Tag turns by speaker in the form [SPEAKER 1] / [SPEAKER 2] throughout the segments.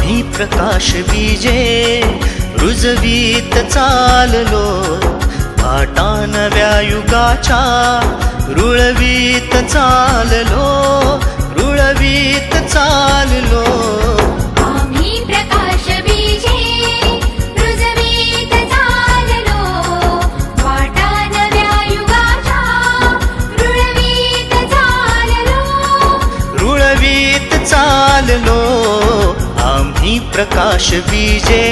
[SPEAKER 1] आम्ही प्रकाश बीजे रुजवीत चाललो, वाटा नव्या युगाच्या रुळवीत चाललो, रुळवीत चाललो.
[SPEAKER 2] आम्ही प्रकाश बीजे रुजवीत चाललो, वाटा नव्या युगाच्या रुळवीत चाललो,
[SPEAKER 1] रुळवीत चाललो. आम्ही प्रकाश बीजे.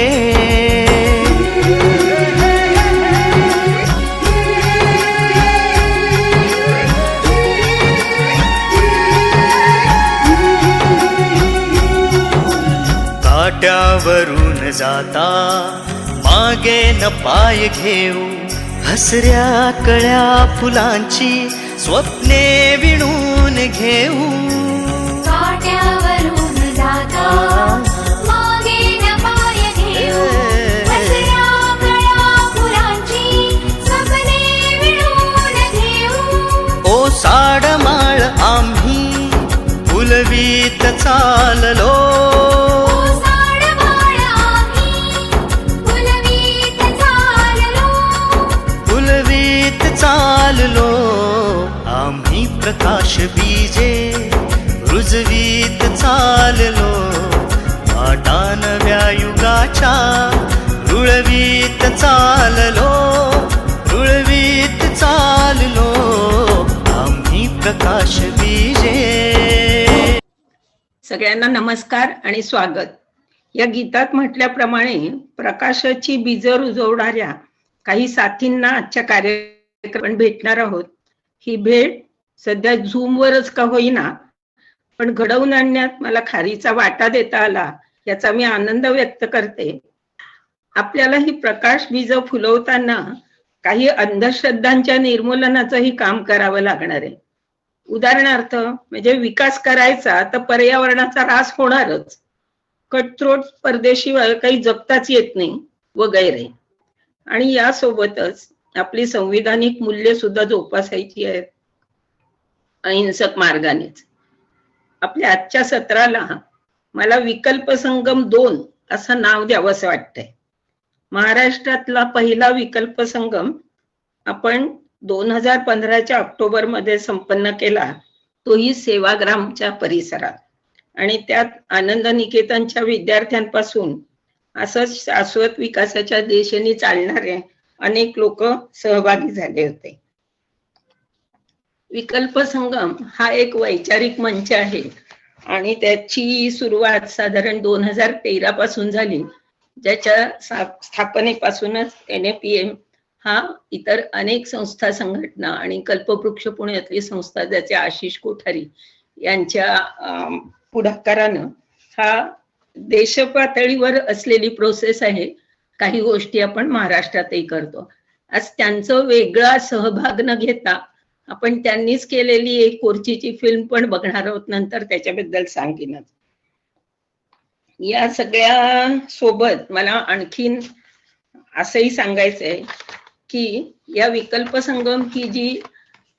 [SPEAKER 1] काट्यावरून जाता मागे न पाय घेऊ, हसऱ्या कळ्या फुलांची स्वप्ने विणून घेऊ.
[SPEAKER 2] काट्यावरून जाता मागे न पाय घेऊ, हसऱ्या कळ्या फुलांची स्वप्ने विणून घेऊ.
[SPEAKER 1] ओ साडमाळ आम्ही फुलवीत चाललो, चाललो. आम्ही प्रकाश बीजे रुजवीत चाललो, वाटा नव्या युगाच्या रुळवीत चाललो, रुळवीत चाललो. आम्ही प्रकाश बीजे.
[SPEAKER 3] सगळ्यांना नमस्कार आणि स्वागत. या गीतात म्हटल्याप्रमाणे प्रकाशाची बीज रुजवणाऱ्या काही साथींना आजच्या कार्यक्रमात भेटणार आहोत. ही भेट सध्या झूमवरच का होईना पण घडवून आणण्यात मला खारीचा वाटा देता आला याचा मी आनंद व्यक्त करते. आपल्याला ही प्रकाश बीज फुलवताना काही अंधश्रद्धांच्या निर्मूलनाचंही काम करावं लागणार आहे. उदाहरणार्थ म्हणजे विकास करायचा तर पर्यावरणाचा ऱ्हास होणारच, कटथ्रोट स्पर्धेशिवाय काही जगताच येत नाही वगैरे. आणि यासोबतच आपली संविधानिक मूल्य सुद्धा जोपासायची आहेत अहिंसक मार्गानेच. आपल्या आजच्या सत्राला मला विकल्प संगम 2 असं नाव द्यावंसं वाटतंय. महाराष्ट्रातला पहिला विकल्प संगम आपण 2015च्या ऑक्टोबर मध्ये संपन्न केला, तोही सेवाग्रामच्या परिसरात. आणि त्यात आनंद निकेतनच्या विद्यार्थ्यांपासून असंच शाश्वत विकासाच्या दिशेने चालणारे अनेक लोक सहभागी झाले होते. विकल्प संगम हा एक वैचारिक मंच आहे आणि त्याची सुरुवात साधारण 2013 पासून झाली, ज्याच्या स्थापनेपासूनच NAPM हा इतर अनेक संस्था संघटना आणि कल्पवृक्ष पुण्यातली संस्था ज्याचे आशिष कोठारी यांच्या पुढाकारानं हा देशपातळीवर असलेली प्रोसेस आहे. काही गोष्टी आपण महाराष्ट्रातही करतो. आज त्यांचं वेगळा सहभाग न घेता आपण त्यांनीच केलेली एक कोर्चीची फिल्म पण बघणार आहोत, नंतर त्याच्याबद्दल सांगेनच. या सगळ्या सोबत मला आणखीन असंही सांगायचंय की या विकल्प संगम ही जी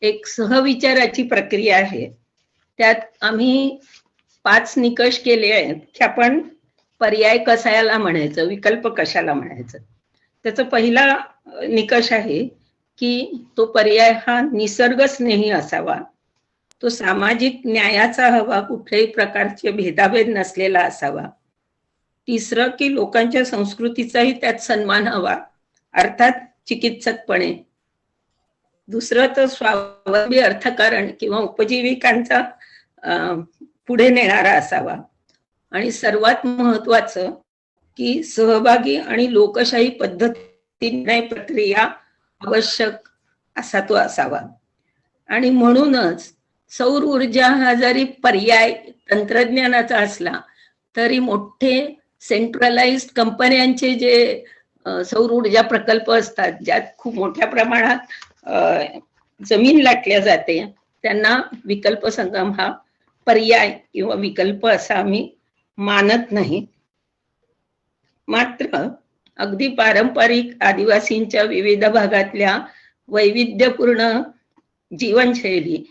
[SPEAKER 3] एक सहविचाराची प्रक्रिया आहे, त्यात आम्ही 5 निकष केले आहेत की आपण पर्याय कशाला म्हणायचं, विकल्प कशाला म्हणायचं. त्याचा पहिला निकष आहे की तो पर्याय हा निसर्गस्नेही असावा, तो सामाजिक न्यायाचा हवा, कुठल्याही प्रकारचे भेदाभेद नसलेला असावा. तिसरं की लोकांच्या संस्कृतीचाही त्यात सन्मान हवा, अर्थात चिकित्सकपणे. दुसरं तर स्वावलंबी अर्थकारण किंवा उपजीविकांचा पुढे नेणारा असावा. आणि सर्वात महत्वाचं की सहभागी आणि लोकशाही पद्धतीने प्रक्रिया आवश्यक असा तो असावा. आणि म्हणूनच सौर ऊर्जा हा जरी पर्याय तंत्रज्ञानाचा असला तरी मोठे सेंट्रलाइज्ड कंपन्यांचे जे सौर ऊर्जा प्रकल्प असतात, ज्यात खूप मोठ्या प्रमाणात जमीन लाटल्या जाते, त्यांना विकल्प संगम हा पर्याय किंवा विकल्प असा आम्ही मानत नाही. मात्र अगदी पारंपरिक आदिवासींच्या विविध भागातल्या वैविध्यपूर्ण जीवनशैली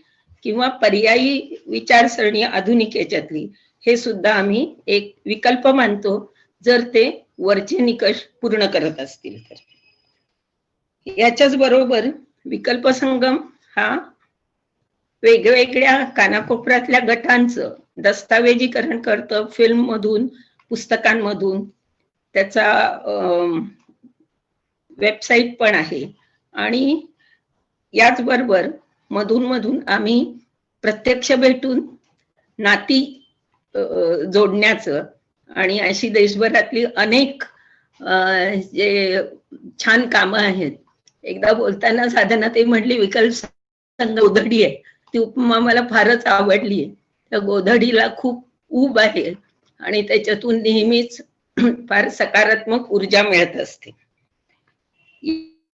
[SPEAKER 3] किंवा पर्यायी विचारसरणी आधुनिक याच्यातली हे सुद्धा आम्ही एक विकल्प मानतो, जर ते वरचे निकष पूर्ण करत असतील तर. याच्याच बरोबर विकल्प संगम हा वेगवेगळ्या कानाकोपऱ्यातल्या गटांचं दस्तावेजीकरण करतं, फिल्म मधून, पुस्तकांमधून. त्याचा वेबसाईट पण आहे. आणि याचबरोबर मधून मधून आम्ही प्रत्यक्ष भेटून नाती जोडण्याचं आणि अशी देशभरातली अनेक जे छान कामं आहेत. एकदा बोलताना साधना ते म्हटली विकल्प संघ गोधडी आहे, ती उपमा मला फारच आवडली आहे. त्या गोधडीला खूप ऊब आहे आणि त्याच्यातून नेहमीच फार सकारात्मक ऊर्जा मिळत असते.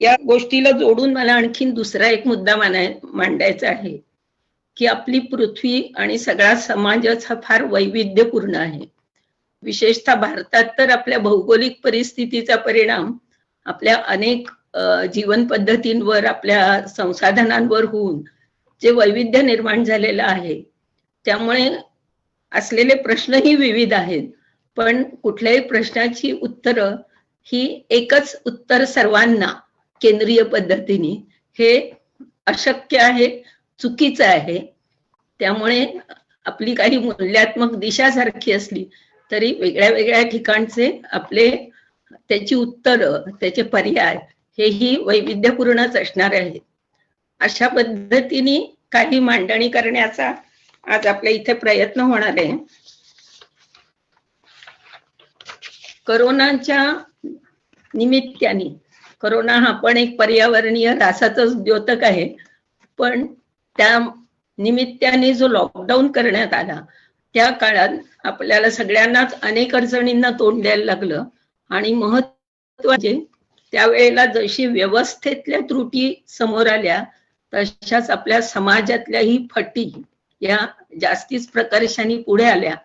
[SPEAKER 3] या गोष्टीला जोडून मला आणखीन दुसरा एक मुद्दा मांडायचा आहे की आपली पृथ्वी आणि सगळा समाजच हा फार वैविध्यपूर्ण आहे. विशेषतः भारतात तर आपल्या भौगोलिक परिस्थितीचा परिणाम आपल्या अनेक जीवन पद्धतींवर, आपल्या संसाधनांवर होऊन जे वैविध्य निर्माण झालेलं आहे, त्यामुळे असलेले प्रश्नही विविध आहेत. पण कुठल्याही प्रश्नाची उत्तरं ही एकच उत्तर सर्वांना केंद्रीय पद्धतीने हे अशक्य आहे, चुकीचं आहे. त्यामुळे आपली काही मूल्यात्मक दिशा सारखी असली तरी वेगळ्या वेगळ्या ठिकाणचे आपले त्याची उत्तरं, त्याचे पर्याय हेही वैविध्यपूर्णच असणार आहेत. अशा पद्धतीने काही मांडणी करण्याचा आज आपल्या इथे प्रयत्न होणार आहे. कोरोनाच्या निमित्ताने, कोरोना हा पण एक पर्यावरणीय ऱ्हासाचाच द्योतक आहे, पण त्या निमित्ताने जो लॉकडाऊन करण्यात आला त्या काळात आपल्याला सगळ्यांनाच अनेक अडचणींना तोंड द्यायला लागलं. आणि महत्त्वाचे त्यावेळेला जशी व्यवस्थेतल्या त्रुटी समोर आल्या तशाच आपल्या समाजातल्याही फटी या जास्तीच प्रकर्षाने पुढे आल्या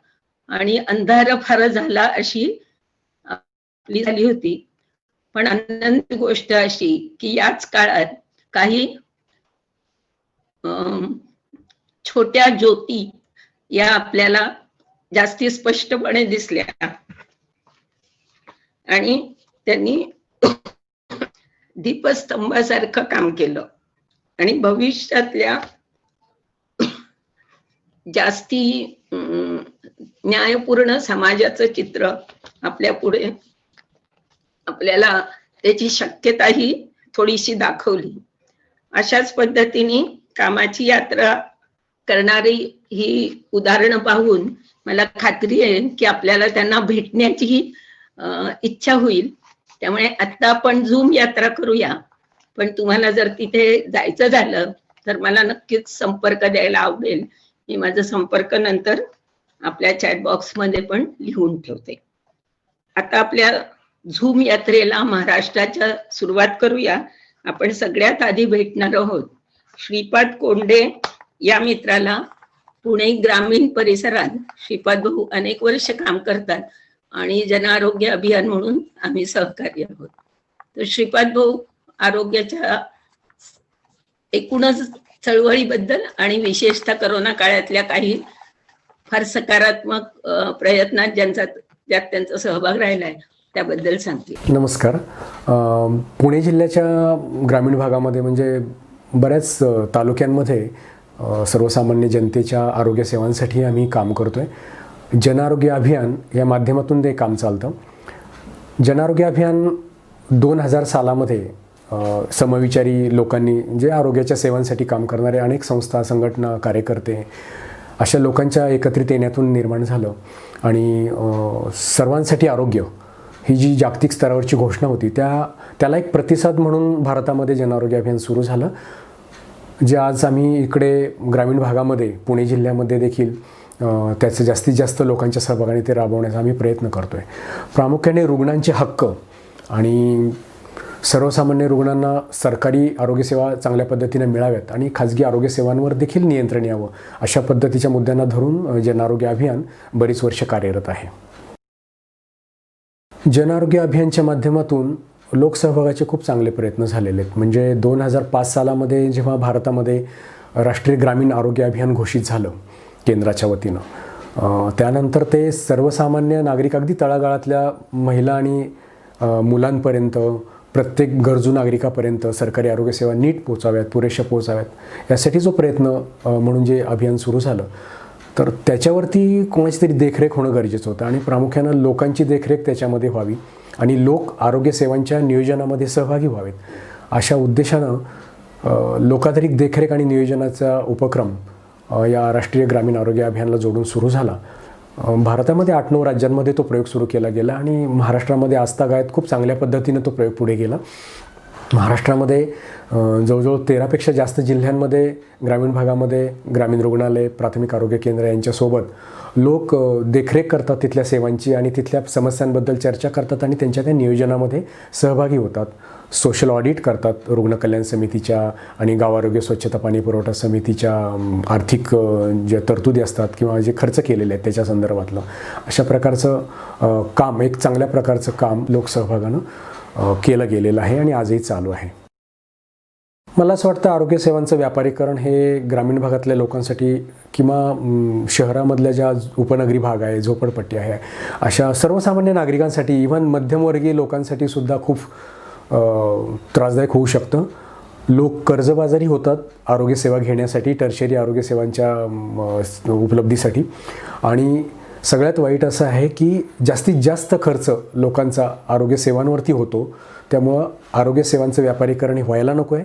[SPEAKER 3] आणि अंधार फार झाला अशी आपली झाली होती. पण आनंदाची गोष्ट अशी की याच काळात काही छोट्या ज्योती या आपल्याला जास्ती स्पष्टपणे दिसल्या आणि त्यांनी दीपस्तंभासारखं काम केलं आणि भविष्यातल्या जास्ती न्यायपूर्ण समाजाचं चित्र आपल्या पुढे आपल्याला त्याची शक्यताही थोडीशी दाखवली. अशाच पद्धतीने कामाची यात्रा करणारी ही उदाहरणं पाहून मला खात्री आहे की आपल्याला त्यांना भेटण्याची इच्छा होईल. त्यामुळे आता आपण झूम यात्रा करूया, पण तुम्हाला जर तिथे जायचं झालं तर मला नक्कीच संपर्क द्यायला आवडेल. मी माझा संपर्क नंतर आपल्या चॅट बॉक्स मध्ये पण लिहून ठेवते. आता आपल्या झूम यात्रेला महाराष्ट्राच्या सुरुवात करूया. आपण सगळ्यात आधी भेटणार आहोत श्रीपाद कोंडे या मित्राला. पुणे ग्रामीण परिसरात श्रीपाद भाऊ अनेक वर्ष काम करतात आणि जन आरोग्य अभियान म्हणून आम्ही सहकारी आहोत. तर श्रीपाद भाऊ आरोग्याच्या एकूणच चळवळीबद्दल आणि विशेषतः करोना काळातल्या काही फार सकारात्मक प्रयत्नात ज्यात त्यांचा सहभाग राहिलाय त्याबद्दल सांगते.
[SPEAKER 4] नमस्कार. पुणे जिल्ह्याच्या ग्रामीण भागामध्ये म्हणजे बऱ्याच तालुक्यांमध्ये सर्वसामान्य जनतेच्या आरोग्य सेवांसाठी आम्ही काम करतोय. जन आरोग्य अभियान या माध्यमातून ते काम चालतं. जन आरोग्य अभियान 2000 सालामध्ये समविचारी लोकांनी जे आरोग्याच्या सेवांसाठी काम करणारे अनेक संस्था, संघटना, कार्यकर्ते अशा लोकांच्या एकत्रित येण्यातून निर्माण झालं. आणि सर्वांसाठी आरोग्य ही जी जागतिक स्तरावरची घोषणा होती त्याला एक प्रतिसाद म्हणून भारतामध्ये जन आरोग्य अभियान सुरू झालं, जे आज आम्ही इकडे ग्रामीण भागामध्ये पुणे जिल्ह्यामध्ये देखील त्याचं जास्तीत जास्त लोकांच्या सहभागाने ते राबवण्याचा आम्ही प्रयत्न करतो आहे. प्रामुख्याने रुग्णांचे हक्क आणि सर्वसामान्य रुग्णांना सरकारी आरोग्यसेवा चांगल्या पद्धतीने मिळाव्यात आणि खाजगी आरोग्यसेवांवर देखील नियंत्रण यावं अशा पद्धतीच्या मुद्द्यांना धरून जन आरोग्य अभियान बरीच वर्ष कार्यरत आहे. जन आरोग्य अभियानच्या माध्यमातून लोकसहभागाचे खूप चांगले प्रयत्न झालेले आहेत. म्हणजे 2005 सालामध्ये जेव्हा भारतामध्ये राष्ट्रीय ग्रामीण आरोग्य अभियान घोषित झालं केंद्राच्या वतीनं, त्यानंतर ते सर्वसामान्य नागरिक अगदी तळागाळातल्या महिला आणि मुलांपर्यंत, प्रत्येक गरजू नागरिकापर्यंत सरकारी आरोग्यसेवा नीट पोचाव्यात, पुरेशा पोचाव्यात, यासाठी जो प्रयत्न म्हणून जे अभियान सुरू झालं, तर त्याच्यावरती कोणाची तरी देखरेख होणं गरजेचं होतं आणि प्रामुख्यानं लोकांची देखरेख त्याच्यामध्ये व्हावी आणि लोक आरोग्यसेवांच्या नियोजनामध्ये सहभागी व्हावेत. अशा उद्देशानं लोकाधारित देखरेख आणि नियोजनाचा उपक्रम या राष्ट्रीय ग्रामीण आरोग्य अभियानाला जोडून सुरू झाला. भारतामध्ये 8-9 राज्यांमध्ये तो प्रयोग सुरू केला गेला आणि महाराष्ट्रामध्ये आजतागायत खूप चांगल्या पद्धतीनं तो प्रयोग पुढे गेला. महाराष्ट्रामध्ये जवळजवळ 13पेक्षा जास्त जिल्ह्यांमध्ये, ग्रामीण भागामध्ये ग्रामीण रुग्णालय, प्राथमिक आरोग्य केंद्र यांच्यासोबत लोक देखरेख करतात तिथल्या सेवांची आणि तिथल्या समस्यांबद्दल चर्चा करतात आणि त्यांच्या त्या नियोजनामध्ये सहभागी होतात. सोशल ऑडिट करतात रुग्ण कल्याण समितीच्या आणि गाव आरोग्य स्वच्छता पाणी पुरवठा समितीच्या आर्थिक ज्या तरतुदी असतात किंवा जे खर्च केलेले आहेत त्याच्या संदर्भातलं अशा प्रकारचं काम, एक चांगल्या प्रकारचं काम लोकसहभागानं केलं गेलेलं आहे आणि आजही चालू आहे. मला असं वाटतं आरोग्यसेवांचं व्यापारीकरण हे ग्रामीण भागातल्या लोकांसाठी किंवा शहरामधल्या ज्या उपनगरी भाग आहे, झोपडपट्टी आहे, अशा सर्वसामान्य नागरिकांसाठी, इव्हन मध्यमवर्गीय लोकांसाठी सुद्धा खूप त्रासदायक होऊ शकतं. लोक कर्जबाजारी होतात आरोग्यसेवा घेण्यासाठी, टर्शरी आरोग्यसेवांच्या उपलब्धीसाठी. आणि सगळ्यात वाईट असं आहे की जास्तीत जास्त खर्च लोकांचा आरोग्यसेवांवरती होतो. त्यामुळं आरोग्यसेवांचं व्यापारीकरण व्हायला नको आहे.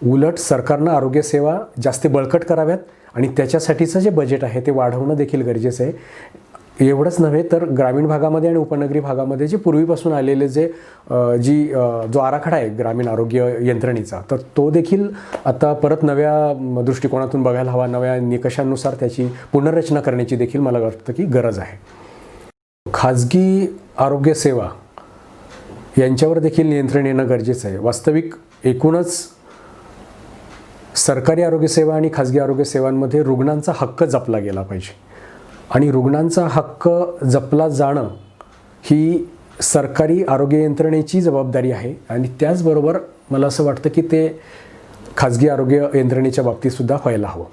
[SPEAKER 4] उलट सरकारनं आरोग्यसेवा जास्त बळकट कराव्यात आणि त्याच्यासाठीचं जे बजेट आहे ते वाढवणं देखील गरजेचं आहे. एवढंच नव्हे तर ग्रामीण भागामध्ये आणि उपनगरी भागामध्ये जे पूर्वीपासून आलेले जो आराखडा आहे ग्रामीण आरोग्य यंत्रणेचा, तर तो देखील आता परत नव्या दृष्टिकोनातून बघायला हवा. नव्या निकषांनुसार त्याची पुनर्रचना करण्याची देखील मला वाटतं की गरज आहे. खाजगी आरोग्यसेवा यांच्यावर देखील नियंत्रण येणं गरजेचं आहे. वास्तविक एकूणच सरकारी आरोग्यसेवा आणि खाजगी आरोग्यसेवांमध्ये रुग्णांचा हक्क जपला गेला पाहिजे आणि रुग्णांचा हक्क जपला जाणं ही सरकारी आरोग्य यंत्रणेची जबाबदारी आहे. आणि त्याचबरोबर मला असं वाटतं की ते खाजगी आरोग्य यंत्रणेच्या बाबतीतसुद्धा व्हायला हवं.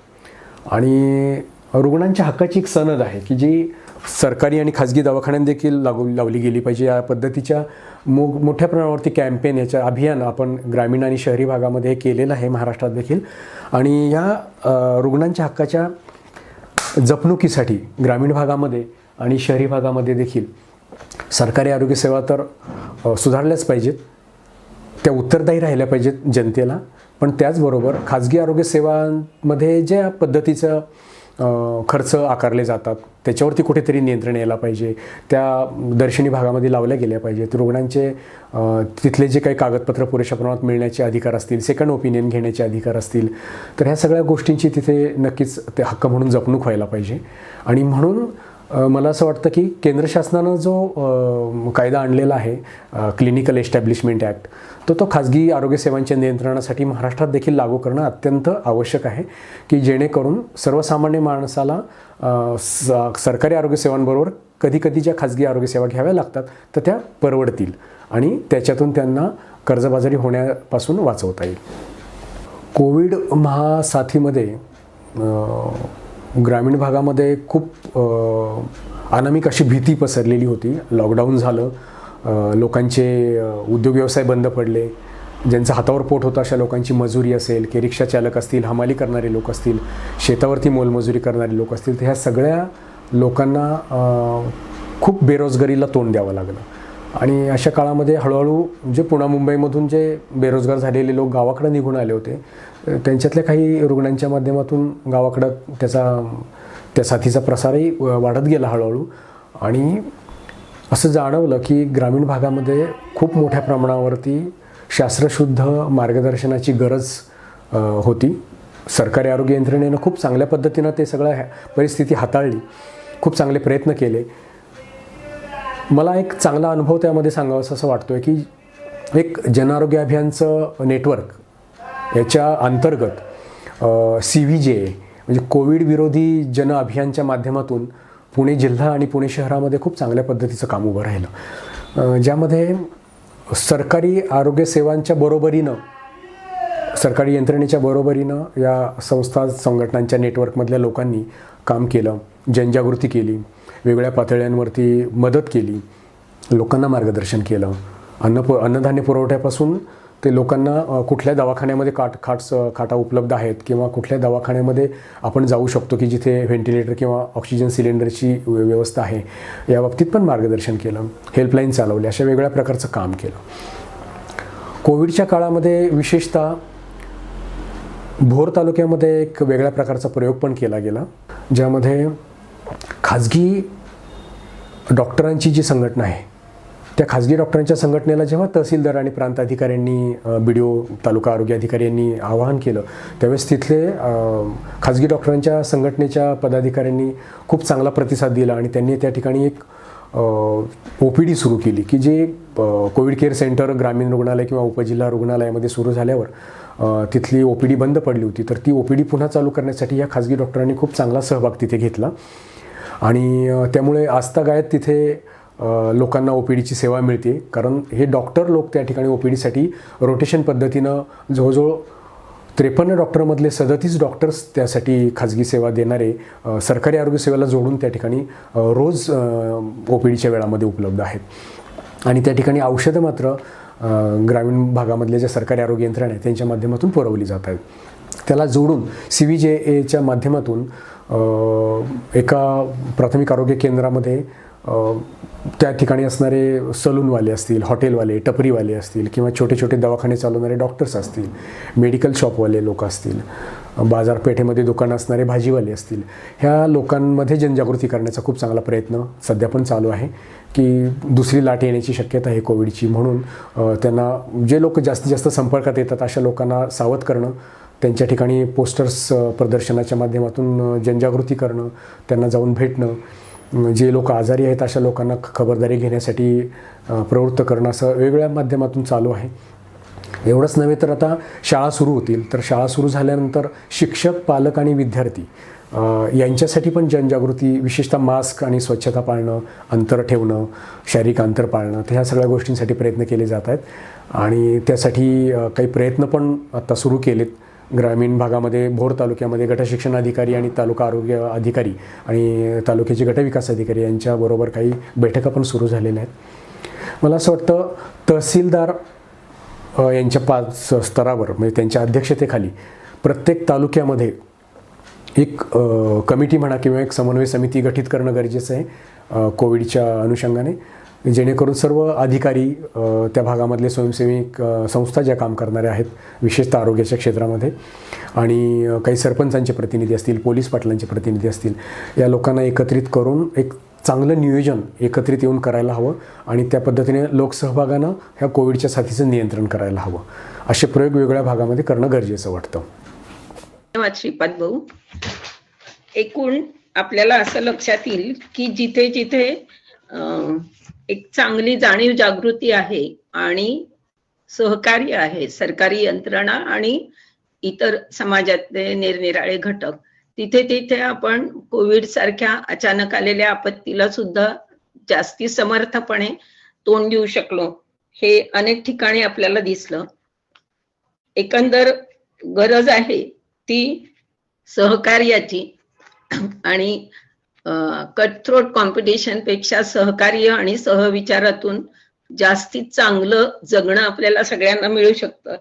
[SPEAKER 4] आणि रुग्णांच्या हक्काची एक सनद आहे की जी सरकारी आणि खाजगी दवाखान्यांत देखील लावली गेली पाहिजे. या पद्धतीच्या मोठ्या प्रमाणावरती कॅम्पेन, याच्या अभियान आपण ग्रामीण आणि शहरी भागामध्ये केलेलं आहे, महाराष्ट्रात देखील. आणि या रुग्णांच्या हक्काच्या जपणुकीसाठी ग्रामीण भागामध्ये आणि शहरी भागामध्ये देखील सरकारी आरोग्यसेवा तर सुधारल्याच पाहिजेत, त्या उत्तरदायी राहिल्या पाहिजेत जनतेला. पण त्याचबरोबर खाजगी आरोग्यसेवांमध्ये ज्या पद्धतीचं खर्च आकारले जातात त्याच्यावरती कुठेतरी नियंत्रण यायला पाहिजे. त्या दर्शनी भागामध्ये लावल्या गेल्या पाहिजेत. रुग्णांचे तिथले जे काही कागदपत्र पुरेशा प्रमाणात मिळण्याचे अधिकार असतील, सेकंड ओपिनियन घेण्याचे अधिकार असतील, तर ह्या सगळ्या गोष्टींची तिथे नक्कीच ते हक्क म्हणून जपणूक व्हायला पाहिजे. आणि म्हणून मला असं वाटतं की केंद्र शासनानं जो कायदा आणलेला आहे क्लिनिकल एस्टॅब्लिशमेंट ॲक्ट, तो खाजगी आरोग्यसेवांच्या नियंत्रणासाठी महाराष्ट्रात देखील लागू करणं अत्यंत आवश्यक आहे की जेणेकरून सर्वसामान्य माणसाला सरकारी आरोग्यसेवांबरोबर कधीकधी ज्या खाजगी आरोग्यसेवा घ्याव्या लागतात तर त्या परवडतील आणि त्याच्यातून त्यांना कर्जबाजारी होण्यापासून वाचवता येईल. कोविड महासाथीमध्ये ग्रामीण भागामध्ये खूप अनामिक अशी भीती पसरलेली होती. लॉकडाऊन झालं, लोकांचे उद्योग व्यवसाय बंद पडले, ज्यांचं हातावर पोट होतं अशा लोकांची मजुरी असेल, की रिक्षा चालक असतील, हमाली करणारे लोक असतील, शेतावरती मोलमजुरी करणारे लोक असतील, तर ह्या सगळ्या लोकांना खूप बेरोजगारीला तोंड द्यावं लागलं. आणि अशा काळामध्ये हळूहळू जे पुणे मुंबईमधून जे बेरोजगार झालेले लोक गावाकडं निघून आले होते, त्यांच्यातल्या काही रुग्णांच्या माध्यमातून गावाकडं त्या साथीचा प्रसारही वाढत गेला हळूहळू. आणि असं जाणवलं की ग्रामीण भागामध्ये खूप मोठ्या प्रमाणावरती शास्त्रशुद्ध मार्गदर्शनाची गरज होती. सरकारी आरोग्य यंत्रणेनं खूप चांगल्या पद्धतीनं ते सगळं परिस्थिती हाताळली, खूप चांगले प्रयत्न केले. मला एक चांगला अनुभव त्यामध्ये सांगावासा असं वाटतो आहे की एक जनआरोग्य अभियानचं नेटवर्क, याच्या अंतर्गत CVJ म्हणजे कोविड विरोधी जन अभियानच्या माध्यमातून पुणे जिल्हा आणि पुणे शहरामध्ये खूप चांगल्या पद्धतीचं काम उभं राहिलं, ज्यामध्ये सरकारी आरोग्यसेवांच्या बरोबरीनं, सरकारी यंत्रणेच्या बरोबरीनं या संस्था संघटनांच्या नेटवर्कमधल्या लोकांनी काम केलं. जनजागृती केली, वेगवेगळ्या पातळ्यांवरती मदत केली, लोकांना मार्गदर्शन केलं. अन्नधान्य पुरवठ्यापासून ते लोकांना कुठल्या दवाखान्यामध्ये खाटा उपलब्ध आहेत किंवा कुठल्या दवाखान्यामध्ये आपण जाऊ शकतो की जिथे व्हेंटिलेटर किंवा ऑक्सिजन सिलेंडरची व्यवस्था आहे, याबाबतीत पण मार्गदर्शन केलं. हेल्पलाईन चालवली, अशा वेगळ्या प्रकारचं काम केलं. कोविडच्या काळामध्ये विशेषतः भोर तालुक्यामध्ये एक वेगळ्या प्रकारचा प्रयोग पण केला गेला, ज्यामध्ये खाजगी डॉक्टरांची जी संघटना आहे, त्या खाजगी डॉक्टरांच्या संघटनेला जेव्हा तहसीलदार आणि प्रांत अधिकाऱ्यांनी, BDO, तालुका आरोग्य अधिकारी यांनी आवाहन केलं, त्यावेळेस तिथले खाजगी डॉक्टरांच्या संघटनेच्या पदाधिकाऱ्यांनी खूप चांगला प्रतिसाद दिला आणि त्यांनी त्या ठिकाणी एक OPD सुरू केली की जे कोविड केअर सेंटर ग्रामीण रुग्णालय किंवा उपजिल्हा रुग्णालयामध्ये सुरू झाल्यावर तिथली OPD बंद पडली होती, तर ती OPD पुन्हा चालू करण्यासाठी या खाजगी डॉक्टरांनी खूप चांगला सहभाग तिथे घेतला आणि त्यामुळे आजतागायत तिथे लोकांना OPDची सेवा मिळते. कारण हे डॉक्टर लोक त्या ठिकाणी OPDसाठी रोटेशन पद्धतीनं जवळजवळ 53 डॉक्टरमधले 37 डॉक्टर्स त्यासाठी खाजगी सेवा देणारे सरकारी आरोग्य सेवेला जोडून त्या ठिकाणी रोज OPDच्या वेळामध्ये उपलब्ध आहेत आणि त्या ठिकाणी औषधं मात्र ग्रामीण भागामधल्या ज्या सरकारी आरोग्य यंत्रणा आहेत त्यांच्या माध्यमातून पुरवली जात आहेत. त्याला जोडून CVJAच्या माध्यमातून एका प्राथमिक आरोग्य केंद्रामध्ये त्या ठिकाणी असणारे सलूनवाले असतील, हॉटेलवाले, टपरीवाले असतील किंवा छोटे छोटे दवाखाने चालवणारे डॉक्टर्स असतील, मेडिकल शॉपवाले लोक असतील, बाजारपेठेमध्ये दुकानं असणारे भाजीवाले असतील, ह्या लोकांमध्ये जनजागृती करण्याचा खूप चांगला प्रयत्न सध्या पण चालू आहे की दुसरी लाट येण्याची शक्यता आहे कोविडची, म्हणून त्यांना जे लोक जास्तीत जास्त संपर्कात येतात अशा लोकांना सावध करणं, त्यांच्या ठिकाणी पोस्टर्स प्रदर्शनाच्या माध्यमातून जनजागृती करणं, त्यांना जाऊन भेटणं, जे लोक आजारी आहेत अशा लोकांना खबरदारी घेण्यासाठी प्रवृत्त करणं, असं वेगवेगळ्या माध्यमातून चालू आहे. एवढंच नव्हे तर आता शाळा सुरू होतील, तर शाळा सुरू झाल्यानंतर शिक्षक, पालक आणि विद्यार्थी यांच्यासाठी पण जनजागृती, विशेषतः मास्क आणि स्वच्छता पाळणं, अंतर ठेवणं, शारीरिक अंतर पाळणं, तर ह्या सगळ्या गोष्टींसाठी प्रयत्न केले जात आहेत आणि त्यासाठी काही प्रयत्न पण आता सुरू केलेत. ग्रामीण भागामध्ये भोर तालुक्यामध्ये गट शिक्षण अधिकारी आणि तालुका आरोग्य अधिकारी आणि तालुक्याचे गट विकास अधिकारी यांच्याबरोबर काही बैठका पण सुरू झालेल्या आहेत. मला असं वाटतं तहसीलदार यांच्या 5 स्तरावर म्हणजे त्यांच्या अध्यक्षतेखाली प्रत्येक तालुक्यामध्ये एक कमिटी म्हणा किंवा एक समन्वय समिती गठीत करणं गरजेचं आहे कोविडच्या अनुषंगाने, जेणेकरून सर्व अधिकारी, त्या भागामधले स्वयंसेवी संस्था ज्या काम करणाऱ्या आहेत विशेषतः आरोग्याच्या क्षेत्रामध्ये आणि काही सरपंचांचे प्रतिनिधी असतील, पोलीस पाटलांचे प्रतिनिधी असतील, या लोकांना एकत्रित करून एक चांगलं नियोजन एकत्रित येऊन करायला हवं आणि त्या पद्धतीने लोकसहभागानं ह्या कोविडच्या साथीचं नियंत्रण करायला हवं. असे प्रयोग वेगवेगळ्या भागामध्ये करणं गरजेचं वाटतं.
[SPEAKER 3] धन्यवाद श्रीपाद भाऊ. एकूण आपल्याला असं लक्षात येईल की जिथे जिथे एक चांगली जाणीव जागृती आहे आणि सहकार्य आहे सरकारी यंत्रणा आणि इतर समाजातले निरनिराळे घटक, तिथे तिथे आपण कोविड सारख्या अचानक आलेल्या आपत्तीला सुद्धा जास्ती समर्थपणे तोंड देऊ शकलो, हे अनेक ठिकाणी आपल्याला दिसलं. एकंदर गरज आहे ती सहकार्याची आणि कटथ्रोट कॉम्पिटिशन पेक्षा सहकार्य आणि सहविचारातून जास्तीत चांगलं जगणं आपल्याला सगळ्यांना मिळू शकतं.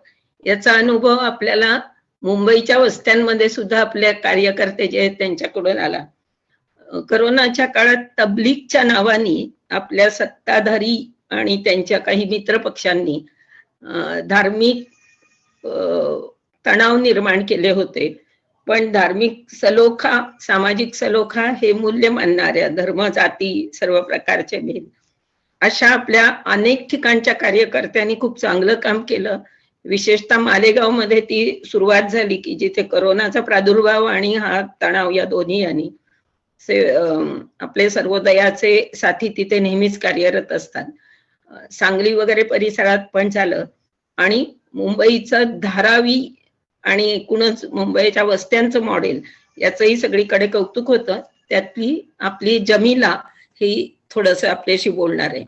[SPEAKER 3] याचा अनुभव आपल्याला मुंबईच्या वस्त्यांमध्ये सुद्धा आपल्या कार्यकर्ते जे आहेत त्यांच्याकडून आला. करोनाच्या काळात तबलीगच्या नावाने आपल्या सत्ताधारी आणि त्यांच्या काही मित्र पक्षांनी धार्मिक तणाव निर्माण केले होते, पण धार्मिक सलोखा, सामाजिक सलोखा हे मूल्य मानणाऱ्या, धर्म, जाती, सर्व प्रकारचे भेद, अशा आपल्या अनेक ठिकाणच्या कार्यकर्त्यांनी खूप चांगलं काम केलं. विशेषतः मालेगाव मध्ये ती सुरुवात झाली की जिथे करोनाचा प्रादुर्भाव आणि हा तणाव या दोन्ही यांनी आपले सर्वोदयाचे साथी तिथे नेहमीच कार्यरत असतात. सांगली वगैरे परिसरात पण झालं आणि मुंबईचं धारावी आणि एकूणच मुंबईच्या वस्त्यांचं मॉडेल याचंही सगळीकडे कौतुक होतं. त्यातली आपली जमीला ही थोडंसं आपल्याशी बोलणार आहे.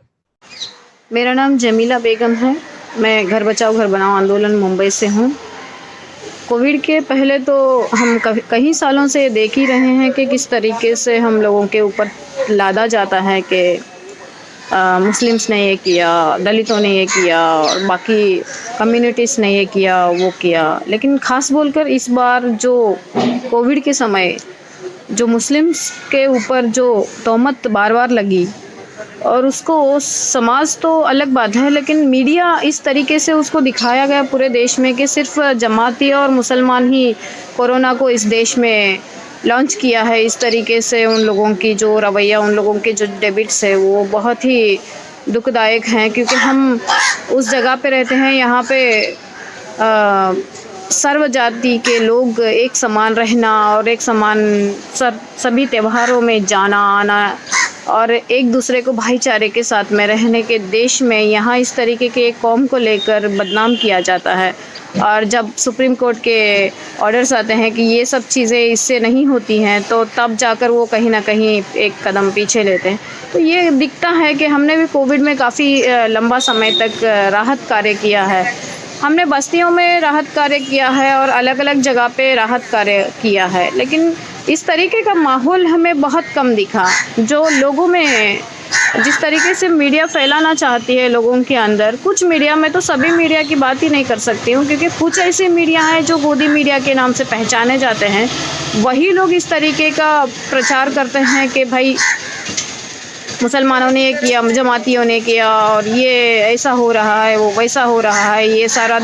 [SPEAKER 5] मेरा नाम जमीला बेगम है। मैं घर बचाओ घर बनाओ आंदोलन मुंबई से हूँ। कोविड के पहले तो हम कई सालों से देख ही रहे हैं कि किस तरीके से हम लोगों के ऊपर लादा जाता है कि मुस्लिम्स ने ये किया, दलितों ने ये किया और बाकी कम्युनिटीज़ ने ये किया वो किया। लेकिन ख़ास बोलकर इस बार जो कोविड के समय जो मुस्लिम्स के ऊपर जो तोहमत बार बार लगी और उसको समाज तो अलग बात है, लेकिन मीडिया इस तरीके से उसको दिखाया गया पूरे देश में कि सिर्फ जमाती और मुसलमान ही कोरोना को इस देश में लॉन्च किया है। इस तरीके से उन लोगों की जो रवैया, उन लोगों के जो डेबिट्स है वो बहुत ही दुखदायक हैं, क्योंकि हम उस जगह पे रहते हैं यहाँ पे सर्व जाति के लोग एक समान रहना और एक समान सभी त्योहारों में जाना आना और एक दूसरे को भाईचारे के साथ में रहने के देश में यहाँ इस तरीके के एक कौम को लेकर बदनाम किया जाता है। और जब सुप्रीम कोर्ट के ऑर्डर्स आते हैं कि ये सब चीज़ें इससे नहीं होती हैं, तो तब जाकर वो कहीं ना कहीं एक कदम पीछे लेते हैं। तो ये दिखता है कि हमने भी कोविड में काफ़ी लंबा समय तक राहत कार्य किया है। हमने बस्तियों में राहत कार्य किया है और अलग अलग जगह पे राहत कार्य किया है, लेकिन इस तरीके का माहौल हमें बहुत कम दिखा। जो लोगों में जिस तरीके से मीडिया फैलाना चाहती है लोगों के अंदर, कुछ मीडिया में तो सभी मीडिया की बात ही नहीं कर सकती हूँ, क्योंकि कुछ ऐसे मीडिया हैं जो गोदी मीडिया के नाम से पहचाने जाते हैं। वही लोग इस तरीके का प्रचार करते हैं कि भाई मुसलमानों ने ये किया, जमातियों ने किया और ये ऐसा हो रहा है, वो वैसा हो रहा है, ये सारा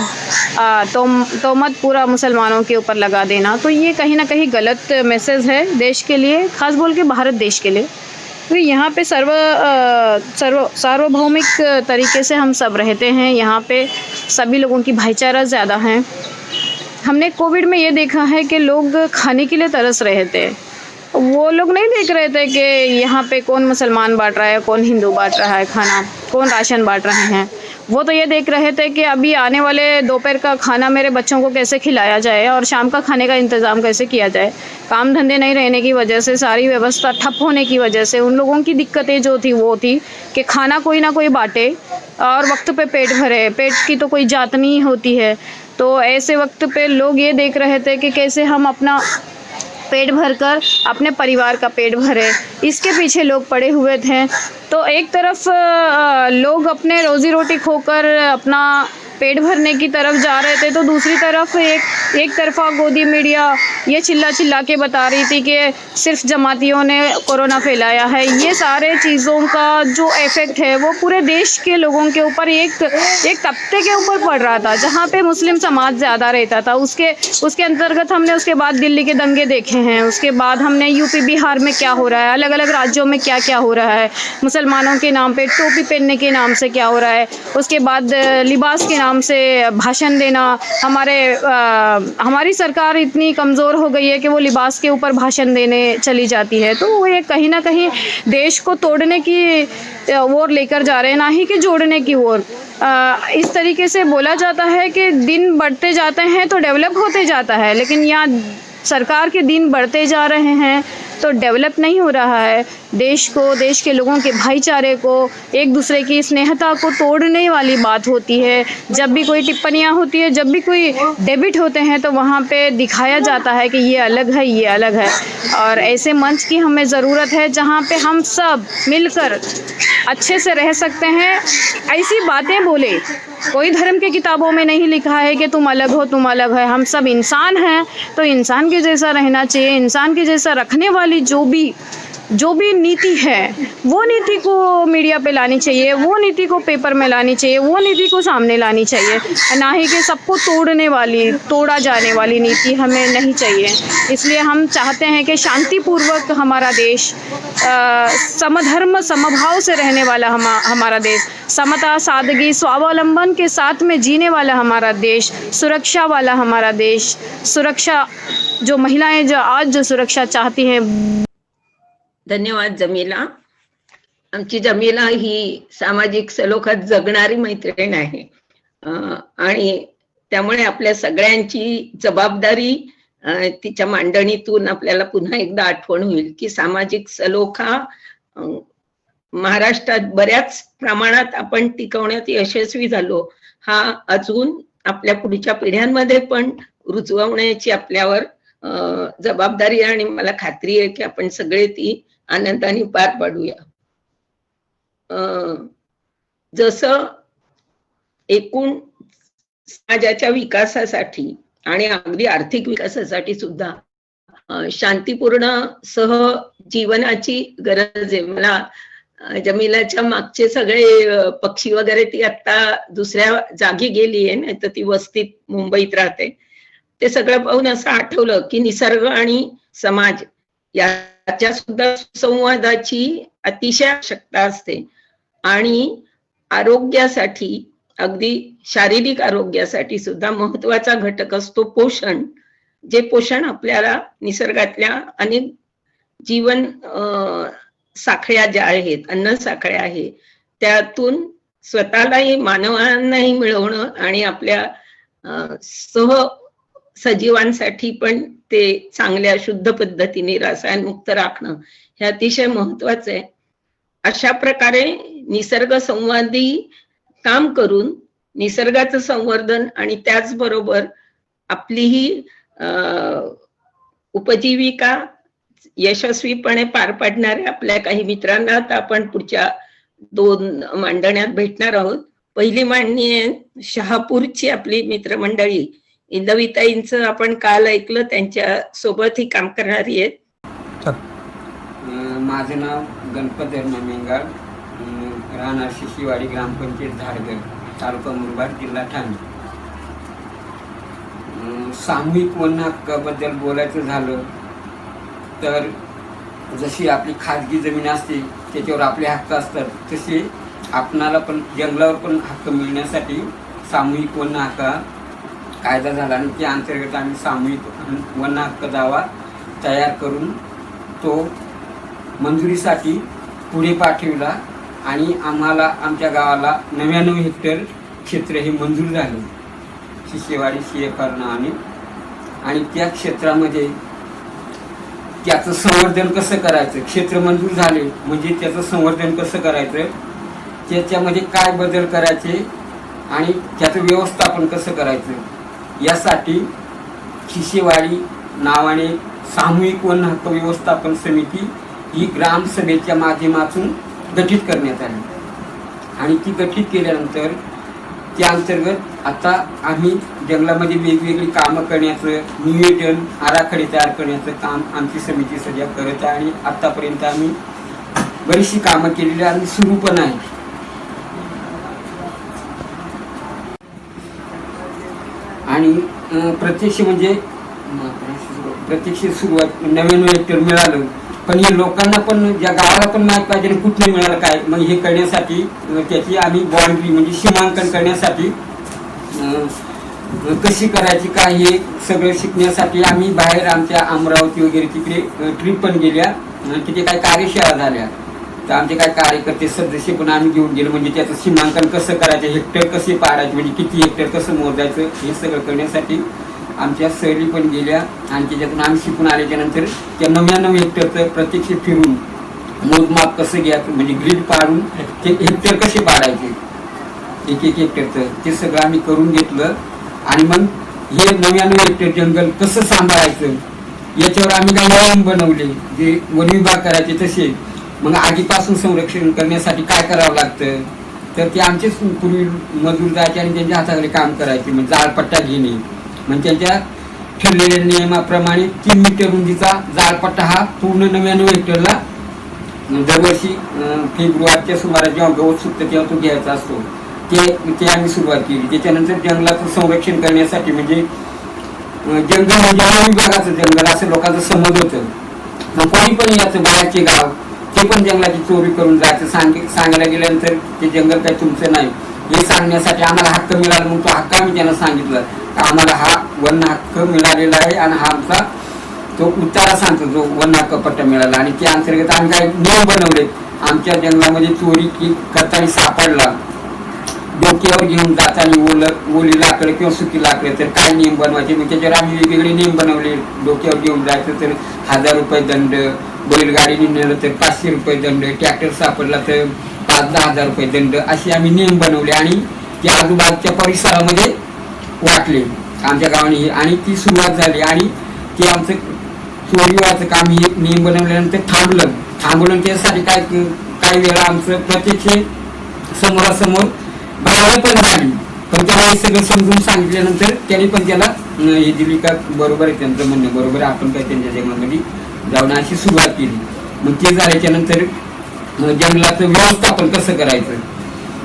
[SPEAKER 5] तोहमत पूरा मुसलमानों के ऊपर लगा देना। तो ये कहीं ना कहीं गलत मैसेज है देश के लिए, ख़ास बोल के भारत देश के लिए। तो यहाँ पे सार्वभौमिक तरीके से हम सब रहते हैं, यहाँ पे सभी लोगों की भाईचारा ज़्यादा है। हमने कोविड में ये देखा है कि लोग खाने के लिए तरस रहे थे। वो लोग नहीं देख रहे थे कि यहाँ पे कौन मुसलमान बांट रहा है, कौन हिंदू बांट रहा है खाना, कौन राशन बांट रहे हैं। वो तो ये देख रहे थे कि अभी आने वाले दोपहर का खाना मेरे बच्चों को कैसे खिलाया जाए और शाम का खाने का इंतज़ाम कैसे किया जाए। काम धंधे नहीं रहने की वजह से, सारी व्यवस्था ठप होने की वजह से उन लोगों की दिक्कतें जो थी वो थी कि खाना कोई ना कोई बांटे और वक्त पे पेट भरे। पेट की तो कोई जात नहीं होती है। तो ऐसे वक्त पे लोग ये देख रहे थे कि कैसे हम अपना पेट भरकर अपने परिवार का पेट भरे, इसके पीछे लोग पड़े हुए थे। तो एक तरफ लोग अपने रोजी रोटी खोकर अपना पेट भरने की तरफ जा रहे थे, तो दूसरी तरफ एक तरफा गोदी मीडिया ये चिल्ला के बता रही थी कि सिर्फ जमातियों ने कोरोना फैलाया है। ये सारे चीज़ों का जो इफेक्ट है वो पूरे देश के लोगों के ऊपर एक तबके के ऊपर पड़ रहा था, जहाँ पे मुस्लिम समाज ज़्यादा रहता था। उसके अंतर्गत हमने उसके बाद दिल्ली के दंगे देखे हैं, उसके बाद हमने यूपी बिहार में क्या हो रहा है, अलग अलग राज्यों में क्या क्या हो रहा है, मुसलमानों के नाम पे टोपी पहनने के नाम से क्या हो रहा है, उसके बाद लिबास के नाम से भाषण देना। हमारी सरकार इतनी कमज़ोर हो गई है कि वो लिबास के ऊपर भाषण देने चली जाती है। तो वो ये कहीं ना कहीं देश को तोड़ने की ओर लेकर जा रहे हैं, ना ही कि जोड़ने की ओर। इस तरीके से बोला जाता है कि दिन बढ़ते जाते हैं तो डेवलप होते जाता है, लेकिन यहाँ सरकार के दिन बढ़ते जा रहे हैं तो डेवलप नहीं हो रहा है। देश को, देश के लोगों के भाईचारे को, एक दूसरे की स्नेहता को तोड़ने वाली बात होती है। जब भी कोई टिप्पणियाँ होती है, जब भी कोई डेबिट होते हैं, तो वहाँ पे दिखाया जाता है कि ये अलग है, ये अलग है। और ऐसे मंच की हमें ज़रूरत है जहाँ पे हम सब मिलकर अच्छे से रह सकते हैं। ऐसी बातें बोले, कोई धर्म की किताबों में नहीं लिखा है कि तुम अलग हो, तुम अलग है। हम सब इंसान हैं, तो इंसान के जैसा रहना चाहिए। इंसान के जैसा रखने वाली जो भी नीति है, वो नीति को मीडिया पे लानी चाहिए, वो नीति को पेपर में लानी चाहिए, वो नीति को सामने लानी चाहिए, ना ही कि सबको तोड़ा जाने वाली नीति हमें नहीं चाहिए। इसलिए हम चाहते हैं कि शांतिपूर्वक हमारा देश, समधर्म समभाव से रहने वाला हमारा देश, समता सादगी स्वावलंबन के साथ में जीने वाला हमारा देश, सुरक्षा वाला हमारा देश, सुरक्षा जो महिलाएं जो आज जो सुरक्षा चाहती हैं।
[SPEAKER 3] धन्यवाद जमीला. आमची जमीला ही सामाजिक सलोख्यात जगणारी मैत्रीण आहे आणि त्यामुळे आपल्या सगळ्यांची जबाबदारी तिच्या मांडणीतून आपल्याला पुन्हा एकदा आठवण होईल की सामाजिक सलोखा महाराष्ट्रात बऱ्याच प्रमाणात आपण टिकवण्यात यशस्वी झालो. हा अजून आपल्या पुढच्या पिढ्यांमध्ये पण रुजवण्याची आपल्यावर जबाबदारी आहे आणि मला खात्री आहे की आपण सगळे ती आनंदाने पार पाडूया. जसं एकूण समाजाच्या विकासासाठी आणि अगदी आर्थिक विकासासाठी सुद्धा शांतीपूर्ण सहजीवनाची गरज आहे. मला जमिलाच्या मागचे सगळे पक्षी वगैरे, ती आता दुसऱ्या जागी गेली आहे, नाही तर ती वस्तीत मुंबईत राहते, ते सगळं पाहून असं आठवलं की निसर्ग आणि समाज याच्या सुद्धा संवादाची अतिशय आवश्यकता असते. आणि आरोग्यासाठी, अगदी शारीरिक आरोग्यासाठी सुद्धा महत्वाचा घटक असतो पोषण. जे पोषण आपल्याला निसर्गातल्या अनेक जीवन साखळ्या ज्या आहेत, अन्न साखळ्या आहेत, त्यातून स्वतःलाही मानवांनाही मिळवणं आणि आपल्या सजीवांसाठी पण ते चांगल्या शुद्ध पद्धतीने रसायनमुक्त राखणं हे अतिशय महत्वाचं आहे. अशा प्रकारे निसर्ग संवादी काम करून निसर्गाचं संवर्धन आणि त्याचबरोबर आपलीही उपजीविका यशस्वीपणे पार पाडणाऱ्या आपल्या काही मित्रांना आता आपण पुढच्या 2 मांडण्यात भेटणार आहोत. पहिली मांडणी आहे शहापूरची आपली मित्रमंडळी इंदवीताईंचं. आपण काल ऐकलं, त्यांच्या सोबत ही काम करणारी आहेत.
[SPEAKER 6] माझं नाव गणपत धर्म मेंगाळ, राहणार शिशीवाडी, ग्रामपंचायत झाडगर, तालुका मुरबाड, जिल्हा ठाणे. सामूहिक वन हक्काबद्दल बोलायचं झालं तर जशी आपली खाजगी जमीन असते त्याच्यावर आपले हक्क असतात, तसे आपणाला पण जंगलावर पण हक्क मिळण्यासाठी सामूहिक वन हक्क कायदा झाला आणि त्या अंतर्गत आम्ही सामूहिक वन हक्क दावा तयार करून तो मंजुरीसाठी पुढे पाठविला आणि आम्हाला आमच्या गावाला 99 हेक्टर क्षेत्र हे मंजूर झाले शिशेवाडी CFR नावाने. आणि त्या क्षेत्रामध्ये त्याचं संवर्धन कसं करायचं, क्षेत्र मंजूर झाले म्हणजे त्याचं संवर्धन कसं करायचं, त्याच्यामध्ये काय बदल करायचे आणि त्याचं व्यवस्थापन कसं करायचं, यासाठी शिशेवाडी नावाने सामूहिक वन हक्क व्यवस्थापन समिती ही ग्रामसभेच्या माध्यमातून गठीत करण्यात आली. आणि ती गठीत केल्यानंतर त्या अंतर्गत आता आम्ही जंगलामध्ये वेगवेगळी कामं करण्याचं नियोजन, आराखडे तयार करण्याचं काम आमची समिती सध्या करत आहे. आणि आतापर्यंत आम्ही बरीचशी कामं केलेली आणि सुरू पण आहे. आणि प्रत्यक्ष सुरुवात 99 हेक्टर मिळालं, पण हे लोकांना पण, ज्या गावाला पण माहीत पाहिजे कुठे मिळालं काय. मग हे करण्यासाठी त्याची आम्ही बाउंड्री म्हणजे सीमांकन करण्यासाठी कशी करायची काय हे सगळं शिकण्यासाठी आम्ही बाहेर आमच्या अमरावती वगैरे तिकडे ट्रिप पण गेल्या, तिथे काही कार्यशाळा झाल्या. तर आमचे काही कार्यकर्ते सदस्य पण आम्ही घेऊन गेलो, म्हणजे त्याचं सीमांकन कसं करायचं, हेक्टर कसे पाडायचे, म्हणजे किती हेक्टर कसं मोजायचं हे सगळं करण्यासाठी आमच्या सहली पण गेल्या. आणि त्याच्यातून आम्ही शिकून आल्याच्या नंतर त्या 99 हेक्टरचं प्रत्यक्ष फिरून मोजमाप कसं घ्यायचं, म्हणजे ग्रीड पाडून ते हेक्टर कसे पाडायचे, एक हेक्टरचं ते सगळं आम्ही करून घेतलं. आणि मग हे 99 हेक्टर जंगल कसं सांभाळायचं याच्यावर आम्ही काही नियम बनवले, जे वन विभाग करायचे तसे. मग आगीपासून संरक्षण करण्यासाठी काय करावं लागतं, तर ते आमचेच पूर्वी मजूर जायचे आणि त्यांच्या हाताखाली काम करायचे. म्हणजे जाळपट्टा घेणे, म्हणजे त्यांच्या ठरलेल्या नियमाप्रमाणे 3 मीटर रुंदीचा जाळपट्टा हा पूर्ण 99 हेक्टरला दरवर्षी फेब्रुवारीच्या सुमारास जेव्हा गवत सुटतं तेव्हा तो घ्यायचा असतो. ते आम्ही सुरुवात केली. त्याच्यानंतर जंगलाचं संरक्षण करण्यासाठी, म्हणजे जंगल म्हणजे वन विभागाचं जंगल असं लोकांचं समज होतं. मग कोणी पण याचं बाहेरचे गाव ते पण जंगलाची चोरी करून जायचं. सांगायला गेल्यानंतर ते जंगल काही तुमचं नाही हे सांगण्यासाठी आम्हाला हक्क मिळाला. मग तो हक्क आम्ही त्यांना सांगितलं की आम्हाला हा वन हक्क मिळालेला आहे आणि हा आमचा तो उतारा सांगतो जो वन हक्क पट्टा मिळाला. आणि त्या अंतर्गत आम्ही काही नियम बनवले. आमच्या जंगलामध्ये चोरी करताना सापडला, डोक्यावर घेऊन जाताना ओली लाकडं किंवा सुकी लाकडं, तर काय नियम बनवायचे. मग त्याच्यावर आम्ही वेगवेगळे नियम बनवले. डोक्यावर घेऊन जायचं तर 1000 रुपये दंड, बैलगाडीने नेलं तर 500 रुपये दंड, ट्रॅक्टर सापडला तर 5-10 हजार रुपये दंड, असे आम्ही नियम बनवले आणि ते आजूबाजूच्या परिसरामध्ये वाटले. आमच्या गावाने आणि ती सुरुवात झाली आणि ते आमचं चोरीवाचं काम हे नियम बनवल्यानंतर थांबवलं त्यासाठी काही वेळा आमचं प्रत्यक्ष समोरासमोर भांडणं पण झाली, पण त्याला हे सगळं समजून सांगितल्यानंतर त्यांनी पण त्याला हे दिली का बरोबर आहे, त्यांचं म्हणणं बरोबर आहे, आपण काय त्यांच्या जंगलामध्ये जाऊन अशी सुरुवात केली. मग ते झाल्याच्या नंतर जंगलाचं व्यवस्थापन कसं करायचं,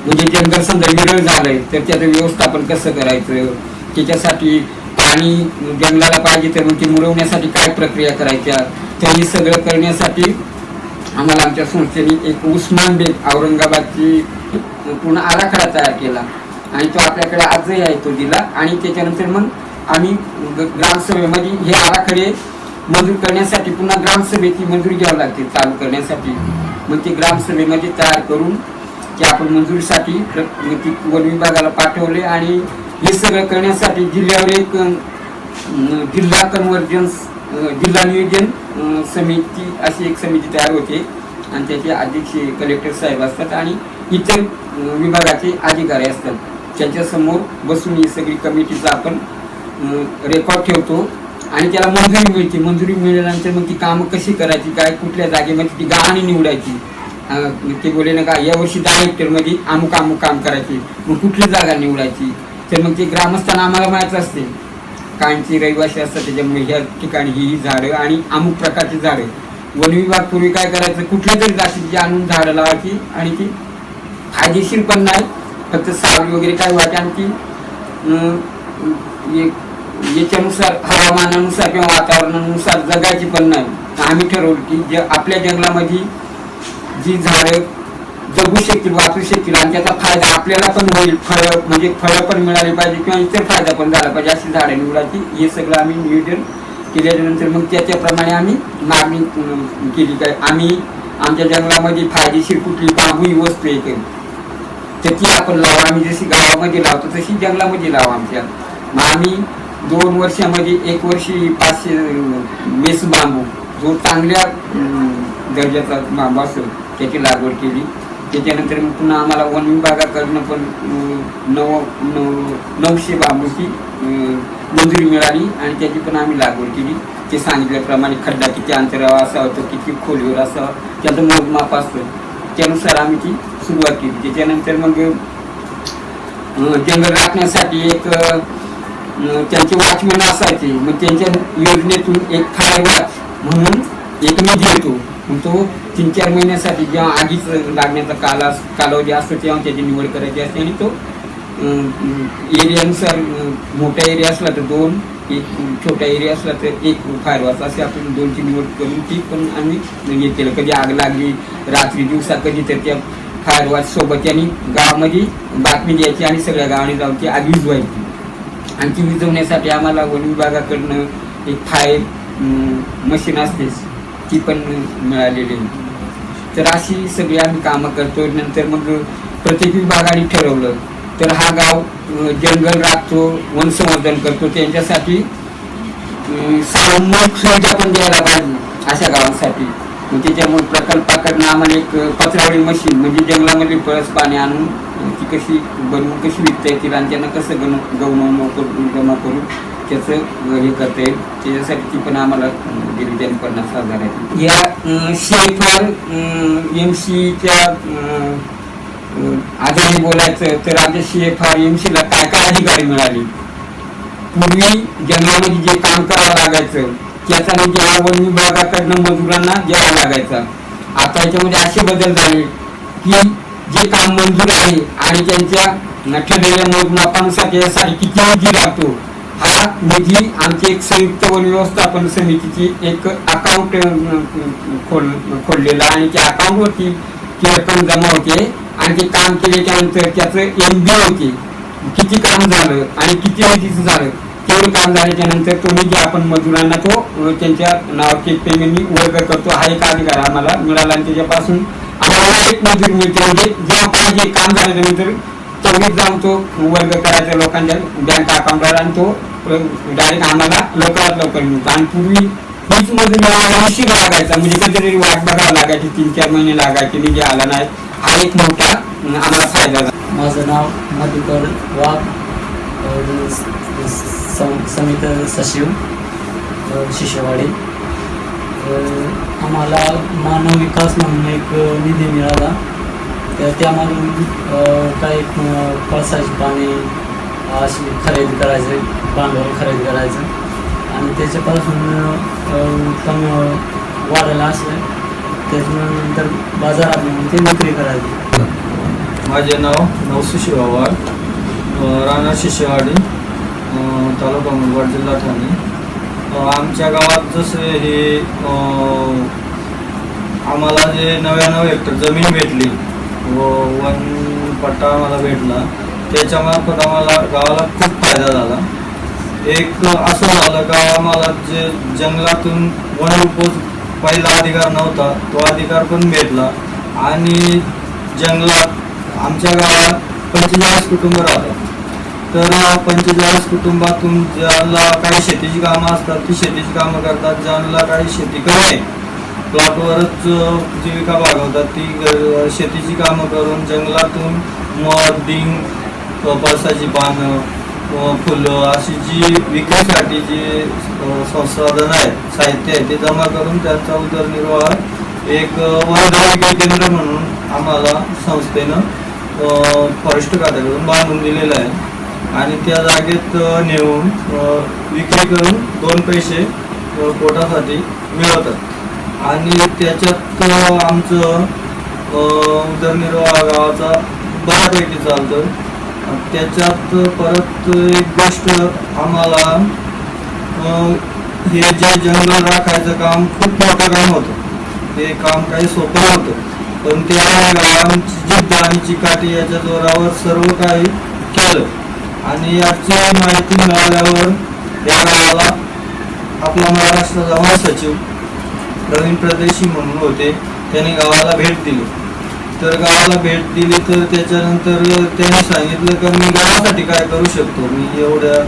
[SPEAKER 6] म्हणजे जंगल समजा विरळ झालंय तर त्याचं व्यवस्थापन कसं करायचं, त्याच्यासाठी पाणी जंगलाला पाहिजे तर मग ते मुरवण्यासाठी काय प्रक्रिया करायच्या, तर हे सगळं करण्यासाठी आम्हाला आमच्या संस्थेने एक उस्मान बेग औरंगाबादची पूर्ण आराखडा तयार केला आणि तो आपल्याकडे आजही आहे, तो दिला. आणि त्याच्यानंतर मग आम्ही ग्रामसभेमध्ये हे आराखडे मंजूर करण्यासाठी पुन्हा ग्रामसभेची मंजुरी घ्यावी लागते चालू करण्यासाठी. मग ते ग्रामसभेमध्ये तयार करून ते आपण मंजुरीसाठी वन विभागाला पाठवले आणि हे सगळं करण्यासाठी जिल्ह्यावर एक जिल्हा कन्व्हर्जन्स जिल्हा नियोजन समिती अशी एक समिती तयार होते आणि त्याचे अध्यक्ष कलेक्टर साहेब असतात आणि इतर विभागाचे अधिकारी असतात. त्यांच्यासमोर बसून ही सगळी कमिटीचा आपण रेकॉर्ड ठेवतो आणि त्याला मंजुरी मिळते. मंजुरी मिळाल्यानंतर मग ती कामं कशी करायची, काय कुठल्या जागेमध्ये ती गावाने निवडायची. ते बोलले ना का यावर्षी 10 हेक्टरमध्ये अमुक काम करायची, मग कुठली जागा निवडायची, तर मग ते ग्रामस्थांना आम्हाला माहीत असते. काहींची रहिवासी असतात त्याच्यामुळे ह्या ठिकाणी ही झाडं आणि अमुक प्रकारची झाडं. वन विभाग पूर्वी काय करायचं, कुठल्या तरी जातीची आणून झाडं लावायची आणि ती फायदेशीर पण नाही, फक्त सावली वगैरे काय व्हायची आणि ती याच्यानुसार हवामानानुसार किंवा वातावरणानुसार जगायची पण नाही. आम्ही ठरवलं की आपल्या जंगलामध्ये जी झाडं जगू शकतील, वाचू शकतील आणि त्याचा फायदा आपल्याला पण होईल, फळं पण मिळाली पाहिजे किंवा इतर फायदा पण झाला पाहिजे अशी झाडं निवडायची. हे सगळं आम्ही नियोजन केल्यानंतर मग त्याच्याप्रमाणे आम्ही मागणी केली काय आम्ही आमच्या जंगलामध्ये फायदेशीर कुठली बांबू वस्तू येते तर ती आपण लावा. आम्ही जशी गावामध्ये लावतो तशी जंगलामध्ये लावा आमच्या. मग आम्ही 2 वर्षामध्ये 1 वर्षी 500 मेस बांबू जो चांगल्या दर्जाचा बांबू असतो त्याची लागवड केली. त्याच्यानंतर मग पुन्हा आम्हाला वन विभागाकडनं पण 900 बांबूची मंजुरी मिळाली आणि त्याची पण आम्ही लागवड केली. ते सांगितल्याप्रमाणे खड्डा किती अंतरावर असावा, तो किती खोलीवर असावा, त्याचं मोजमाप असतं, त्यानुसार आम्ही ती सुरुवात केली. त्याच्यानंतर मग जंगल राखण्यासाठी एक त्यांचे वॉचमन असायचे. मग त्यांच्या योजनेतून एक फायर वॉच म्हणून एक निधी येतो. तो 3-4 महिन्यासाठी जेव्हा आगीच लागण्याचा कालावधी असतो तेव्हा त्याची निवड करायची असते आणि तो एरियानुसार मोठा एरिया असला तर 2, एक छोटा एरिया असला तर 1 फायर वॉच असे आपण 2ची निवड करून ती पण आम्ही हे केलं. कधी आग लागली रात्री दिवसा कधी तर त्या फायर वॉच सोबत त्यांनी गावामध्ये बातमी द्यायची आणि सगळ्या गावाने जाऊन ती आग विझवायची. आणि ती विझवण्यासाठी आम्हाला वन विभागाकडनं एक फायर मशीन असते ती पण मिळालेली आहे. तर अशी सगळी आम्ही कामं करतो. नंतर मग प्रत्येक विभागाने ठरवलं तर हा गाव जंगल राखतो, वन संवर्धन करतो, त्यांच्यासाठी सामूहिक सुविधा पण द्यायला पाहिजे अशा गावांसाठी. मग त्याच्यामुळे प्रकल्पाकडनं आम्हाला एक पत्रावळी मशीन म्हणजे जंगलामध्ये पळस पाणी आणून ती कशी बनवून कशी विकता येतील आणि त्यांना कसं जमा करून त्याचं हे करता येईल त्याच्यासाठी ती पण आम्हाला दिली त्यांनी 50,000 आहे. या CFR MC च्या आधारे बोलायचं तर आमच्या CFR MC ला काय काय अधिकारी मिळाले. पूर्वी जंगलामध्ये जे काम करावं लागायचं त्याचा म्हणजे हा वन विभागाकडनं मजुरांना द्यावा लागायचा. आता याच्यामध्ये असे बदल झाले की जे काम मंजूर आहे आणि त्यांच्या ठरलेल्या मोजमापानुसार त्यासाठी किती निधी लागतो हा निधी आमची एक संयुक्त वन व्यवस्थापन समितीची एक अकाउंट खोललेला आणि त्या अकाउंटवरती ती रक्कम जमा होते आणि ते काम केल्याच्यानंतर त्याचं MB होते किती काम झालं आणि किती निधीचं झालं. तेवढं काम झाल्याच्या नंतर तो निधी आपण मजुरांना तो त्यांच्या नावाचे पेमेंटनी वर्ग करतो. हा एक अधिकार आम्हाला मिळाला आणि त्याच्यापासून आम्हाला एक मजूर मिळते म्हणजे जेव्हा पाहिजे काम झाल्यानंतर तेवढीच जाऊन तो वर्ग करायचा लोकांच्या बँक अकाउंटला आणि तो डायरेक्ट आम्हाला लवकरात लवकर मिळतो. आणि पूर्वी हीच मजूर मिळाला उशीर लागायचा म्हणजे कधीतरी वाट बघावं लागायची, 3-4 महिने लागायचे, निधी आला नाही. हा एक मोठा आम्हाला फायदा झाला.
[SPEAKER 7] माझं नाव मधुकर वाघ, समित सचिव शिष्यवाडी. आम्हाला मानव विकास म्हणून एक निधी मिळाला. तर त्यामधून काही पळसाची पाणी अशी खरेदी करायचं, भांडवल खरेदी करायचं आणि त्याच्यापासून उत्पन्न वाढायला असलं त्याच्यानंतर बाजारात नेऊन ते विक्री करायची.
[SPEAKER 8] माझे नाव नवसुशी वावाळ, राहणार शिष्यवाडी, तालुका मुरबाड, जिल्हा ठाणे. आमच्या गावात जसे हे आम्हाला जे 99 हेक्टर जमीन भेटली व वन पट्टा आम्हाला भेटला, त्याच्यामार्फत आम्हाला गावाला खूप फायदा झाला. एक असं झालं का आम्हाला जे जंगलातून वन उपज पहिला अधिकार नव्हता तो अधिकार पण भेटला आणि जंगलात आमच्या गावात 45 कुटुंब राहतात. तर 45 कुटुंबातून ज्यांना काही शेतीची कामं असतात ती शेतीची कामं करतात, ज्यांना काही शेती कमी आहे प्लॉटवरच जीविका भागवतात ती शेतीची कामं करून जंगलातून मध, डिंग, पळसाची पानं, फुलं अशी जी विक्रीसाठी जी संसाधन आहे, साहित्य आहे ते जमा करून त्यांचा उदरनिर्वाह एक वनविकास केंद्र म्हणून आम्हाला संस्थेनं फॉरेस्ट खात्याकडून बांधून दिलेलं आहे आणि त्या जागेत नेऊन विक्री करून 2 पैसे पोटासाठी मिळवतात आणि त्याच्यात आमचं उदरनिर्वाह गावाचा बऱ्यापैकी चालतो. त्याच्यात परत एक गोष्ट आम्हाला हे जे जंगल राखायचं काम खूप मोठं काम होतं. ते काम काही सोपं नव्हतं पण ते आमची जिद्द आणि चिकाटी याच्या जोरावर सर्व काही केलं आणि याची माहिती मिळाल्यावर या गावाला आपला महाराष्ट्राचा वन सचिव प्रवीण प्रदेशी म्हणून होते, त्यांनी गावाला भेट दिली. तर गावाला भेट दिली तर त्याच्यानंतर त्यांनी सांगितलं की मी गावासाठी काय करू शकतो, मी एवढ्या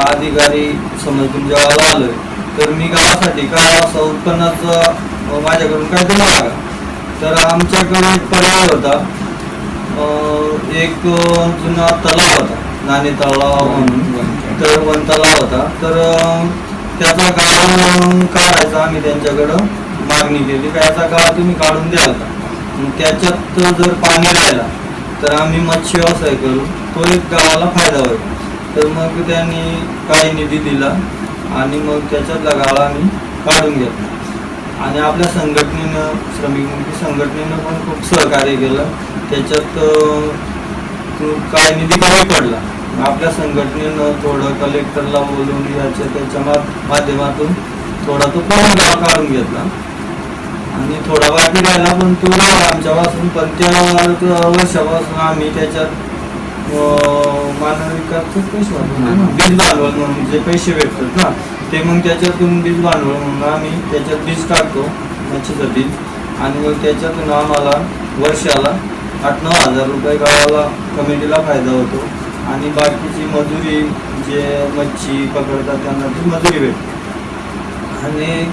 [SPEAKER 8] अधिकारी समजून गावाला आलोय तर मी गावासाठी काय असं उत्पन्नाचा माझ्याकडून काय तरी मागा. तर आमच्याकडे एक पर्याय होता, एक जुना तलाव होता, नाणे तलाव म्हणून, तर वन तलाव होता. तर त्याचा गाळ काढायचा आम्ही त्यांच्याकडं मागणी केली का याचा गाळ तुम्ही काढून द्याल का. त्याच्यात जर पाणी राहिला तर आम्ही मत्स्य व्यवसाय करू, तो एक गावाला फायदा होईल. तर मग त्यांनी काही निधी दिला आणि मग त्याच्यातला गाळा आम्ही काढून घेतला आणि आपल्या संघटनेनं, श्रमिक मुक्ती संघटनेनं पण खूप सहकार्य केलं. त्याच्यात काय निधी कमी पडला, आपल्या संघटनेनं थोडं कलेक्टरला बोलून त्याच्या माध्यमातून थोडा तो पूर्ण गाव काढून घेतला आणि थोडा बाकी राहिला पण तो आमच्यापासून. पण त्या वर्षापासून आम्ही त्याच्यात मानव विकासचं पैसे बीज भांडवल म्हणून जे पैसे भेटतात ना ते मग त्याच्यातून बीज भांडवल म्हणून आम्ही त्याच्यात बीज काढतो मच्छीचं बीज आणि मग त्याच्यातून आम्हाला वर्षाला 8-9 हजार रुपये गावाला कमिटीला फायदा होतो आणि बाकीची मजुरी जे मच्छी पकडतात त्यांना ती मजुरी भेटते आणि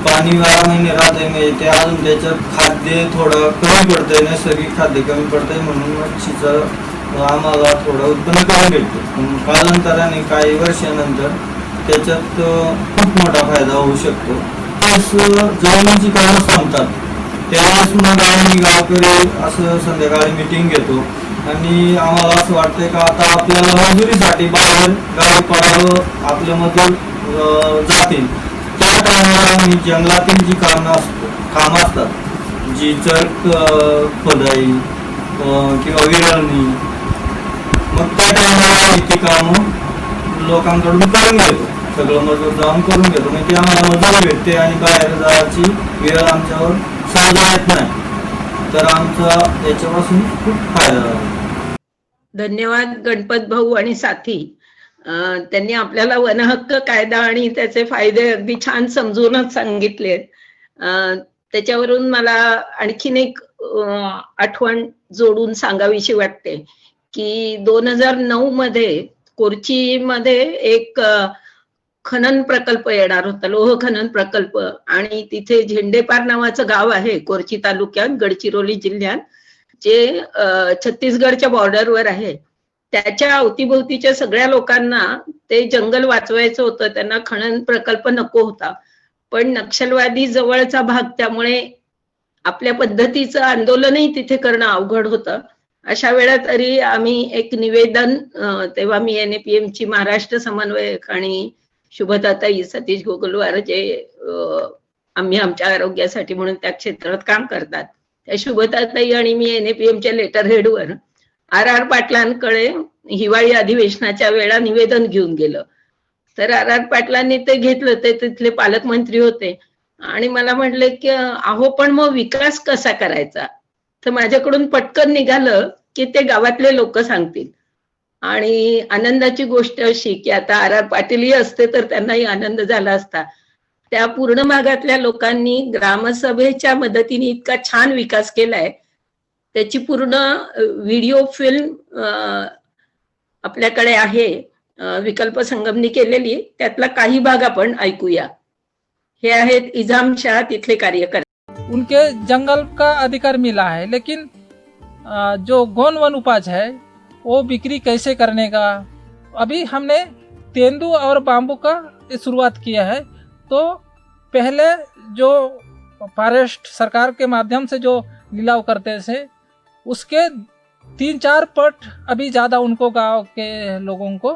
[SPEAKER 8] पाणी 12 महिने राहते म्हणजे ते अजून त्याच्यात खाद्य थोडं कमी पडतंय, नैसर्गिक खाद्य कमी पडतंय म्हणून मच्छीचं आम्हाला थोडं उत्पन्न कमी भेटतं. कालांतराने काही वर्षानंतर त्याच्यात खूप मोठा फायदा होऊ शकतो. जमिनीची कामं संपतात त्यावेळेस मग आम्ही गावकरी असं संध्याकाळी मिटिंग घेतो आणि आम्हाला असं वाटतंय का आता आपल्याला मजुरीसाठी बाहेर गावी पडावं, आपलं मजूर जातील. त्या टायमाला आम्ही जंगलातील जी कामं असतात जी चरक खोदाई किंवा विरळणी, मग त्या टायमाला ती कामं लोकांकडून करून घेतो, सगळं मजूर जाऊन करून घेतो. म्हणजे आम्हाला मजुरी भेटते आणि बाहेर जायची वेळ आमच्यावर सहजा येत नाही. तर आमचा याच्यापासून खूप फायदा झाला.
[SPEAKER 3] धन्यवाद गणपत भाऊ आणि साथी. त्यांनी आपल्याला वनहक्क कायदा आणि त्याचे फायदे अगदी छान समजूनच सांगितले. त्याच्यावरून मला आणखीन एक आठवण जोडून सांगावीशी वाटते की 2009 मध्ये कोरचीमध्ये एक खनन प्रकल्प येणार होता, लोह खनन प्रकल्प, आणि तिथे झेंडेपार नावाचं गाव आहे कोरची तालुक्यात, गडचिरोली जिल्ह्यात, जे छत्तीसगडच्या बॉर्डरवर आहे. त्याच्या अवतीभोवतीच्या सगळ्या लोकांना ते जंगल वाचवायचं होतं, त्यांना खनन प्रकल्प नको होता. पण नक्षलवादी जवळचा भाग, त्यामुळे आपल्या पद्धतीचं आंदोलनही तिथे करणं अवघड होतं. अशा वेळा तरी आम्ही एक निवेदन, तेव्हा मी NAPM ची महाराष्ट्र समन्वयक आणि शुभदाताई सतीश गोगलवार जे आम्ही आमच्या आरोग्यासाठी म्हणून त्या क्षेत्रात काम करतात, त्या शुभदाताई आणि मी NAPMच्या लेटर हेडवर RR पाटलांकडे हिवाळी अधिवेशनाच्या वेळा निवेदन घेऊन गेलं. तर RR पाटलांनी ते घेतलं. ते तिथले पालकमंत्री होते आणि मला म्हटले की अहो पण मग विकास कसा करायचा. तर माझ्याकडून पटकन निघालं की ते गावातले लोक सांगतील. आणि आनंदाची गोष्ट अशी की आता RR पाटीलही असते तर त्यांनाही आनंद झाला असता. त्या पूर्ण भागातल्या लोकांनी ग्रामसभेच्या मदतीने इतका छान विकास केलाय, त्याची पूर्ण व्हिडिओ फिल्म आपल्याकडे आहे, विकल्प संगमनी केलेली. त्यातला काही भाग आपण ऐकूया. हे आहेत इजाम शाह, तिथले कार्यकर्ते.
[SPEAKER 9] उनके जंगल का अधिकार मिला है, लेकिन जो गौन वन उपज है वो बिक्री कैसे करने का। अभी हमने तेंदू और बाम्बू का शुरुआत किया है। तो पहले जो फॉरेस्ट सरकार के माध्यम से जो लिलाव करते थे उसके 3-4 पट अभी ज़्यादा उनको गांव के लोगों को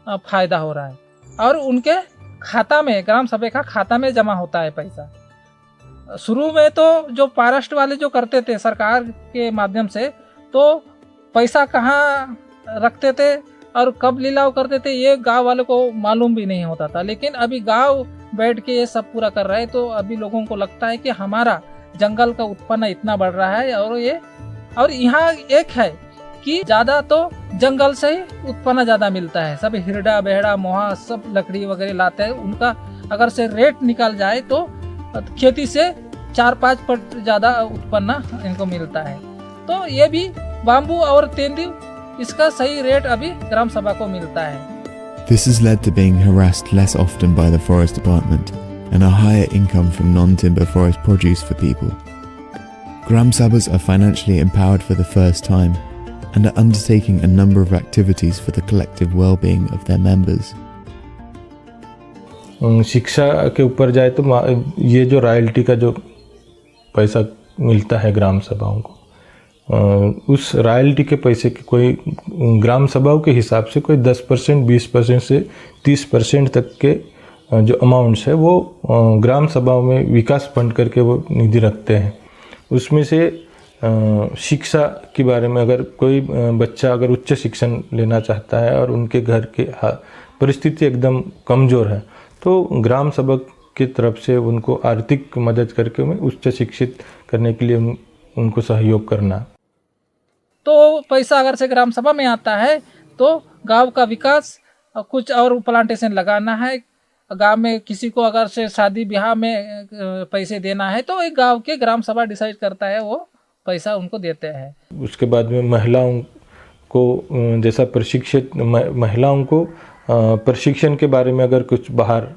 [SPEAKER 9] फ़ायदा हो रहा है, और उनके खाता में, ग्राम सभा का खाता में जमा होता है पैसा। शुरू में तो जो फॉरेस्ट वाले जो करते थे सरकार के माध्यम से, तो पैसा कहाँ रखते थे और कब लिलाव करते थे ये गांव वालों को मालूम भी नहीं होता था। लेकिन अभी गांव बैठ के ये सब पूरा कर रहा है, तो अभी लोगों को लगता है कि हमारा जंगल का उत्पन्न इतना बढ़ रहा है। और यहाँ एक है कि ज़्यादा तो जंगल से ही उत्पन्न ज़्यादा मिलता है। सब हिरडा बेहड़ा मोहा सब लकड़ी वगैरह लाते हैं, उनका अगर से रेट निकल जाए तो खेती से 4-5 पट ज़्यादा उत्पन्न इनको मिलता है। तो ये भी बाम्बू और तेंदू, इसका सही रेट अभी ग्राम सभा को मिलता है।
[SPEAKER 10] This has led to being harassed less often by the Forest Department and a higher income from non-timber forest produce for people. Gram Sabhas are financially empowered for the first time and are undertaking a number of activities for the collective well-being of their members.
[SPEAKER 11] शिक्षा के ऊपर जाए तो ये जो royalty का जो पैसा मिलता है ग्राम सभाओं को, उस रॉयल्टी के पैसे की कोई ग्राम सभाओं के हिसाब से कोई 10%, 20% से 30% तक के जो अमाउंट्स है वो ग्राम सभाओं में विकास फंड करके वो निधि रखते हैं। उसमें से शिक्षा के बारे में अगर कोई बच्चा अगर उच्च शिक्षण लेना चाहता है और उनके घर की परिस्थिति एकदम कमज़ोर है, तो ग्राम सभा की तरफ से उनको आर्थिक मदद करके उन्हें उच्च शिक्षित करने के लिए उनको सहयोग करना।
[SPEAKER 9] तो पैसा अगर से ग्राम सभा में आता है तो गांव का विकास, कुछ और प्लांटेशन लगाना है, गांव में किसी को अगर से शादी ब्याह में पैसे देना है तो एक गांव के ग्राम सभा डिसाइड करता है, वो पैसा उनको देते हैं।
[SPEAKER 11] उसके बाद में महिलाओं को जैसा प्रशिक्षित महिलाओं को प्रशिक्षण के बारे में अगर कुछ बाहर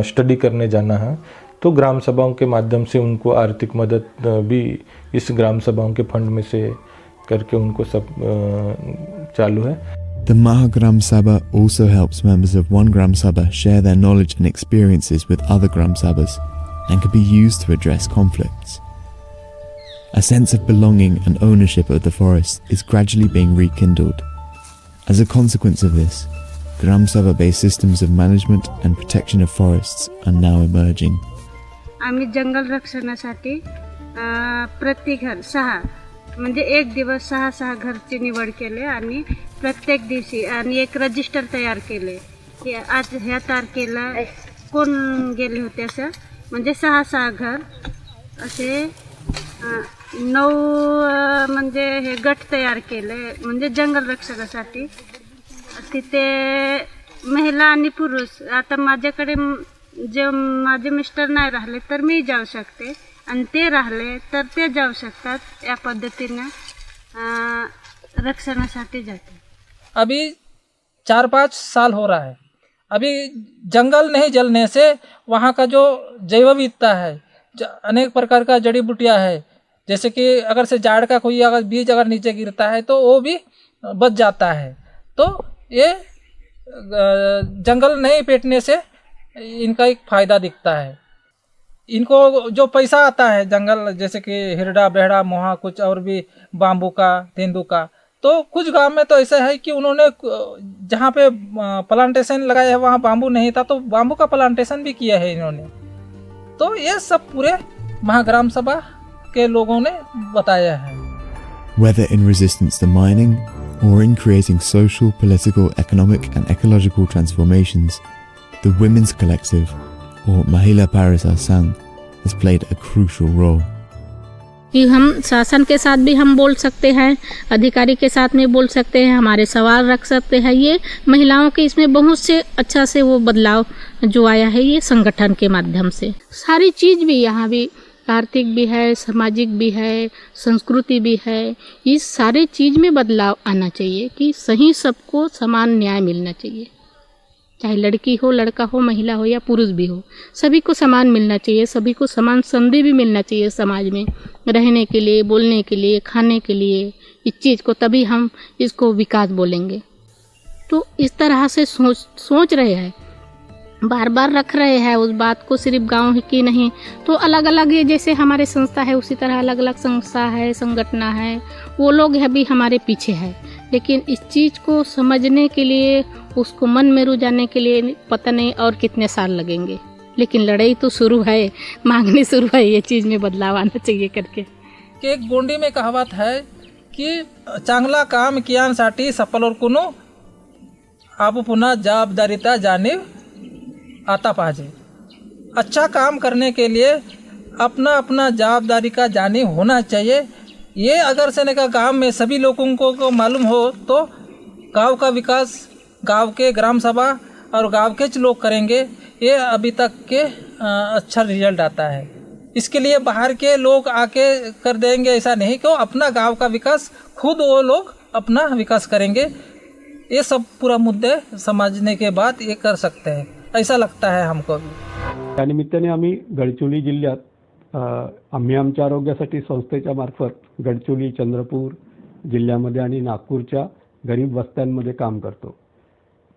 [SPEAKER 11] स्टडी करने जाना है तो ग्राम सभाओं के माध्यम से उनको आर्थिक मदद भी इस ग्राम सभाओं के फंड में से करके उनको सब चालू है।
[SPEAKER 10] The Mahagram Sabha also helps members of one Gram Sabha share their knowledge and experiences with other Gram Sabhas and can be used to address conflicts. A sense of belonging and ownership of the forest is gradually being rekindled. As a consequence of this, Gram Sabha-based systems of management and protection of forests are now emerging.
[SPEAKER 12] आम्ही जंगल रक्षणासाठी प्रति घर 6 म्हणजे एक दिवस 6 घरची निवड केले आणि प्रत्येक दिवशी आणि एक रजिस्टर तयार केले की आज ह्या तारखेला कोण गेले होते, असं म्हणजे 6 घर असे 9 म्हणजे हे गट तयार केले म्हणजे जंगल रक्षणासाठी। तिथे महिला आणि पुरुष, आता माझ्याकडे जे माझे मिस्टर नाही राहिले तर मी जाऊ शकते आणि ते राहिले तर ते जाऊ शकतात, या पद्धतीने रक्षणासाठी जाते।
[SPEAKER 9] अभी 4-5 साल हो रहा है, अभी जंगल नहीं जलने से वहाँ का जो जैव विविधता है, अनेक प्रकार का जड़ी बूटियाँ है, जैसे कि अगर से जाड़ का कोई अगर बीज अगर नीचे गिरता है तो वो भी बच जाता है। तो ये जंगल नहीं पेटने से इनका एक फ़ायदा दिखता है। इनको जो पैसा आता है जंगल, जैसे कि हिरडा बेहड़ा मोहा कुछ और भी बाम्बू का तेंदू का, तो कुछ गांव में तो ऐसा है कि उन्होंने जहाँ पे प्लांटेशन लगाया है वहाँ बाम्बू नहीं था, तो बाम्बू का प्लांटेशन भी किया है इन्होंने। तो ये सब पूरे महाग्राम सभा के लोगों ने बताया है।
[SPEAKER 10] Whether in resistance to mining or in creating social, political, economic and ecological transformations, the Women's Collective, or Mahila Parisa Sangh, has played a crucial role.
[SPEAKER 12] कि हम शासन के साथ भी हम बोल सकते हैं, अधिकारी के साथ में बोल सकते हैं, हमारे सवाल रख सकते हैं। ये महिलाओं के इसमें बहुत से अच्छा से वो बदलाव जो आया है ये संगठन के माध्यम से। सारी चीज़ भी यहाँ भी आर्थिक भी है, सामाजिक भी है, संस्कृति भी है। इस सारे चीज़ में बदलाव आना चाहिए कि सही सबको समान न्याय मिलना चाहिए, चाहे लड़की हो, लड़का हो, महिला हो या पुरुष भी हो, सभी को समान मिलना चाहिए, सभी को समान संधि भी मिलना चाहिए समाज में रहने के लिए, बोलने के लिए, खाने के लिए। इस चीज़ को तभी हम इसको विकास बोलेंगे। तो इस तरह से सोच रहे हैं, बार बार रख रहे हैं उस बात को, सिर्फ गांव की नहीं तो अलग अलग, ये जैसे हमारे संस्था है उसी तरह अलग अलग संस्था है, संगठना है, वो लोग अभी हमारे पीछे है। लेकिन इस चीज़ को समझने के लिए, उसको मन में रुझाने के लिए पता नहीं और कितने साल लगेंगे, लेकिन लड़ाई तो शुरू है, मांगनी शुरू है, ये चीज़ में बदलाव आना चाहिए करके।
[SPEAKER 9] कि एक गोंडी में कहावत है कि चांगला काम कियांसाठी सफल और कुनो आप पुन्हा जबाबदारीता जाणीव आता पाहिजे। अच्छा काम करने के लिए अपना अपना जवाबदारी का जानीव होना चाहिए। ये अगर से का गांव में सभी लोगों को मालूम हो तो गांव का विकास गांव के ग्राम सभा और गांव के लोग करेंगे। ये अभी तक के अच्छा रिजल्ट आता है। इसके लिए बाहर के लोग आके कर देंगे ऐसा नहीं, कि अपना गांव का विकास खुद वो लोग अपना विकास करेंगे। ये सब पूरा मुद्दे समझने के बाद ये कर सकते हैं, ऐसा लगता है हमको भी।
[SPEAKER 13] त्यानिमित्ताने आम्ही गडचिरोली जिल्ह्यात आम्ही आमच्या आरोग्यासाठी संस्थेच्या मार्फत गडचिरोली, चंद्रपूर जिल्ह्यामध्ये आणि नागपूरच्या गरीब वस्त्यांमध्ये काम करतो।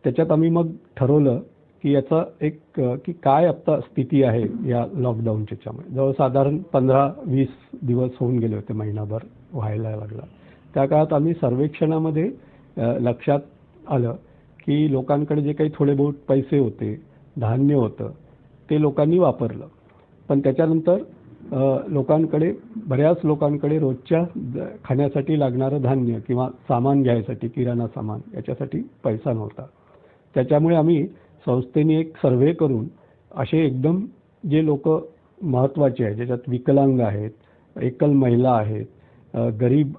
[SPEAKER 13] त्याच्यात आम्ही मग ठरवलं की याचा एक की काय आता स्थिती आहे या लॉकडाऊनच्या याच्यामुळे। जवळ साधारण 15-20 दिवस होऊन गेले होते, महिनाभर व्हायला लागला। त्या काळात आम्ही सर्वेक्षणामध्ये लक्षात आलं की लोकांकडे जे काही थोडे बहुत पैसे होते, धान्य होतं, ते लोकांनी वापरलं। पण त्याच्यानंतर लोकांकडे, बऱ्याच लोकांकडे रोजच्या खाण्यासाठी लागणारं धान्य किंवा सामान घ्यायसाठी, किराणा सामान याच्यासाठी पैसा नव्हता। त्याच्यामुळे आम्ही संस्थेने एक सर्वे करून असे एकदम जे लोक महत्त्वाचे आहेत, ज्याच्यात विकलांग आहेत, एकल महिला आहेत, गरीब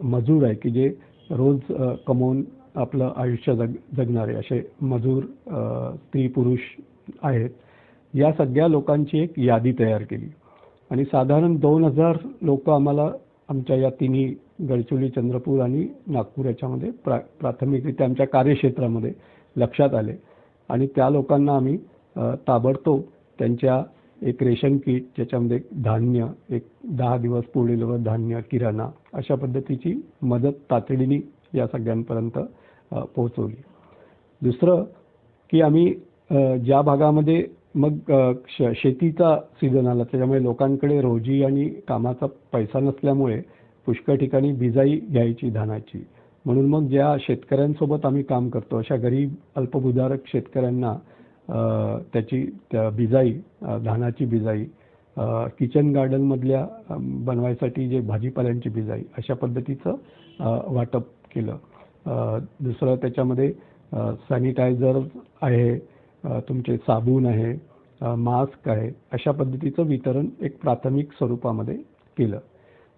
[SPEAKER 13] मजूर आहे की जे रोज कमवून आपलं आयुष्य जगणारे असे मजूर स्त्री पुरुष आहेत, या सगळ्या लोकांची एक यादी तयार केली आणि साधारण 2000 लोक आम्हाला आमच्या या तिन्ही गडचिरोली, चंद्रपूर आणि नागपूर याच्यामध्ये प्राथमिकरित्या आमच्या कार्यक्षेत्रामध्ये लक्षात आले आणि त्या लोकांना आम्ही ताबडतोब त्यांच्या एक रेशन किट, ज्याच्यामध्ये धान्य, एक 10 दिवस पुरलेलं धान्य, किराणा अशा पद्धतीची मदत तातडीने या सगळ्यांपर्यंत पोहोचवली। दुसरं की आम्ही ज्या भागामध्ये मग शेतीचा सीझन आला, त्याच्यामुळे लोकांकडे रोजी आणि कामाचा पैसा नसल्यामुळे पुष्कळ ठिकाणी बिजाई घ्यायची धानाची, म्हणून मग ज्या शेतकऱ्यांसोबत आम्ही काम करतो अशा गरीब अल्पभूधारक शेतकऱ्यांना त्याची बिजाई, धानाची बिजाई, किचन गार्डनमधल्या बनवायसाठी जे भाजीपाल्यांची बिजाई अशा पद्धतीचं वाटप केलं। दुसरं त्याच्यामध्ये सॅनिटायझर आहे, तुमचे साबण आहे, मास्क आहे, अशा पद्धतीचं वितरण एक प्राथमिक स्वरूपामध्ये केलं।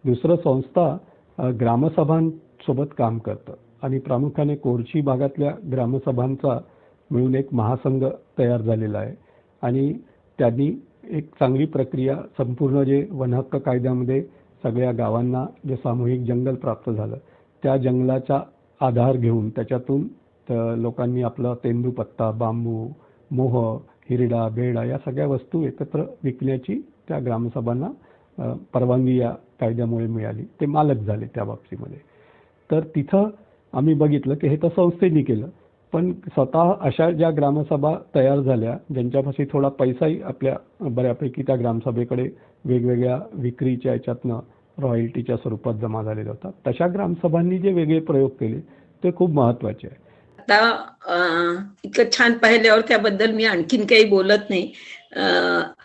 [SPEAKER 13] दुसरं, संस्था ग्रामसभांसोबत काम करतं आणि प्रामुख्याने कोरची भागातल्या ग्रामसभांचा मिळून एक महासंघ तयार झालेला आहे आणि त्यांनी एक चांगली प्रक्रिया, संपूर्ण जे वनहक्क कायद्यामध्ये सगळ्या गावांना जे सामूहिक जंगल प्राप्त झालं, त्या जंगलाचा आधार घेऊन त्याच्यातून लोकांनी आपला तेंदूपत्ता, बांबू, मोह, हिरडा, बेडा या सगळ्या वस्तू एकत्र विकण्याची त्या ग्रामसभांना परवानगी या कायद्यामुळे मिळाली। ते मालक झाले त्या बाबतीमध्ये। तर तिथं आम्ही बघितलं की हे तर संस्थेने केलं, पण स्वतः अशा ज्या ग्रामसभा तयार झाल्या ज्यांच्यापाशी थोडा पैसाही आपल्या बऱ्यापैकी त्या ग्रामसभेकडे वेगवेगळ्या विक्रीच्या याच्यातनं रॉयल्टीच्या स्वरूपात जमा झालेला होता, तशा ग्रामसभांनी जे वेगळे प्रयोग केले ते खूप महत्त्वाचे आहे.
[SPEAKER 3] आता इतकं छान पाहिल्यावर त्याबद्दल मी आणखीन काही बोलत नाही.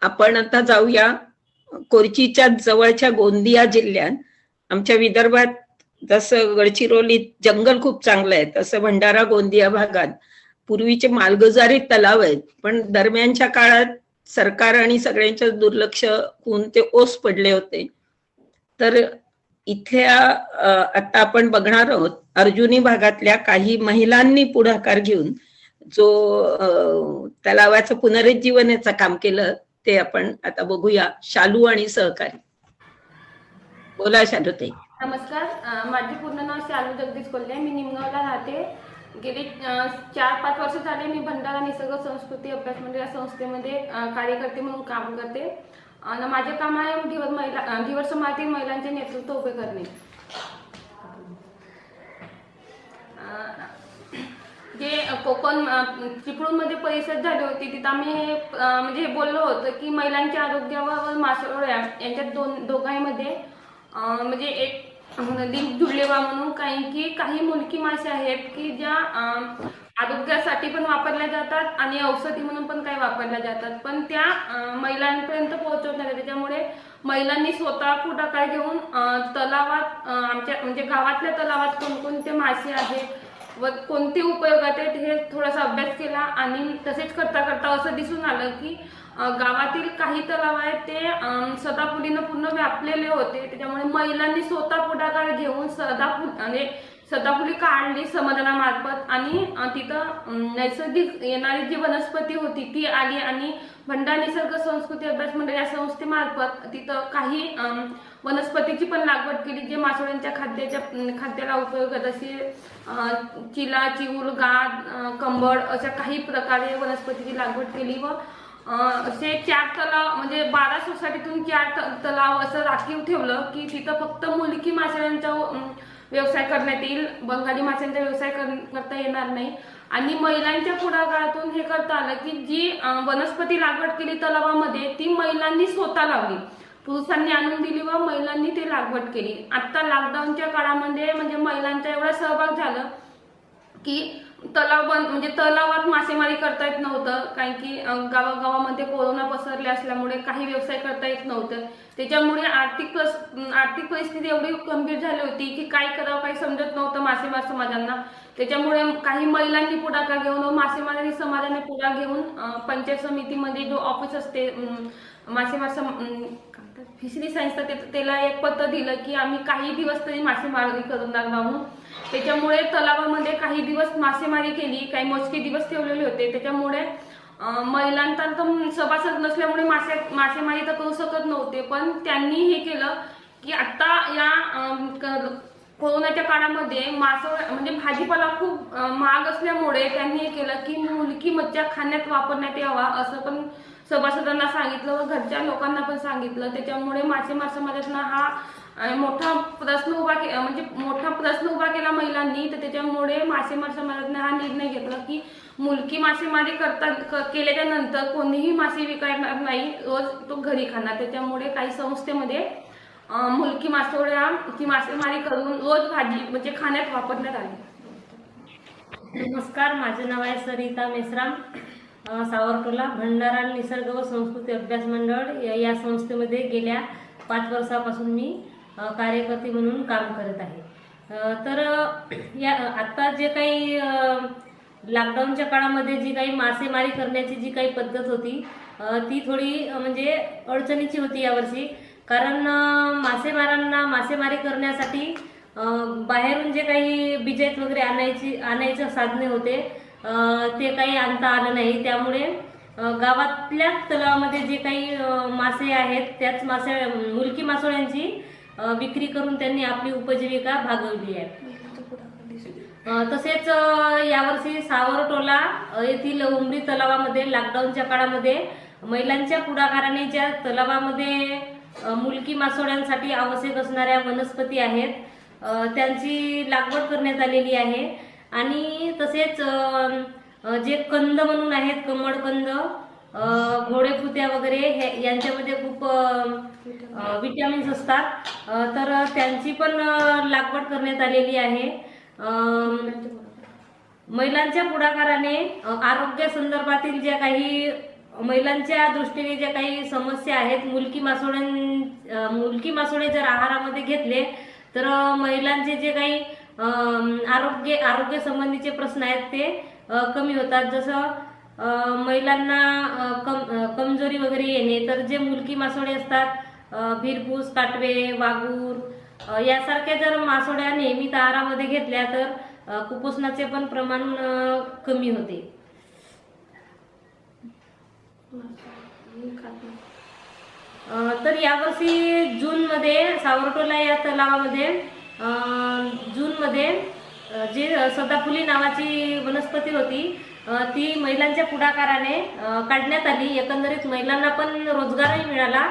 [SPEAKER 3] आपण आता जाऊया कोरचीच्या जवळच्या गोंदिया जिल्ह्यात. आमच्या विदर्भात जसं गडचिरोलीत जंगल खूप चांगलं आहे, तसं भंडारा गोंदिया भागात पूर्वीचे मालगुजारी तलाव आहेत, पण दरम्यानच्या काळात सरकार आणि सगळ्यांच्या दुर्लक्ष होऊन ते ओस पडले होते. तर इथल्या आता आपण बघणार आहोत अर्जुनी भागातल्या काही महिलांनी पुढाकार घेऊन जो तलावाचं पुनरुज्जीवनाचं काम केलं ते आपण आता बघूया. शालू आणि सहकारी. बोला शालू ताई.
[SPEAKER 14] नमस्कार, माझे पूर्ण नाव शालू जगदीश कोल्हे. मी निमगावला राहते. गेली 4-5 वर्ष झाले मी भंडारा निसर्ग संस्कृती अभ्यास मंडळ या संस्थेमध्ये कार्यकर्ते म्हणून काम करते. आणि माझे काम आहे धीवर समाजातील महिलांचे नेतृत्व उभे करणे. जे कोकण चिपळूणमध्ये परिषद झाली होती तिथं आम्ही म्हणजे हे बोललो होतं की महिलांच्या आरोग्यावर मासोळ्या यांच्यात दोघांमध्ये म्हणजे एक लिंक जुळलेवा म्हणून, काही मुलकी मासे आहेत की ज्या आरोग्यासाठी पण वापरल्या जातात आणि औषधी म्हणून पण काही वापरल्या जातात, पण त्या महिलांपर्यंत पोहोचवण्यात. त्याच्यामुळे महिलांनी स्वतः पुढाकार घेऊन तलावात आमच्या म्हणजे गावातल्या तलावात कोणकोणते मासे आहेत व कोणते उपयोगात आहेत हे थोडासा अभ्यास केला. आणि तसेच करता करता असं दिसून आलं की गावातील काही तलाव आहेत ते सदाफुलीनं पूर्ण व्यापलेले होते. त्याच्यामुळे महिलांनी स्वतः पुढाकार घेऊन सदाफुली काढली समाधानामार्फत आणि तिथं नैसर्गिक येणारी जी वनस्पती होती ती आली आणि भंडारा निसर्ग संस्कृती अभ्यास मंडळ या संस्थेमार्फत तिथं काही वनस्पतीची पण लागवड केली जे मासोळ्यांच्या खाद्याला उपयोगात, असे चिला, चिऊल, गाद, कंबळ अशा काही प्रकारे वनस्पतीची लागवड केली. व असे 4 तलाव म्हणजे 12 सोसायटीतून 4 तलाव असं राखीव ठेवलं की तिथं फक्त मुलकी माशांचा व्यवसाय करण्यात येईल, बंगाली माशांचा व्यवसाय करता येणार नाही. आणि महिलांच्या पुढाकारातून हे करता आलं की जी वनस्पती लागवड केली तलावामध्ये ती महिलांनी स्वतः लावली, पुरुषांनी आणून दिली व महिलांनी ती लागवड केली. आता लॉकडाऊनच्या काळामध्ये म्हणजे महिलांचा एवढा सहभाग झाला की तलावात मासेमारी करता येत नव्हतं, कारण की गावागावामध्ये कोरोना पसरले असल्यामुळे काही व्यवसाय करता येत नव्हतं. त्याच्यामुळे आर्थिक परिस्थिती एवढी गंभीर झाली होती की काय करावं काही समजत नव्हतं मासेमार समाजांना. त्याच्यामुळे काही महिलांनी पुढाकार घेऊन मासेमारी समाजाने पुढाकार घेऊन पंचायत समितीमध्ये जो ऑफिस असते मासेमार फिशरी संस्था त्याला एक पत्र दिलं की आम्ही काही दिवस तरी मासेमारी करणार म्हणून. त्याच्यामुळे तलावामध्ये काही दिवस मासेमारी केली, काही मोजके दिवस ठेवलेले होते. त्याच्यामुळे महिलांचा तर सभासद नसल्यामुळे मासेमारी तर करू शकत नव्हते, पण त्यांनी हे केलं की आता या कोरोनाच्या काळामध्ये म्हणजे भाजीपाला खूप महाग असल्यामुळे त्यांनी हे केलं की मुलकी मच्छा खाण्यात वापरण्यात यावा असं पण सभासदांना सांगितलं व घरच्या लोकांना पण सांगितलं. त्याच्यामुळे मासेमार समाजातना हा मोठा प्रश्न उभा केला महिलांनी. तर त्याच्यामुळे मासेमार समाजाने हा निर्णय घेतला की मुलकी मासेमारी केल्याच्या नंतर कोणीही मासे विकायणार नाही, रोज तो घरी खाणार. त्याच्यामुळे काही संस्थेमध्ये मुलकी मासोळ्याची मासेमारी करून रोज भाजी म्हणजे खाण्यात वापरण्यात आली.
[SPEAKER 15] नमस्कार, माझे नाव आहे सरिता मेश्राम, सावरटोला. भंडारा निसर्ग व संस्कृती अभ्यास मंडळ या संस्थेमध्ये गेल्या 5 वर्षापासून मी कार्यकर्ते म्हणून काम करत आहे. तर या आत्ता जे काही लॉकडाऊनच्या काळामध्ये जी काही मासेमारी करण्याची जी काही पद्धत होती ती थोडी म्हणजे अडचणीची होती यावर्षी. कारण मासेमारांना मासेमारी करण्यासाठी बाहेरून जे काही बिजेट वगैरे आणायचे साधने होते ते काही आणता आलं नाही. त्यामुळे गावातल्या तलावामध्ये जे काही मासे आहेत त्याच मुलकी मासोळ्यांची विक्री करून त्यांनी आपली उपजीविका भागवली आहे. तसेच यावर्षी सावरटोला येथील उमरी तलावामध्ये लॉकडाऊनच्या काळामध्ये महिलांच्या पुढाकाराने ज्या तलावामध्ये मुलकी मासोळ्यांसाठी आवश्यक असणाऱ्या वनस्पती आहेत त्यांची लागवड करण्यात आलेली आहे. आणि तसेच जे कंद म्हणून आहेत, कमळकंद, घोडेफुत्या वगैरे, हे यांच्यामध्ये खूप विटॅमिन्स असतात, तर त्यांची पण लागवड करण्यात आलेली आहे. महिलांच्या पुढाकाराने आरोग्य संदर्भातील ज्या काही महिलांच्या दृष्टीने ज्या काही समस्या आहेत, मुलकी मासोळे जर आहारामध्ये घेतले तर महिलांचे जे काही आरोग्य संबंधीचे प्रश्न आहेत ते कमी होतात. जसं महिलांना कमजोरी वगैरे येणे, तर जे मुलकी मासोळे असतात, भिरपूस, काटवे, वाघूर यासारख्या जर मासोळ्या नियमित आहारामध्ये घेतल्या तर कुपोषणाचे पण प्रमाण कमी होते. तर यावर्षी जूनमध्ये सावरटोला या तलावामध्ये जूनमध्ये जे सदाफुली नावाची वनस्पती होती ती महिलांच्या पुढाकाराने काढण्यात आली. एकंदरीत महिलांना पण रोजगारही मिळाला.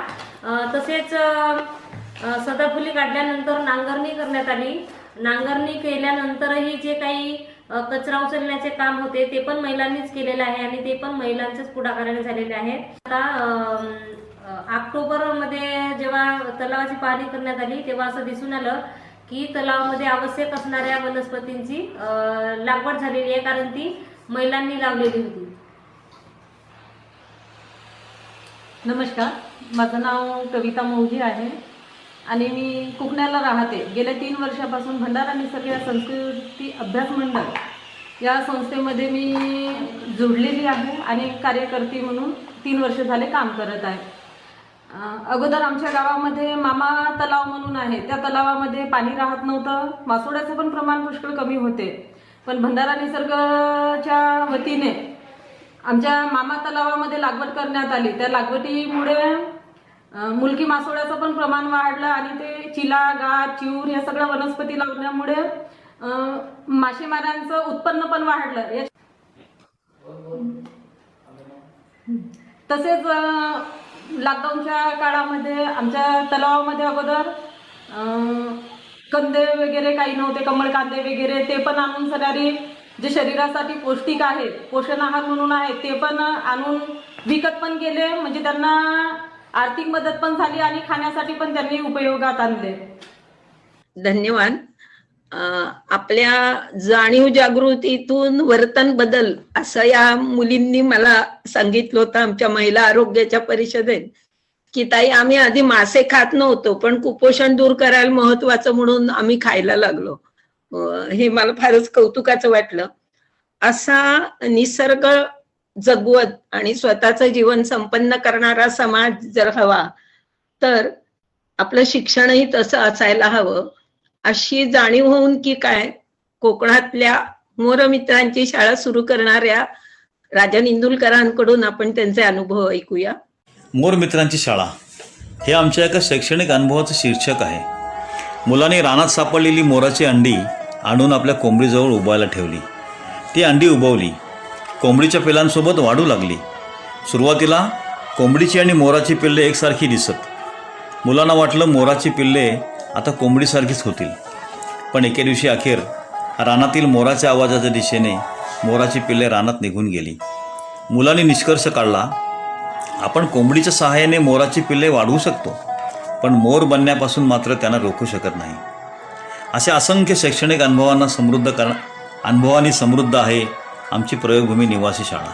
[SPEAKER 15] तसेच सदाफुली काढल्यानंतर नांगरणी करण्यात आली. नांगरणी केल्यानंतरही जे काही कचरा उचलण्याचे काम होते ते पण महिलांनीच केलेलं आहे आणि ते पण महिलांच्याच पुढाकाराने झालेले आहे. आता ऑक्टोबरमध्ये जेव्हा तलावाची पाहणी करण्यात आली तेव्हा असं दिसून आलं की तलावामध्ये आवश्यक असणाऱ्या वनस्पतींची लागवड झालेली आहे, कारण ती महिलांनी लावलेली होती.
[SPEAKER 16] नमस्कार, माझं नाव कविता मौजी आहे आणि मी कोकणाला राहते. गेल्या 3 वर्षापासून भंडारा निसर्ग संस्कृती अभ्यास मंडळ या संस्थेमध्ये मी जोडलेली आहे आणि कार्यकर्ती म्हणून 3 वर्ष झाले काम करत आहे. अगोदर आमच्या गावामध्ये मामा तलाव म्हणून आहे, त्या तलावामध्ये पाणी राहत नव्हतं, मासोळ्याचं पण प्रमाण पुष्कळ कमी होते. पण भंडारा निसर्गच्या वतीने आमच्या मामा तलावामध्ये लागवड करण्यात आली. त्या लागवडीमुळे मुलकी मासोळ्याचं पण प्रमाण वाढलं आणि ते चिला, गाद, चिऊर या सगळ्या वनस्पती लावल्यामुळे मासेमारांचं उत्पन्न पण वाढलं. तसेच लॉकडाऊनच्या काळामध्ये आमच्या तलावामध्ये अगोदर कंदे वगैरे काही नव्हते, कमळ कांदे वगैरे, ते पण आणून सगळी जे शरीरासाठी पौष्टिक आहे, पोषण आहार म्हणून आहे, ते पण आणून विकत पण गेले. म्हणजे त्यांना आर्थिक मदत पण झाली आणि खाण्यासाठी पण त्यांनी उपयोगात आणले.
[SPEAKER 3] धन्यवाद. आपल्या जाणीव जागृतीतून वर्तन बदल असं या मुलींनी मला सांगितलं होतं आमच्या महिला आरोग्याच्या परिषदेत, की ताई आम्ही आधी मासे खात नव्हतो पण कुपोषण दूर करायला महत्वाचं म्हणून आम्ही खायला लागलो. हे मला फारच कौतुकाचं वाटलं. असा निसर्ग जगवत आणि स्वतःचं जीवन संपन्न करणारा समाज जर हवा तर आपलं शिक्षणही तसं असायला हवं, अशी जाणीव होऊन की काय कोकणातल्या मोरमित्रांची शाळा सुरू करणाऱ्या राजन इंदुलकरांकडून आपण त्यांचे अनुभव ऐकूया.
[SPEAKER 17] मोरमित्रांची शाळा हे आमच्या एका शैक्षणिक अनुभवाचं शीर्षक आहे. मुलांनी रानात सापडलेली मोराची अंडी आणून आपल्या कोंबडीजवळ उभवायला ठेवली. ती अंडी उबवली, कोंबडीच्या पिल्लांसोबत वाढू लागली. सुरुवातीला कोंबडीची आणि मोराची पिल्ले एकसारखी दिसत. मुलांना वाटलं मोराची पिल्ले आता कोंबडीसारखीच होतील. पण एके दिवशी अखेर रानातील मोराच्या आवाजाच्या दिशेने मोराची पिल्ले रानात निघून गेली. मुलांनी निष्कर्ष काढला, आपण कोंबडीच्या सहाय्याने मोराची पिल्ले वाढवू शकतो, पण मोर बनण्यापासून मात्र त्यांना रोखू शकत नाही. अशा असंख्य शैक्षणिक अनुभवांनी समृद्ध आहे आमची प्रयोगभूमी निवासी शाळा.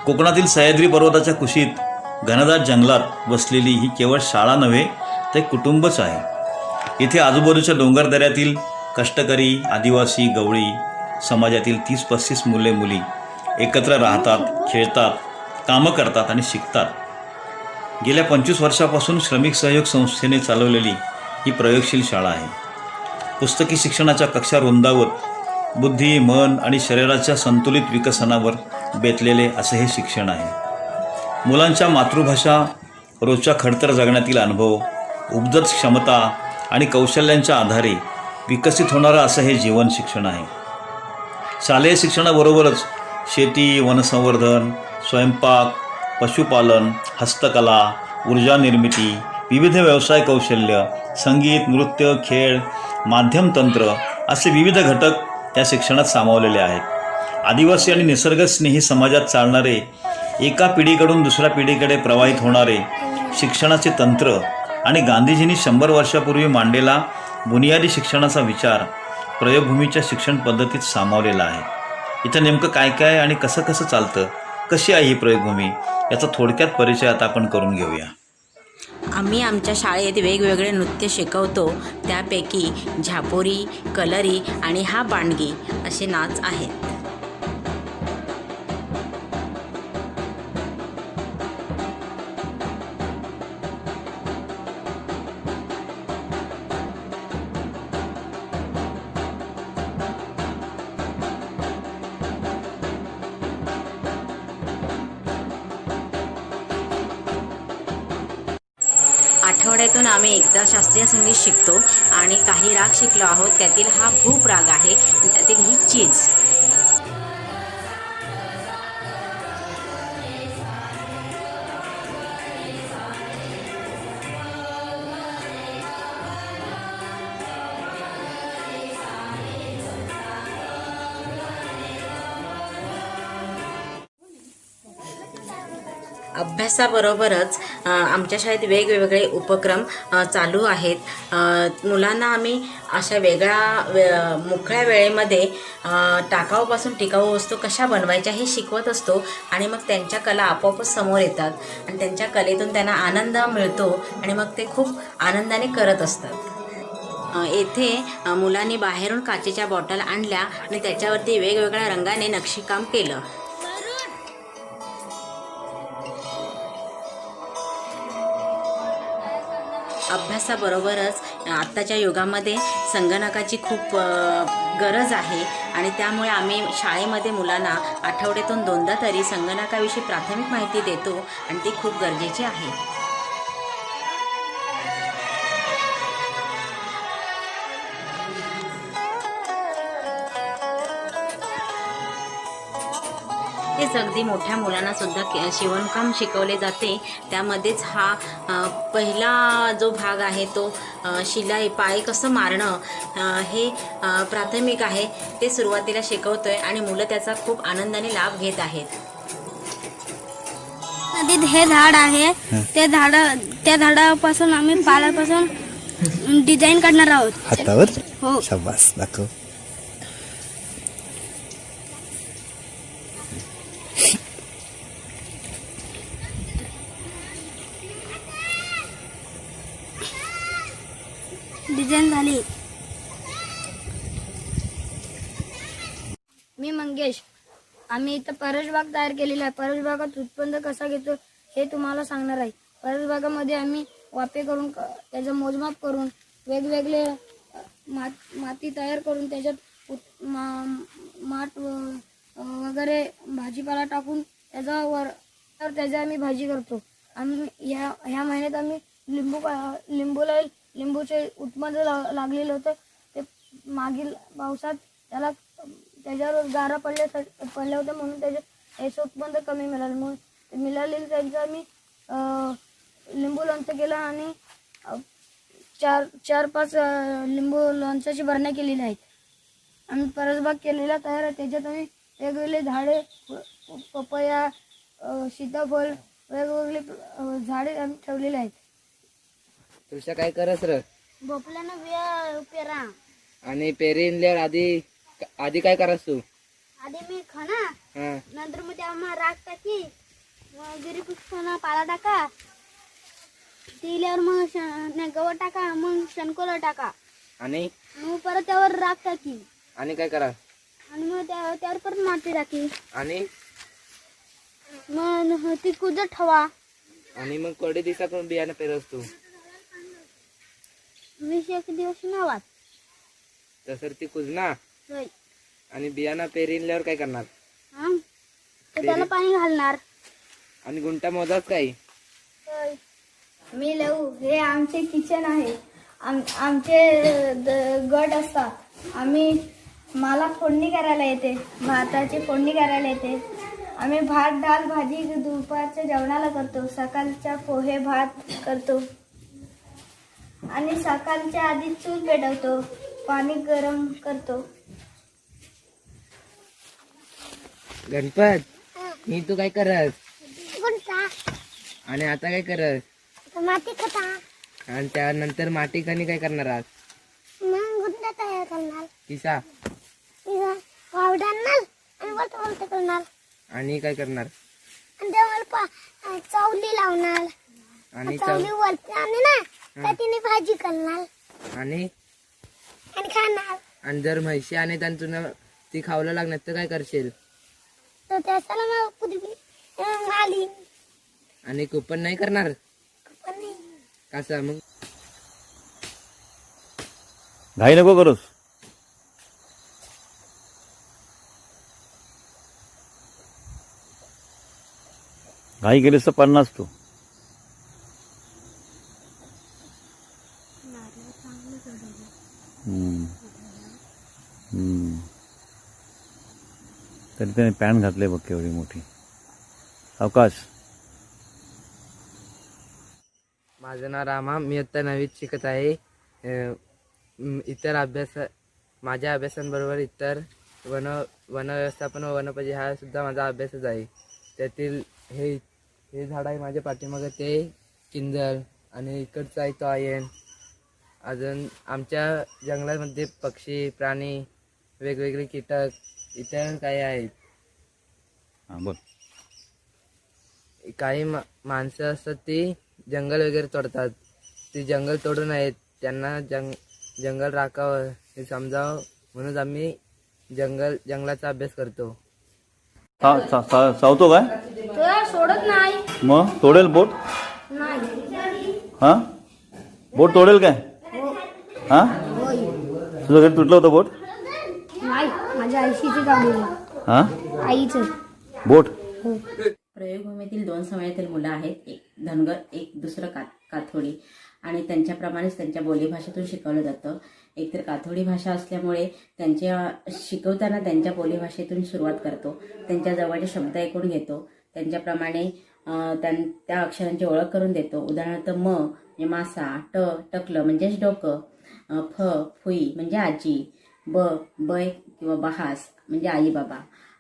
[SPEAKER 17] कोकणातील सह्याद्री पर्वताच्या कुशीत घनदाट जंगलात बसलेली ही केवळ शाळा नव्हे तर कुटुंबच आहे. इथे आजूबाजूच्या डोंगरदऱ्यातील कष्टकरी, आदिवासी, गवळी समाजातील 30-35 मुले मुली एकत्र राहतात, खेळतात, कामं करतात आणि शिकतात. गेल्या 25 वर्षापासून श्रमिक सहयोग संस्थेने चालवलेली ही प्रयोगशील शाळा आहे. पुस्तकी शिक्षणाच्या कक्षा रुंदावत बुद्धी, मन आणि शरीराच्या संतुलित विकसनावर बेतलेले असे हे शिक्षण आहे. मुलांच्या मातृभाषा, रोजच्या खडतर जगण्यातील अनुभव, उपजत क्षमता आणि कौशल्यांच्या आधारे विकसित होणारं असं हे जीवन शिक्षण आहे. शालेय शिक्षणाबरोबरच शेती, वनसंवर्धन, स्वयंपाक, पशुपालन, हस्तकला, ऊर्जा निर्मिती, विविध व्यवसाय कौशल्य, संगीत, नृत्य, खेळ, माध्यम तंत्र असे विविध घटक या शिक्षणात सामावलेले आहेत. आदिवासी आणि निसर्गस्नेही समाजात चालणारे, एका पिढीकडून दुसऱ्या पिढीकडे प्रवाहित होणारे शिक्षणाचे तंत्र आणि गांधीजींनी 100 वर्षापूर्वी मांडलेला बुनियादी शिक्षणाचा विचार प्रयोगभूमीच्या शिक्षण पद्धतीत सामावलेला आहे. इथं नेमकं काय काय आणि कसं कसं चालतं, कशी आहे ही प्रयोगभूमी, याचा थोडक्यात परिचय आता आपण करून घेऊया.
[SPEAKER 18] आम्ही आमच्या शाळेत वेगवेगळे नृत्य शिकवतो. त्यापैकी झापोरी, कलरी आणि हा बांडगी असे नाच आहेत. आठवड्यातून आम्ही एकदा शास्त्रीय संगीत शिकतो आणि काही राग शिकलो आहोत. त्यातील हा भूप राग आहे आणि त्यातील ही चीज. अभ्यासाबरोबरच आमच्या शाळेत वेगवेगळे उपक्रम चालू आहेत. मुलांना आम्ही अशा मोकळ्या वेळेमध्ये टाकाऊपासून टिकाऊ वस्तू कशा बनवायच्या हे शिकवत असतो आणि मग त्यांच्या कला आपोआपच समोर येतात आणि त्यांच्या कलेतून त्यांना आनंद मिळतो आणि मग ते खूप आनंदाने करत असतात. येथे मुलांनी बाहेरून काचेच्या बॉटल आणल्या आणि त्याच्यावरती वेगवेगळ्या रंगाने नक्षीकाम केलं. अभ्यासाबरोबरच आत्ताच्या युगामध्ये संगणकाची खूप गरज आहे आणि त्यामुळे आम्ही शाळेमध्ये मुलांना आठवड्यातून 2दा तरी संगणकाविषयी प्राथमिक माहिती देतो आणि ती खूप गरजेची आहे. तेच अगदी मोठ्या मुलांना सुद्धा शिवणकाम शिकवले जाते. त्यामध्येच हा पहिला जो भाग आहे तो शिलाई, पाय कसं मारणं हे प्राथमिक आहे. ते सुरुवातीला शिकवतोय आणि मुलं त्याचा खूप आनंदाने लाभ घेत आहेत.
[SPEAKER 2] नदीत हे झाड आहे, त्या झाडापासून आम्ही पाल्यापासून डिझाईन काढणार आहोत.
[SPEAKER 19] हातावर
[SPEAKER 2] हो.
[SPEAKER 19] शाबास, दाखव.
[SPEAKER 2] डिझाईन झाली. मी मंगेश. आम्ही इथं परसबाग तयार केलेला आहे. परसबागात उत्पन्न कसा घेतो हे तुम्हाला सांगणार आहे. परसबागामध्ये आम्ही वाफे करून त्याचं मोजमाप करून वेगवेगळे माती तयार करून त्याच्यात माठ वगैरे भाजीपाला टाकून त्याचा आम्ही भाजी करतो. आम्ही ह्या महिन्यात आम्ही लिंबूचे उत्पन्न लागलेलं होतं. ते मागील पावसात त्याच्यावर गारा पडल्या होत्या म्हणून त्याचं उत्पन्न कमी मिळालं. म्हणून मिळालेलं त्यांचं आम्ही लिंबू लोणचं केलं आणि 4-5 लिंबू लोणच्याची भरण्या केलेल्या आहेत. आम्ही परसबाग केलेला तयार आहे. त्याच्यात आम्ही वेगवेगळे झाडे, पपया, सीताफळ, वेगवेगळे झाडे आम्ही ठेवलेले आहेत.
[SPEAKER 20] तुझ्या काय करस र?
[SPEAKER 2] भोपळ्यानं बिया पेरा.
[SPEAKER 20] आणि पेरीनल्यावर आधी काय करास तू?
[SPEAKER 2] आधी मी खाना, नंतर मग त्यामध्ये राख टाकी, मग गिरी पुष्पाना पाला टाका, तिल्यावर मग गवत टाका, मग शनकोला टाका
[SPEAKER 20] आणि
[SPEAKER 2] मग परत त्यावर राख टाकी
[SPEAKER 20] आणि काय करा?
[SPEAKER 2] आणि मग त्यावर परत माती टाकी
[SPEAKER 20] आणि
[SPEAKER 2] मग ती कुजत ठेवा.
[SPEAKER 20] आणि मग कडे दिवसाकडून बियाणं पेरस तू?
[SPEAKER 2] 20 दिवस नावात.
[SPEAKER 20] तसं ती कुजना
[SPEAKER 2] होय.
[SPEAKER 20] आणि बियाणं पेरिनल्यावर काय करणार?
[SPEAKER 2] त्याला पाणी घालणार.
[SPEAKER 20] आणि गुंटा मोजाच काय?
[SPEAKER 2] मी लहू. हे आमचे किचन आहे. आमचे गट असतात. मला फोडणी करायला येते, भाताची फोडणी करायला येते. आम्ही भात, डाळ, भाजी दुपारच्या जेवणाला करतो. सकाळच्या पोहे भात करतो आणि सकाळच्या आधी चूल पेटवतो. पाणी गरम करतो.
[SPEAKER 20] गणपत मी तू काय करस आणि आता काय करस
[SPEAKER 2] माती खाता.
[SPEAKER 20] आणि त्यानंतर माती खाणी काय करणार आज
[SPEAKER 2] मग गुंडा तयार करणार.
[SPEAKER 20] किसा
[SPEAKER 2] पावडर आणि वरती करणार.
[SPEAKER 20] आणि काय करणार
[SPEAKER 2] आणि त्यावर चवली लावणार.
[SPEAKER 20] आणि
[SPEAKER 2] चवली वरती आणि ना त्या तिने भाजी करणार
[SPEAKER 20] आणि
[SPEAKER 2] खाणार.
[SPEAKER 20] आणि जर म्हैशी आणि तुला ती खावलं लागणार तर काय करशील
[SPEAKER 2] तर त्याला मग कुठे घालीन.
[SPEAKER 20] आणि कुपन नाही करणार कसं मग
[SPEAKER 17] घाई नको करूस. घाई केलीस तर 50 तू. तरी त्याने पॅन्ट घातले बघ केवढी मोठी. अवकाश.
[SPEAKER 20] माझं नाव रामा. मी आता 9वीत शिकत आहे. इतर अभ्यास माझ्या अभ्यासांबरोबर इतर वन व्यवस्थापन व वनोपजी हा सुद्धा माझा अभ्यासच आहे. त्यातील हे झाड आहे माझ्या पाठीमागं ते किंजल आणि इकडचं आहे तो आयन. अजून आमच्या जंगलामध्ये पक्षी प्राणी वेगवेगळे कीटक इतर काही आहेत.
[SPEAKER 17] बोल.
[SPEAKER 20] काही माणसं असतात ती जंगल वगैरे तोडतात. ती जंगल तोडू नयेत. त्यांना जंगल राखावं हे समजावं म्हणून आम्ही जंगलाचा अभ्यास करतो.
[SPEAKER 17] चावतो काय
[SPEAKER 2] तो सोडत नाही.
[SPEAKER 17] मग तोडेल बोट.
[SPEAKER 2] नाही.
[SPEAKER 17] हा बोट तोडेल काय. हा
[SPEAKER 2] होय.
[SPEAKER 17] तुझं घरी तुटलं होतं बोट.
[SPEAKER 2] नाही माझ्या आईशीची काढली.
[SPEAKER 17] हा
[SPEAKER 2] आईच
[SPEAKER 17] बोट.
[SPEAKER 18] प्रयोगभूमीतील 2 समाजातील मुलं आहेत. एक धनगर एक दुसरं काथोडी आणि त्यांच्याप्रमाणेच त्यांच्या बोलीभाषेतून शिकवलं जातं. एकतर काथोडी भाषा असल्यामुळे शिकवताना त्यांच्या बोलीभाषेतून सुरुवात करतो. त्यांच्या जवळचे शब्द ऐकून घेतो. त्यांच्याप्रमाणे त्या अक्षरांची ओळख करून देतो. उदाहरणार्थ म म्हणजे मासा, टकलं म्हणजेच डोकं, फुई म्हणजे आजी, बय किंवा बहास म्हणजे आई बाबा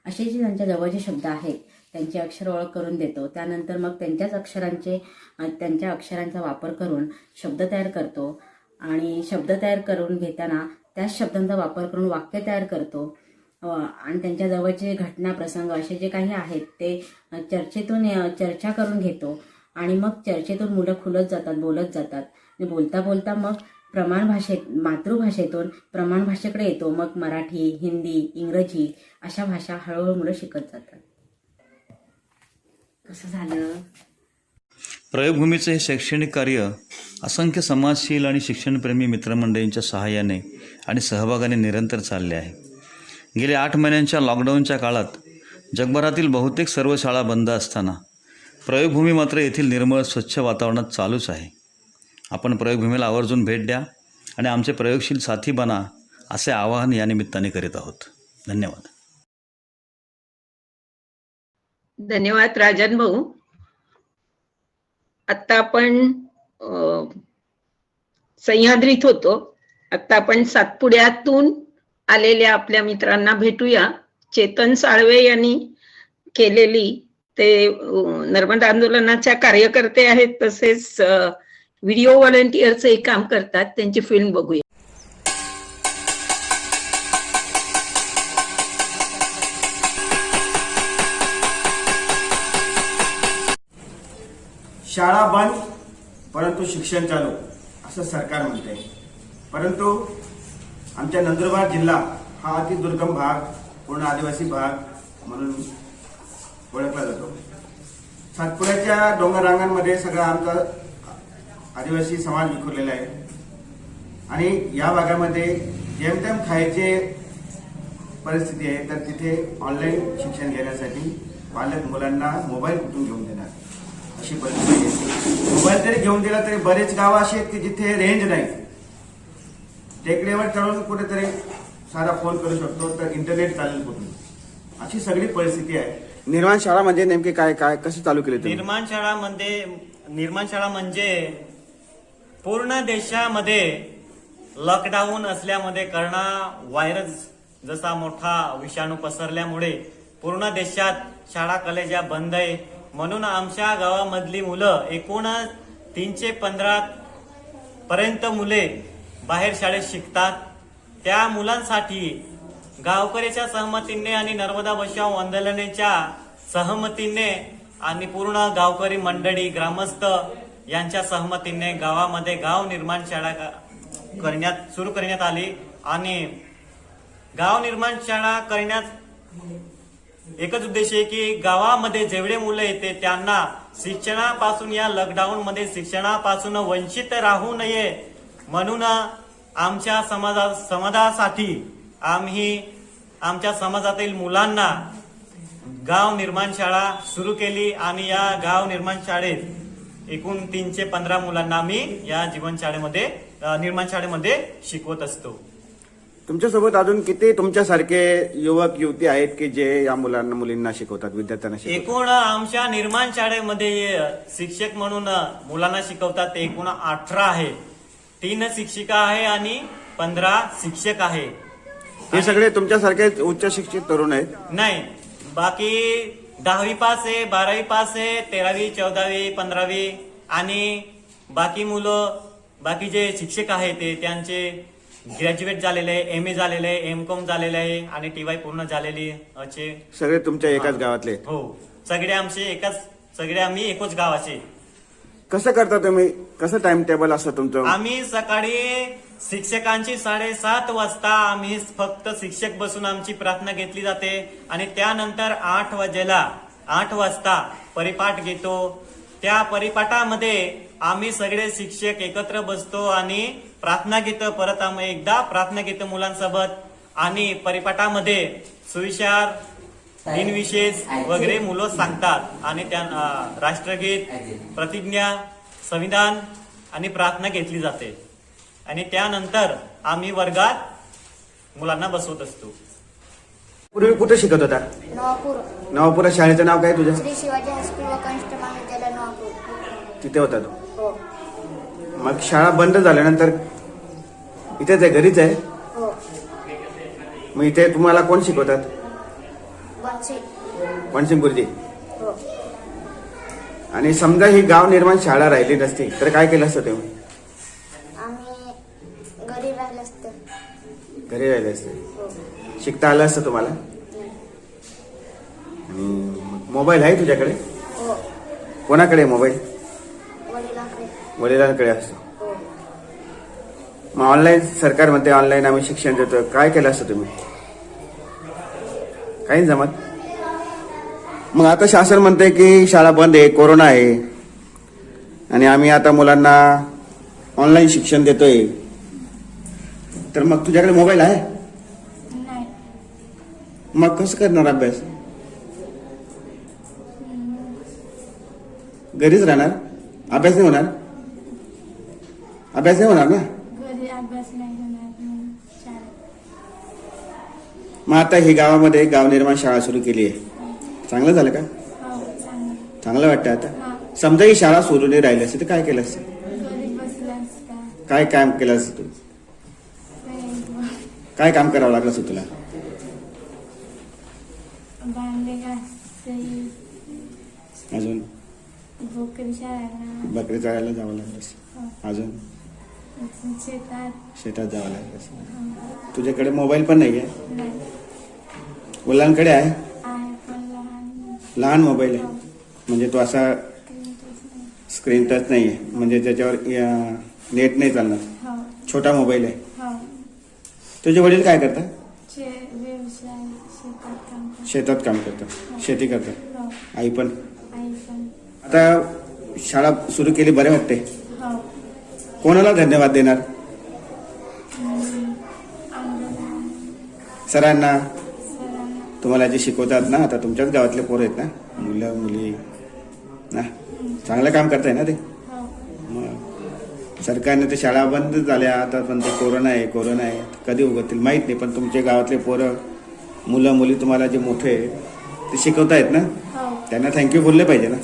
[SPEAKER 18] असे जे त्यांच्या जवळचे शब्द आहेत त्यांची अक्षर ओळख करून देतो. त्यानंतर मग त्यांच्या अक्षरांचा वापर करून शब्द तयार करतो आणि शब्द तयार करून घेताना त्याच शब्दांचा वापर करून वाक्य तयार करतो. आणि त्यांच्या जवळचे घटना प्रसंग असे जे काही आहेत ते चर्चा करून घेतो. आणि मग चर्चेतून मुलं खुलत जातात, बोलत जातात. आणि बोलता बोलता मग मातृभाषेतून प्रमाण भाषेकडे येतो. मग मराठी, हिंदी, इंग्रजी अशा भाषा हळूहळू मुलं शिकत जातात. कसं झालं.
[SPEAKER 17] प्रयोगभूमीचे हे शैक्षणिक कार्य असंख्य समाजशील आणि शिक्षणप्रेमी मित्रमंडळींच्या सहाय्याने आणि सहभागाने निरंतर चालले आहे. गेल्या 8 महिन्यांच्या लॉकडाऊनच्या काळात जगभरातील बहुतेक सर्व शाळा बंद असताना प्रयोगभूमी मात्र येथील निर्मळ स्वच्छ वातावरणात चालूच आहे. आपण प्रयोगभूमीला आवर्जून भेट द्या आणि आमचे प्रयोगशील साथी बना असे आवाहन या निमित्ताने करीत आहोत. धन्यवाद.
[SPEAKER 3] धन्यवाद राजन भाऊ. आता आपण सह्याद्रीत होतो. आता आपण सातपुड्यातून आलेल्या आपल्या मित्रांना भेटूया. चेतन साळवे यांनी केलेली ते नर्मदा आंदोलनाच्या कार्यकर्ते आहेत, तसेच व्हिडिओ व्हॉलंटियरचं एक काम करतात. त्यांची फिल्म बघूया.
[SPEAKER 19] शाळा बंद परंतु शिक्षण चालू असं सरकार म्हणते. परंतु आमच्या नंदुरबार जिल्हा हा अतिदुर्गम भाग, पूर्ण आदिवासी भाग म्हणून ओळखला जातो. सातपुड्याच्या डोंगर रांगांमध्ये सगळा आमचा आदिवासी समाज विखुरलेला आहे आणि या भागामध्ये जेमतेम खायचे परिस्थिती आहे. तर तिथे ऑनलाईन शिक्षण घेण्यासाठी पालक मुलांना मोबाईल कुठून घेऊन देणार अशी परिस्थिती आहे. मोबाईल जरी घेऊन दिला तरी बरेच गावं अशी आहेत की जिथे रेंज नाही. टेकडीवर चढून कुठेतरी साधा फोन करू शकतो तर इंटरनेट चालेल कुठून, अशी सगळी परिस्थिती आहे.
[SPEAKER 21] निर्माण शाळा म्हणजे नेमके काय काय कशी चालू केली तुम्ही?
[SPEAKER 1] निर्माण शाळा म्हणजे पूर्ण देशामध्ये
[SPEAKER 4] लॉकडाऊन असल्यामध्ये करोना व्हायरस जसा मोठा विषाणू पसरल्यामुळे पूर्ण देशात शाळा कॉलेजा बंद आहे. म्हणून आमच्या गावामधली मुलं एकूण 315 पर्यंत मुले बाहेर शाळेत शिकतात. त्या मुलांसाठी गावकऱ्याच्या सहमतीने आणि नर्मदा बचाव आंदोलनाच्या सहमतीने आणि पूर्ण गावकरी मंडळी ग्रामस्थ यांच्या सहमतीने गावामध्ये गाव निर्माण शाळा सुरू करण्यात आली. आणि गाव निर्माण शाळा करण्यात एकच उद्देश आहे की गावामध्ये जेवढे मुलं येते त्यांना शिक्षणापासून, या लॉकडाऊन मध्ये शिक्षणापासून वंचित राहू नये म्हणून आमच्या समाजासाठी आम्ही आमच्या समाजातील मुलांना गाव निर्माण शाळा सुरू केली. आणि या गाव निर्माण शाळेत एकूण 315 मुलांना आम्ही या निर्माण शाळेमध्ये शिकवत असतो.
[SPEAKER 21] तुमच्यासोबत अजून किती तुमच्यासारखे युवक युवती आहेत की जे या मुलींना शिकवतात, विद्यार्थ्यांना शिकवतात?
[SPEAKER 4] एकूण आमच्या निर्माण शाळेमध्ये शिक्षक म्हणून मुलांना शिकवतात ते एकूण 18 आहे. 3 शिक्षिका आहे आणि 15 शिक्षक आहे.
[SPEAKER 21] हे सगळे तुमच्यासारखे उच्च शिक्षित तरुण आहेत?
[SPEAKER 4] नाही, बाकी 10वी पास आहे, 12वी पास आहे, 13वी 14वी 15वी आणि बाकी मुलं, बाकी जे शिक्षक आहेत ते त्यांचे ग्रॅज्युएट झालेले आहे, MA झालेले आहे, MCOM झालेले आहे आणि TY पूर्ण झालेली आहे.
[SPEAKER 21] सगळे तुमच्या एकाच गावातले?
[SPEAKER 4] हो, सगळे आम्ही एकच गावाचे.
[SPEAKER 21] कसं करता तुम्ही? कसं टाइम टेबल असतं तुमचं?
[SPEAKER 4] आम्ही सकाळी शिक्षकांची 7:30 वाजता आम्ही फक्त शिक्षक बसून आमची प्रार्थना घेतली जाते आणि त्यानंतर 8 वाजता परिपाठ घेतो. त्या परिपाठामध्ये आम्ही सगळे शिक्षक एकत्र बसतो आणि प्रार्थना घेतो. परत आम्ही एकदा प्रार्थना घेतो मुलांसोबत आणि परिपाठामध्ये सुविचार, दिनविशेष वगैरे मुलं सांगतात आणि त्या राष्ट्रगीत, प्रतिज्ञा, संविधान आणि प्रार्थना घेतली जाते. आणि त्यानंतर आम्ही वर्गात मुलांना बसवत असतो.
[SPEAKER 21] पूर्वी कुठे शिकत होता? नवापूर. शाळेचं नाव काय तुझं?
[SPEAKER 2] श्री शिवाजी हायस्कूल व कनिष्ठ महाविद्यालय नवापूर.
[SPEAKER 21] तिथे होता तू?
[SPEAKER 2] हो.
[SPEAKER 21] मग शाळा बंद झाल्यानंतर इथेच आहे, घरीच आहे?
[SPEAKER 2] हो.
[SPEAKER 21] मग इथे तुम्हाला कोण शिकवतात? बनसिंग गुरुजी.
[SPEAKER 2] हो.
[SPEAKER 21] आणि समजा ही गाव निर्माण शाळा राहिली नसती तर काय केलं असतं तुम्ही?
[SPEAKER 2] आम्ही घरी राहिलो असतो.
[SPEAKER 21] घरी राहिले असते.
[SPEAKER 2] हो.
[SPEAKER 21] शिकता आलं असतं तुम्हाला? आणि मोबाईल आहे तुझ्याकडे?
[SPEAKER 2] हो.
[SPEAKER 21] कोणाकडे मोबाईल?
[SPEAKER 2] वडिलांकडे.
[SPEAKER 21] वडिलांकडे असतो.
[SPEAKER 2] हो.
[SPEAKER 21] मग ऑनलाईन सरकार म्हणते ऑनलाईन आम्ही शिक्षण देतो, काय केलं असतं तुम्ही? काही जमत. मग आता शासन म्हणते की शाळा बंद आहे, कोरोना आहे आणि आम्ही आता मुलांना ऑनलाईन शिक्षण देतोय, तर मग तुझ्याकडे मोबाईल आहे?
[SPEAKER 2] नाही.
[SPEAKER 21] मग कसं करणार अभ्यास? घरीच राहणार? अभ्यास नाही होणार? अभ्यास नाही होणार ना?
[SPEAKER 2] घरी अभ्यास नाही होणार.
[SPEAKER 21] मग आता ही गावामध्ये गाव निर्माण शाळा सुरू केली आहे, चांगलं झालं का? चांगलं वाटतं. आता समजा ही शाळा सुरू नाही राहिली असते तर काय केलं असतं? काय काम केलं असतं तू? काय काम करावं लागलं असतं तुला? अजून बकरी चारायला जावं लागलं असतं. अजून शेतात जावं लागलं असतं. तुझ्याकडे मोबाईल पण नाही आहे? मुलांकडे आहे? लहान मोबाईल आहे म्हणजे तो असा स्क्रीन टच नाही आहे, म्हणजे त्याच्यावर नेट नाही चालणार. छोटा मोबाईल आहे. तुझे वडील काय करतात? शेतात काम करतात, शेती करतात. आई पण? आता शाळा सुरू केली, बरे वाटते. कोणाला धन्यवाद देणार? सरांना, तुम्हाला जे शिकवतात ना, आता तुमच्याच गावातले पोरं आहेत ना, मुलं मुली ना, चांगलं काम करताय ना ते. मग सरकारने ते शाळा बंद झाल्या आता, पण ते कोरोना आहे कधी उगवतील माहीत नाही, पण तुमच्या गावातले पोरं मुलं मुली तुम्हाला जे मोठे ते शिकवतायत ना, त्यांना थँक्यू बोलले पाहिजे ना.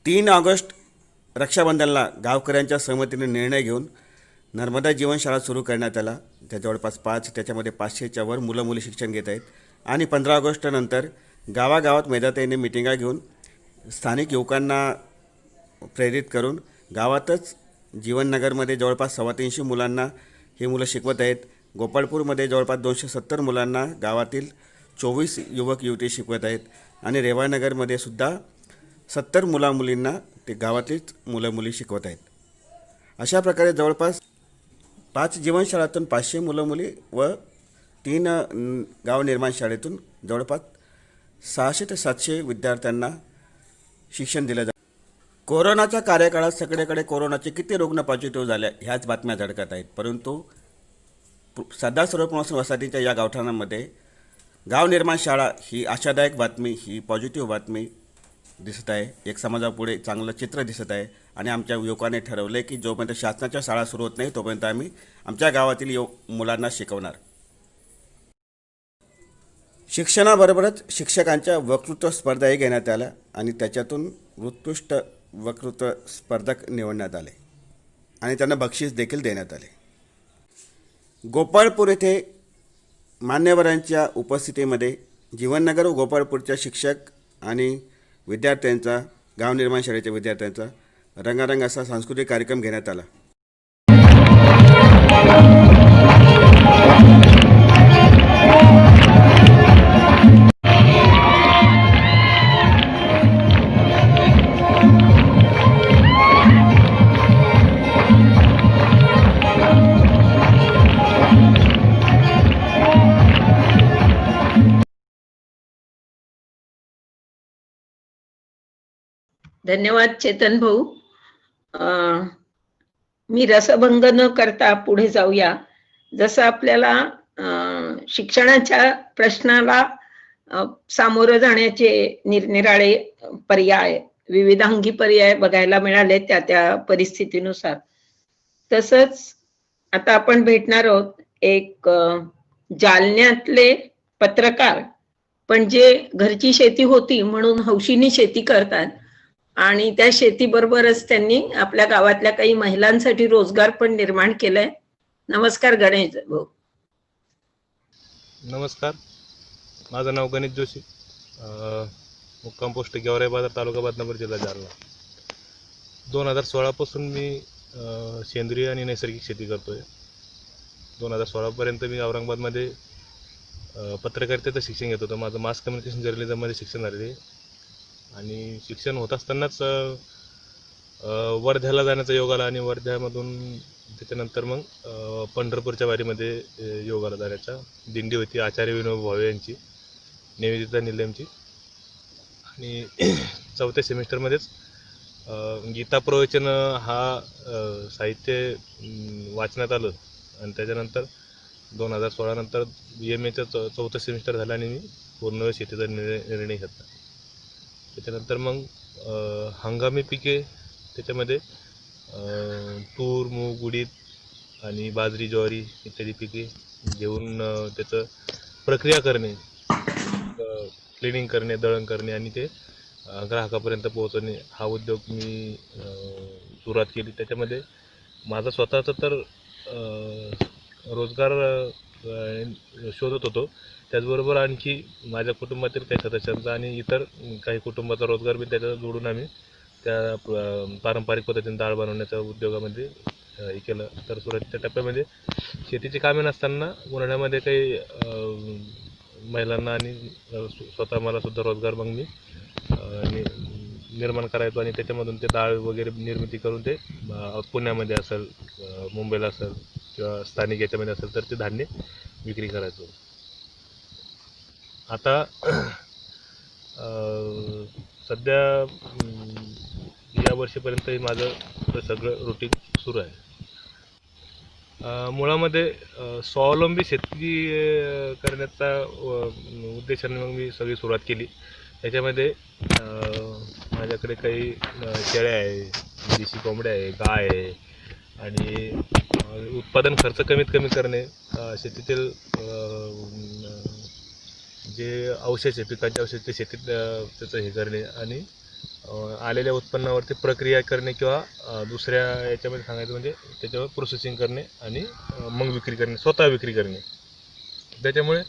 [SPEAKER 21] 3 ऑगस्ट रक्षाबंधनला गावकऱ्यांच्या सहमतीने निर्णय घेऊन नर्मदा जीवनशाळा सुरू करण्यात आला. त्या जवळपास 5 त्याच्यामध्ये 500च्या वर मुलं मुली शिक्षण घेत आहेत. आणि 15 ऑगस्टनंतर गावागावात मेधाताईंनी मिटिंगा घेऊन स्थानिक युवकांना प्रेरित करून गावातच जीवननगरमध्ये जवळपास 350 मुलांना हे मुलं शिकवत आहेत. गोपाळपूरमध्ये जवळपास 270 मुलांना गावातील 24 युवक युवती शिकवत आहेत. आणि रेवानगरमध्ये सुद्धा 70 मुलींना ते गावातलीच मुलं मुली शिकवत आहेत. अशा प्रकारे जवळपास 5 जीवनशाळातून 500 मुलं मुली व 3 गाव निर्माण शाळेतून जवळपास 600 ते 700 विद्यार्थ्यांना शिक्षण दिलं जातं. कोरोनाच्या कार्यकाळात सगळीकडे कोरोनाचे किती रुग्ण पॉझिटिव्ह झाले ह्याच बातम्या झळकत आहेत. परंतु सरदार सरोवर वसाहतीच्या या गावठाणामध्ये गाव निर्माण शाळा ही आशादायक बातमी, ही पॉझिटिव्ह बातमी दिसत आहे. एक समाजापुढे चांगलं चित्र दिसत आहे. आणि आमच्या युवकांनी ठरवलं की जोपर्यंत शासनाच्या शाळा सुरू होत नाही तोपर्यंत आम्ही आमच्या गावातील मुलांना शिकवणार. शिक्षणाबरोबरच शिक्षकांच्या वक्तृत्व स्पर्धाही घेण्यात आल्या आणि त्याच्यातून उत्कृष्ट वक्तृत्व स्पर्धक निवडण्यात आले आणि त्यांना बक्षीस देखील देण्यात आले. गोपाळपूर येथे मान्यवरांच्या उपस्थितीमध्ये जीवननगर व गोपाळपूरच्या शिक्षक आणि विद्यार्थ्यांचा, गाव निर्माण शाळेच्या विद्यार्थ्यांचा रंगारंग असा सांस्कृतिक कार्यक्रम घेण्यात आला.
[SPEAKER 3] धन्यवाद चेतन भाऊ. मी रसभंग न करता पुढे जाऊया. जसं आपल्याला शिक्षणाच्या प्रश्नाला सामोरं जाण्याचे निरनिराळे पर्याय, विविधांगी पर्याय बघायला मिळाले त्या परिस्थितीनुसार, तसंच आता आपण भेटणार आहोत एक जालन्यातले पत्रकार, पण जे घरची शेती होती म्हणून हौशीने शेती करतात आणि त्या शेतीबरोबरच त्यांनी आपल्या गावातल्या काही महिलांसाठी रोजगार पण निर्माण केलाय. नमस्कार गणेश भाऊ.
[SPEAKER 11] नमस्कार, माझं नाव गणेश जोशी, मुक्काम पोस्ट गेवराई बाजार, तालुका बदनापूर, जिल्हा जालना. 2016 पासून मी सेंद्रिय आणि नैसर्गिक शेती करतोय. 2016 पर्यंत मी औरंगाबादमध्ये पत्रकारितेचं शिक्षण घेत होतो. माझं मास कम्युनिकेशन जर्नलिझममध्ये शिक्षण झालेले आणि शिक्षण होत असतानाच वर्ध्याला जाण्याचा योग आला आणि वर्ध्यामधून त्याच्यानंतर मग पंढरपूरच्या वारीमध्ये योगाला जाण्याचा दिंडी होती. आचार्य विनोबा भावे यांची, निवेदिता निलमची. आणि 4थ्या सेमिस्टरमध्येच गीता प्रवचन हा साहित्य वाचण्यात आलं आणि त्याच्यानंतर 2016 नंतर BMAचं 4थं सेमिस्टर झालं आणि मी पूर्ण शेतीचा निर्णय घेतला. त्याच्यानंतर मग हंगामी पिके त्याच्यामध्ये तूर, मूग, उडीद आणि बाजरी, ज्वारी इत्यादी पिके घेऊन त्याचं प्रक्रिया करणे, क्लिनिंग करणे, दळण करणे आणि ते ग्राहकापर्यंत पोहोचवणे हा उद्योग मी सुरुवात केली. त्याच्यामध्ये माझा स्वतःचा तर रोजगार शोधत होतो, त्याचबरोबर आणखी माझ्या कुटुंबातील काही सदस्यांचा आणि इतर काही कुटुंबाचा रोजगार बी त्याच्यात जोडून आम्ही त्या पारंपरिक पद्धतीने डाळ बनवण्याच्या उद्योगामध्ये हे केलं. तर सुरुवातीच्या टप्प्यामध्ये शेतीची कामे नसताना उन्हाळ्यामध्ये काही महिलांना आणि स्वतः मला सुद्धा रोजगार मग मी निर्माण करायचो आणि त्याच्यामधून ते डाळ वगैरे निर्मिती करून ते पुण्यामध्ये असेल, मुंबईला असेल किंवा स्थानिक याच्यामध्ये असेल तर ते धान्य विक्री करायचो. आता सध्या या वर्षीपर्यंत माझं सगळं रुटीन सुरू आहे. मुळामध्ये स्वावलंबी शेती करण्याचा उद्देशाने मग मी सगळी सुरुवात केली. त्याच्यामध्ये माझ्याकडे काही शेळ्या आहे, देशी कोंबड्या आहे, गाय आहे आणि उत्पादन खर्च कमीत कमी करणे, शेतीतील जे अवशेष आहे, पिकांचे अवशेष ते शेतीत त्याचं हे करणे आणि आलेल्या उत्पन्नावरती प्रक्रिया करणे किंवा दुसऱ्या याच्यामध्ये सांगायचं म्हणजे त्याच्यावर प्रोसेसिंग करणे आणि मग विक्री करणे, स्वतः विक्री करणे. त्याच्यामुळे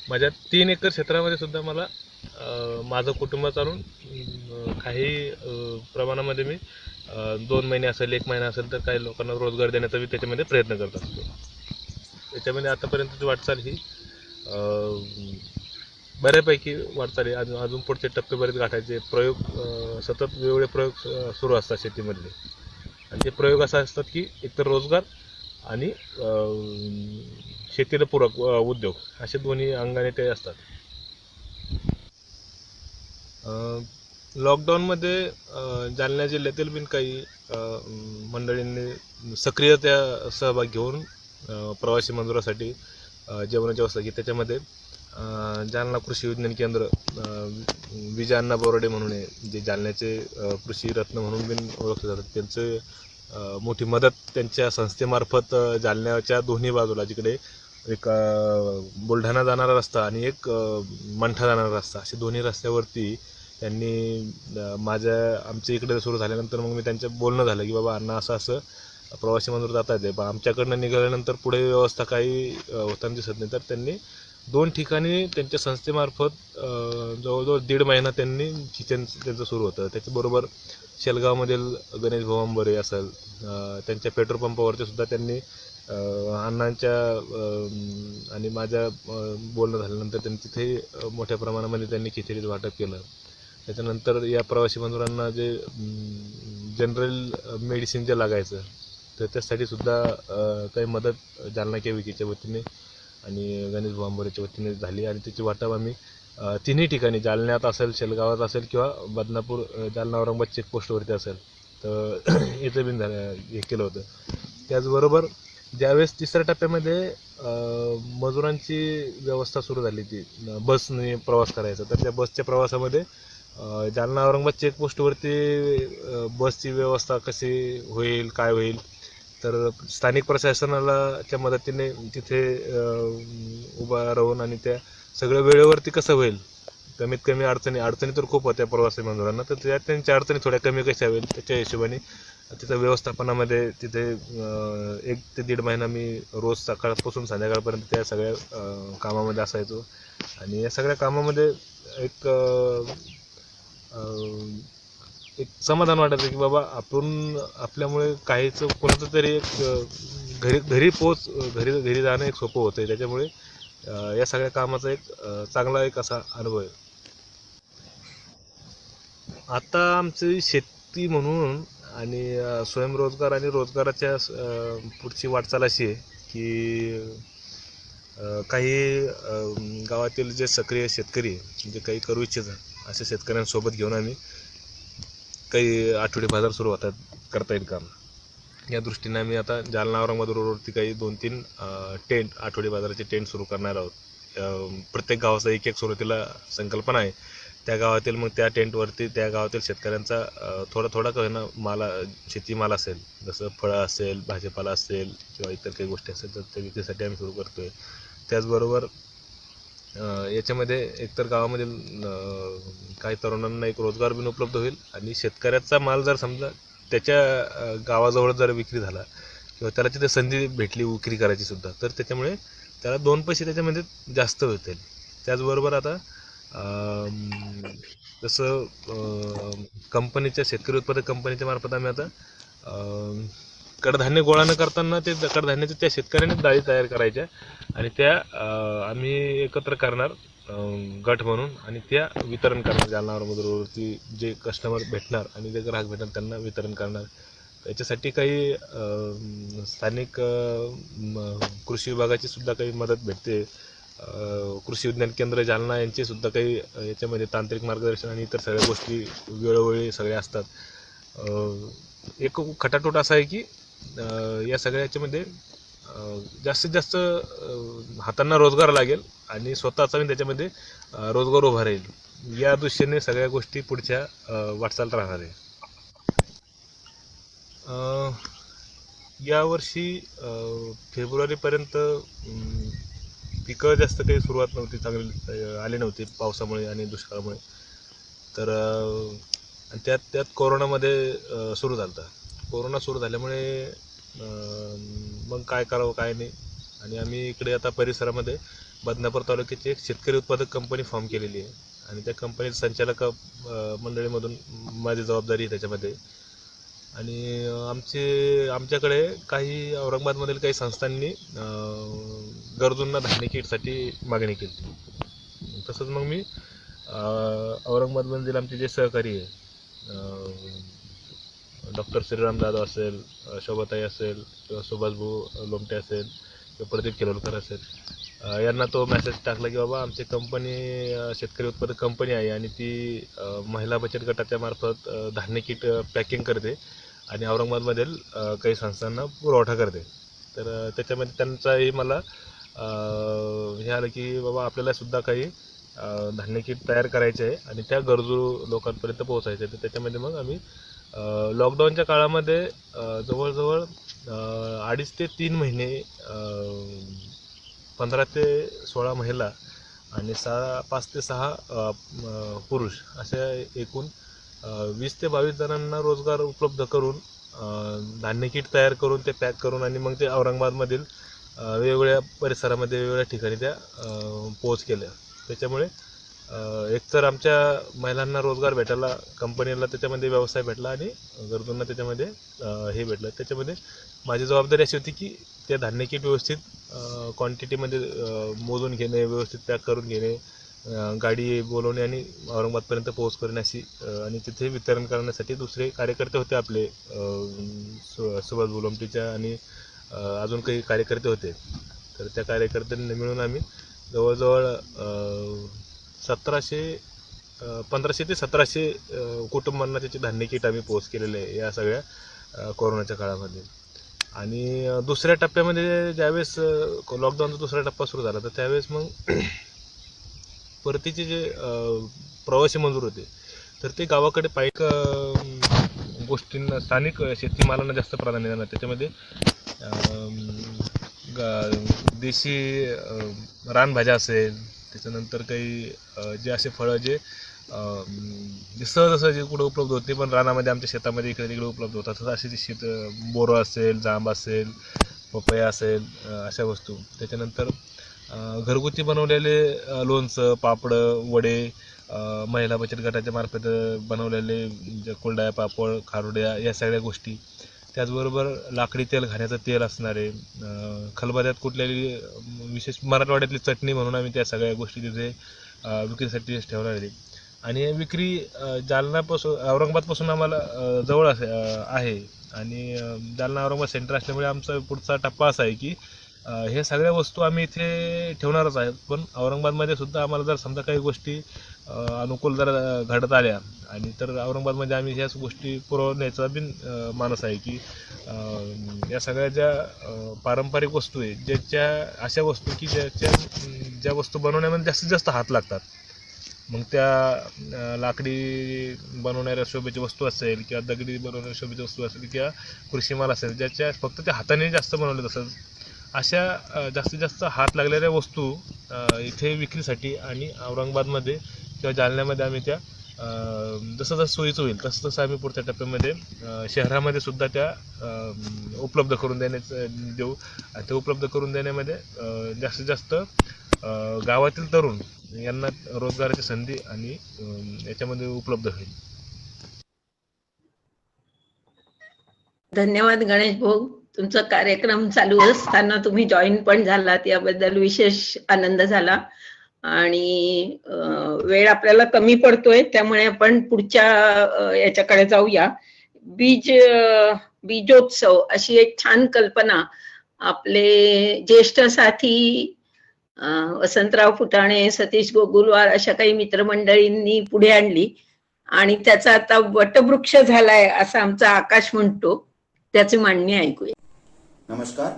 [SPEAKER 11] माझ्या 3 एकर क्षेत्रामध्ये सुद्धा मला माझं कुटुंब चालून काही प्रमाणामध्ये मी 2 महिने असेल, 1 महिना असेल तर काही लोकांना रोजगार देण्याचा मी त्याच्यामध्ये प्रयत्न करत असतो. त्याच्यामध्ये आतापर्यंतची वाटचाल ही बऱ्यापैकी वाटचाल आहे. अजून पुढचे टप्पे बरेच गाठायचे. प्रयोग सतत वेगवेगळे प्रयोग सुरू असतात शेतीमधले, आणि ते प्रयोग असे असतात की एकतर रोजगार आणि शेतीला पूरक उद्योग असे दोन्ही अंगाने ते असतात. लॉकडाऊनमध्ये जालना जिल्ह्यातील बिन काही मंडळींनी सक्रिय त्या सहभाग घेऊन प्रवासी मजुरासाठी जेवणाची व्यवस्था केली. त्याच्यामध्ये जालना कृषी विज्ञान केंद्र, विजय अण्णा बोराडे म्हणून आहे, जे जालन्याचे कृषी रत्न म्हणून बिन ओळखले जातात, त्यांचं मोठी मदत त्यांच्या संस्थेमार्फत जालन्याच्या दोन्ही बाजूला, जिकडे एक बुलढाणा जाणारा रस्ता आणि एक मंठा जाणारा रस्ता, असे दोन्ही रस्त्यावरती त्यांनी आमच्या इकडे सुरू झाल्यानंतर मग मी त्यांच्या बोलणं झालं की बाबा अण्णा असं प्रवासी मजूर जातात आहे, पण आमच्याकडनं निघाल्यानंतर पुढे व्यवस्था काही होताना दिसत नाही. तर त्यांनी 2 ठिकाणी त्यांच्या संस्थेमार्फत जवळजवळ 1.5 महिना त्यांनी किचन त्यांचं सुरू होतं. त्याच्याबरोबर शेलगावमधील गणेश भोवांबरे असेल, त्यांच्या पेट्रोल पंपावरती सुद्धा त्यांनी अण्णांच्या आणि माझ्या बोलणं झाल्यानंतर त्यांनी तिथे मोठ्या प्रमाणामध्ये त्यांनी खिचडीचं वाटप केलं. त्याच्यानंतर या प्रवासी मजुरांना जे जनरल मेडिसिन जे लागायचं तर त्यासाठी सुद्धा काही मदत जालना केविकेच्या वतीने आणि गणेश भोवांबरेच्या वतीने झाली, आणि त्याची वाटप आम्ही 3ही ठिकाणी, जालन्यात असेल, शेलगावात असेल किंवा बदनापूर जालना औरंगाबाद चेकपोस्टवरती असेल तर इथं बिन हे केलं होतं. त्याचबरोबर ज्यावेळेस 3ऱ्या टप्प्यामध्ये मजुरांची व्यवस्था सुरू झाली, ती बसने प्रवास करायचा, तर त्या बसच्या प्रवासामध्ये जालना औरंगाबाद चेकपोस्टवरती बसची व्यवस्था कशी होईल, काय होईल, तर स्थानिक प्रशासनाच्या मदतीने तिथे उभा राहून आणि त्या सगळं वेळेवरती कसं होईल, कमीत कमी अडचणी तर खूप होत्या प्रवासी मजुरांना, तर त्यांच्या अडचणी थोड्या कमी कशा होईल त्याच्या हिशोबाने तिथं व्यवस्थापनामध्ये तिथे 1 ते 1.5 महिना मी रोज सकाळपासून संध्याकाळपर्यंत त्या सगळ्या कामामध्ये असायचो. आणि या सगळ्या कामामध्ये एक समाधान वाटायचं की बाबा आपण आपल्यामुळे काहीच कोणाचं तरी एक घरी जाणं एक सोपं होतं. त्याच्यामुळे या सगळ्या कामाचा एक चांगला एक असा अनुभव आहे. आता आमची शेती म्हणून आणि स्वयंरोजगार आणि रोजगाराच्या पुढची वाटचाल अशी आहे की काही गावातील जे सक्रिय शेतकरी जे काही करू इच्छितात अशा शेतकऱ्यांसोबत घेऊन आम्ही काही आठवडी बाजार सुरू करता येईल काम, या दृष्टीने आम्ही आता जालना औरंगाबाद रोडवरती काही 2-3 टेंट, आठवडी बाजाराचे टेंट सुरू करणार आहोत. प्रत्येक गावाचा एक सुरुवातीला संकल्पना आहे. त्या गावातील मग त्या टेंटवरती त्या गावातील शेतकऱ्यांचा थोडा का होईना शेतीमाल असेल, जसं फळं असेल, भाजीपाला असेल किंवा इतर काही गोष्टी असेल, तर त्या विक्रीसाठी आम्ही सुरू करतो आहे. त्याचबरोबर याच्यामध्ये एकतर गावामधील काही तरुणांना एक रोजगार पण उपलब्ध होईल, आणि शेतकऱ्याचा माल जर समजा त्याच्या गावाजवळ जर विक्री झाला किंवा त्याला तिथे संधी भेटली विक्री करायची सुद्धा, तर त्याच्यामुळे त्याला 2 पैसे त्याच्यामध्ये जास्त होतील. त्याचबरोबर आता जसं कंपनीच्या शेतकरी उत्पादक कंपनीच्या मार्फत आम्ही आता कडधान्य गोळा न करताना ते कडधान्याच्या त्या शेतकऱ्याने डाळी तयार करायच्या आणि त्या आम्ही एकत्र करणार गट म्हणून, आणि त्या वितरण करणार जालना औरंगाबादवरती जे कस्टमर भेटणार आणि जे ग्राहक भेटणार त्यांना वितरण करणार. याच्यासाठी काही स्थानिक कृषी विभागाची सुद्धा काही मदत भेटते. कृषी विज्ञान केंद्र जालना यांचे सुद्धा काही याच्यामध्ये तांत्रिक मार्गदर्शन आणि इतर सगळ्या गोष्टी वेळोवेळी सगळ्या असतात. एक खटाटोट असा आहे की या सगळ्या याच्यामध्ये जास्तीत जास्त हातांना रोजगार लागेल आणि स्वतःचा त्याच्यामध्ये रोजगार उभा राहील, या दृष्टीने सगळ्या गोष्टी पुढच्या वाटचाल राहणार आहे. यावर्षी फेब्रुवारीपर्यंत पिकं जास्त काही सुरुवात नव्हती, चांगली आली नव्हती पावसामुळे आणि दुष्काळामुळे. तर आणि त्यात कोरोनामध्ये सुरू झाला. कोरोना सुरू झाल्यामुळे मग काय करावं काय नाही, आणि आम्ही इकडे आता परिसरामध्ये बदनापूर तालुक्याची एक शेतकरी उत्पादक कंपनी फॉर्म केलेली आहे, आणि त्या कंपनीत संचालक मंडळीमधून माझी जबाबदारी आहे त्याच्यामध्ये. आणि आमच्याकडे काही औरंगाबादमधील काही संस्थांनी गरजूंना धान्य किटसाठी मागणी केली. तसंच मग मी औरंगाबादमधील आमचे जे सहकारी आहे, डॉक्टर श्रीराम जाधव असेल, शोभाताई असेल, किंवा सुभाषभाऊ लोमटे असेल, किंवा प्रदीप केलोलकर असेल, यांना तो मेसेज टाकला की बाबा आमची कंपनी शेतकरी उत्पादक कंपनी आहे, आणि ती महिला बचत गटाच्या मार्फत धान्य किट पॅकिंग करते आणि औरंगाबादमधील काही संस्थांना पुरवठा करते. तर त्याच्यामध्ये त्यांचाही मला हे आलं की बाबा आपल्याला सुद्धा काही धान्य किट तयार करायचे आहे आणि त्या गरजू लोकांपर्यंत पोहोचायचे. तर त्याच्यामध्ये मग आम्ही लॉकडाऊनच्या काळामध्ये जवळजवळ 2.5 ते 3 महिने 15 ते 16 महिला आणि 5 ते 6 पुरुष अशा एकूण 20 ते 22 जणांना रोजगार उपलब्ध करून धान्य किट तयार करून ते पॅक करून आणि मग ते औरंगाबादमधील वेगवेगळ्या परिसरामध्ये वेगवेगळ्या ठिकाणी त्या पोच केल्या. त्याच्यामुळे एकतर आमच्या महिलांना रोजगार भेटायला, कंपनीला त्याच्यामध्ये व्यवसाय भेटला आणि गरजूंना त्याच्यामध्ये हे भेटलं. त्याच्यामध्ये माझी जबाबदारी अशी होती की त्या धान्य किट व्यवस्थित क्वांटिटीमध्ये मोजून घेणे, व्यवस्थित पॅक करून घेणे, गाडी बोलवणे आणि औरंगाबादपर्यंत पोहोच करणे अशी, आणि तिथे वितरण करण्यासाठी दुसरे कार्यकर्ते होते आपले सुभाष बोलमटीच्या आणि अजून काही कार्यकर्ते होते. तर त्या कार्यकर्त्यांनी मिळून आम्ही जवळजवळ 1500 ते 1700 कुटुंबांना त्याचे धान्य किट आम्ही पोच केलेले आहे या सगळ्या कोरोनाच्या काळामध्ये. आणि दुसऱ्या टप्प्यामध्ये ज्यावेळेस लॉकडाऊनचा दुसरा टप्पा सुरू झाला तर त्यावेळेस मग परतीचे जे प्रवासी मजूर होते तर ते गावाकडे पायी गोष्टींना, स्थानिक शेतीमालांना जास्त प्राधान्य देणार. त्याच्यामध्ये देशी रानभाज्या असेल, त्याच्यानंतर काही जे असे फळं जे सहज कुठं उपलब्ध होते पण रानामध्ये आमच्या शेतामध्ये इकडे तिकडे उपलब्ध होतात, तसं असे शेत बोरं असेल, जांब असेल, पपया असेल, अशा वस्तू. त्याच्यानंतर घरगुती बनवलेले लोणचं, पापडं, वडे, महिला बचत गटाच्या मार्फत बनवलेले जे कुरडया, पापड, खारुड्या या सगळ्या गोष्टी. त्याचबरोबर लाकडी तेल, घाण्याचं तेल असणारे, खलबत्त्यात कुठल्याही विशेष मराठवाड्यातली चटणी म्हणून आम्ही त्या सगळ्या गोष्टी तिथे विक्रीसाठी ठेवणार आहे. आणि विक्री जालनापासून, औरंगाबादपासून आम्हाला जवळ आहे आणि जालना औरंगाबाद सेंटर असल्यामुळे आमचा पुढचा टप्पा असा आहे की हे सगळ्या वस्तू आम्ही इथे ठेवणारच आहेत, पण औरंगाबादमध्ये सुद्धा आम्हाला जर समजा काही गोष्टी अनुकूल जर घडत आल्या आणि तर औरंगाबादमध्ये आम्ही ह्याच गोष्टी पुरवण्याचा बिन मानस आहे की या सगळ्या ज्या पारंपरिक वस्तू आहेत, ज्याच्या अशा वस्तू की ज्या वस्तू बनवण्यामध्ये जास्तीत जास्त हात लागतात, मग त्या लाकडी बनवणाऱ्या शोभेची वस्तू असेल किंवा दगडी बनवणाऱ्या शोभेची वस्तू असेल किंवा कृषीमाल असेल, ज्याच्या फक्त त्या हाताने जास्त बनवले असतात, अशा जास्तीत जास्त हात लागलेल्या वस्तू इथे विक्रीसाठी आणि औरंगाबादमध्ये किंवा जालन्यामध्ये आम्ही त्या जसं जसं सोयीचं होईल तसं तसं आम्ही पुढच्या टप्प्यामध्ये शहरामध्ये सुद्धा त्या उपलब्ध करून देऊ. ते उपलब्ध करून देण्यामध्ये जास्तीत जास्त गावातील तरुण यांना रोजगाराची संधी आणि याच्यामध्ये उपलब्ध होईल.
[SPEAKER 3] धन्यवाद गणेश भाऊ. तुमचा कार्यक्रम चालू असताना तुम्ही जॉईन पण झालात, याबद्दल विशेष आनंद झाला. आणि वेळ आपल्याला कमी पडतोय त्यामुळे आपण पुढच्या याच्याकडे जाऊया. बीजोत्सव अशी एक छान कल्पना आपले ज्येष्ठ साथी वसंतराव फुटाणे, सतीश गोगुलवार अशा काही मित्रमंडळींनी पुढे आणली आणि त्याचा आता वटवृक्ष झालाय असं आमचा आकाश म्हणतो. त्याची मांडणी ऐकूया.
[SPEAKER 5] नमस्कार,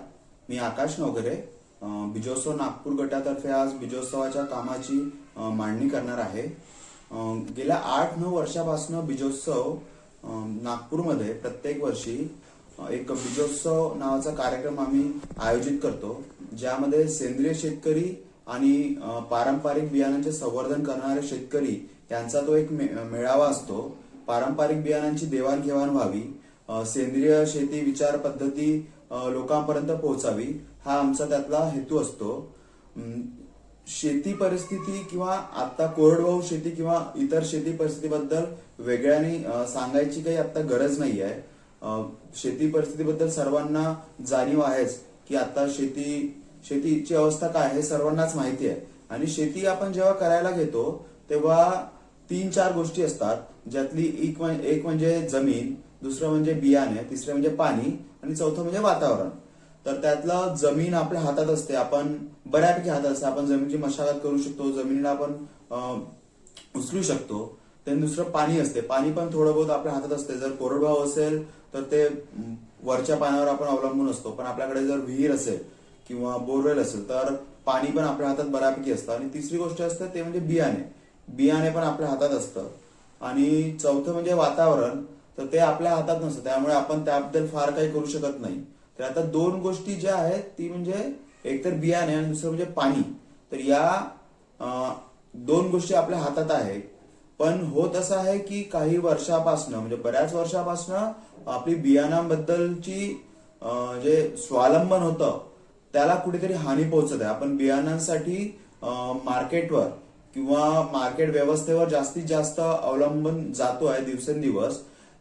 [SPEAKER 5] मी आकाश नवघरे. बीजोत्सव नागपूर गटातर्फे आज बीजोत्सवाच्या कामाची मांडणी करणार आहे. गेल्या 8-9 वर्षापासून बीजोत्सव नागपूरमध्ये प्रत्येक वर्षी एक बीजोत्सव नावाचा कार्यक्रम आम्ही आयोजित करतो, ज्यामध्ये सेंद्रिय शेतकरी आणि पारंपरिक बियाणांचे संवर्धन करणारे शेतकरी यांचा तो एक मेळावा असतो. पारंपरिक बियाणांची देवाणघेवाण व्हावी, सेंद्रिय शेती विचार पद्धती लोकांपर्यंत पोहोचावी, हा आमचा त्यातला हेतू असतो. शेती परिस्थिती किंवा आता कोरडवाहू शेती किंवा इतर शेती परिस्थितीबद्दल वेगळ्याने सांगायची काही आता गरज नाही आहे. शेती परिस्थितीबद्दल सर्वांना जाणीव आहेच की आता शेतीची अवस्था काय हे सर्वांनाच माहिती आहे. आणि शेती आपण जेव्हा करायला घेतो तेव्हा 3-4 गोष्टी असतात, ज्यातली एक म्हणजे जमीन, दुसरं म्हणजे बियाणे, तिसरं म्हणजे पाणी आणि चौथं म्हणजे वातावरण. तर त्यातलं जमीन आपल्या हातात असते, आपण बऱ्यापैकी हातात असते, आपण जमिनीची मशागत करू शकतो, जमिनीला आपण उचलू शकतो. त्यानंतर दुसरं पाणी असते, पाणी पण थोडं बहुत आपल्या हातात असते. जर कोरडवाहू असेल तर ते वरच्या पाण्यावर आपण अवलंबून असतो, पण आपल्याकडे जर विहीर असेल किंवा बोरवेल असेल तर पाणी पण आपल्या हातात बऱ्यापैकी असतं. आणि तिसरी गोष्ट असते ते म्हणजे बियाणे पण आपल्या हातात असतं. आणि चौथं म्हणजे वातावरण, तर ते आपल्या हातात नसतं, त्यामुळे आपण त्याबद्दल फार काही करू शकत नाही. तर आता 2 गोष्टी ज्या आहेत ती म्हणजे एकतर बियाणे आणि दुसरं म्हणजे पाणी. तर या 2 गोष्टी आपल्या हातात आहेत. पण होत असं आहे की काही वर्षापासनं म्हणजे बऱ्याच वर्षापासनं आपली बियाणांबद्दलची जे स्वावलंबन होतं त्याला कुठेतरी हानी पोहोचत आहे. आपण बियाणांसाठी मार्केटवर किंवा मार्केट व्यवस्थेवर जास्तीत जास्त अवलंबून जातोय दिवसेंदिवस.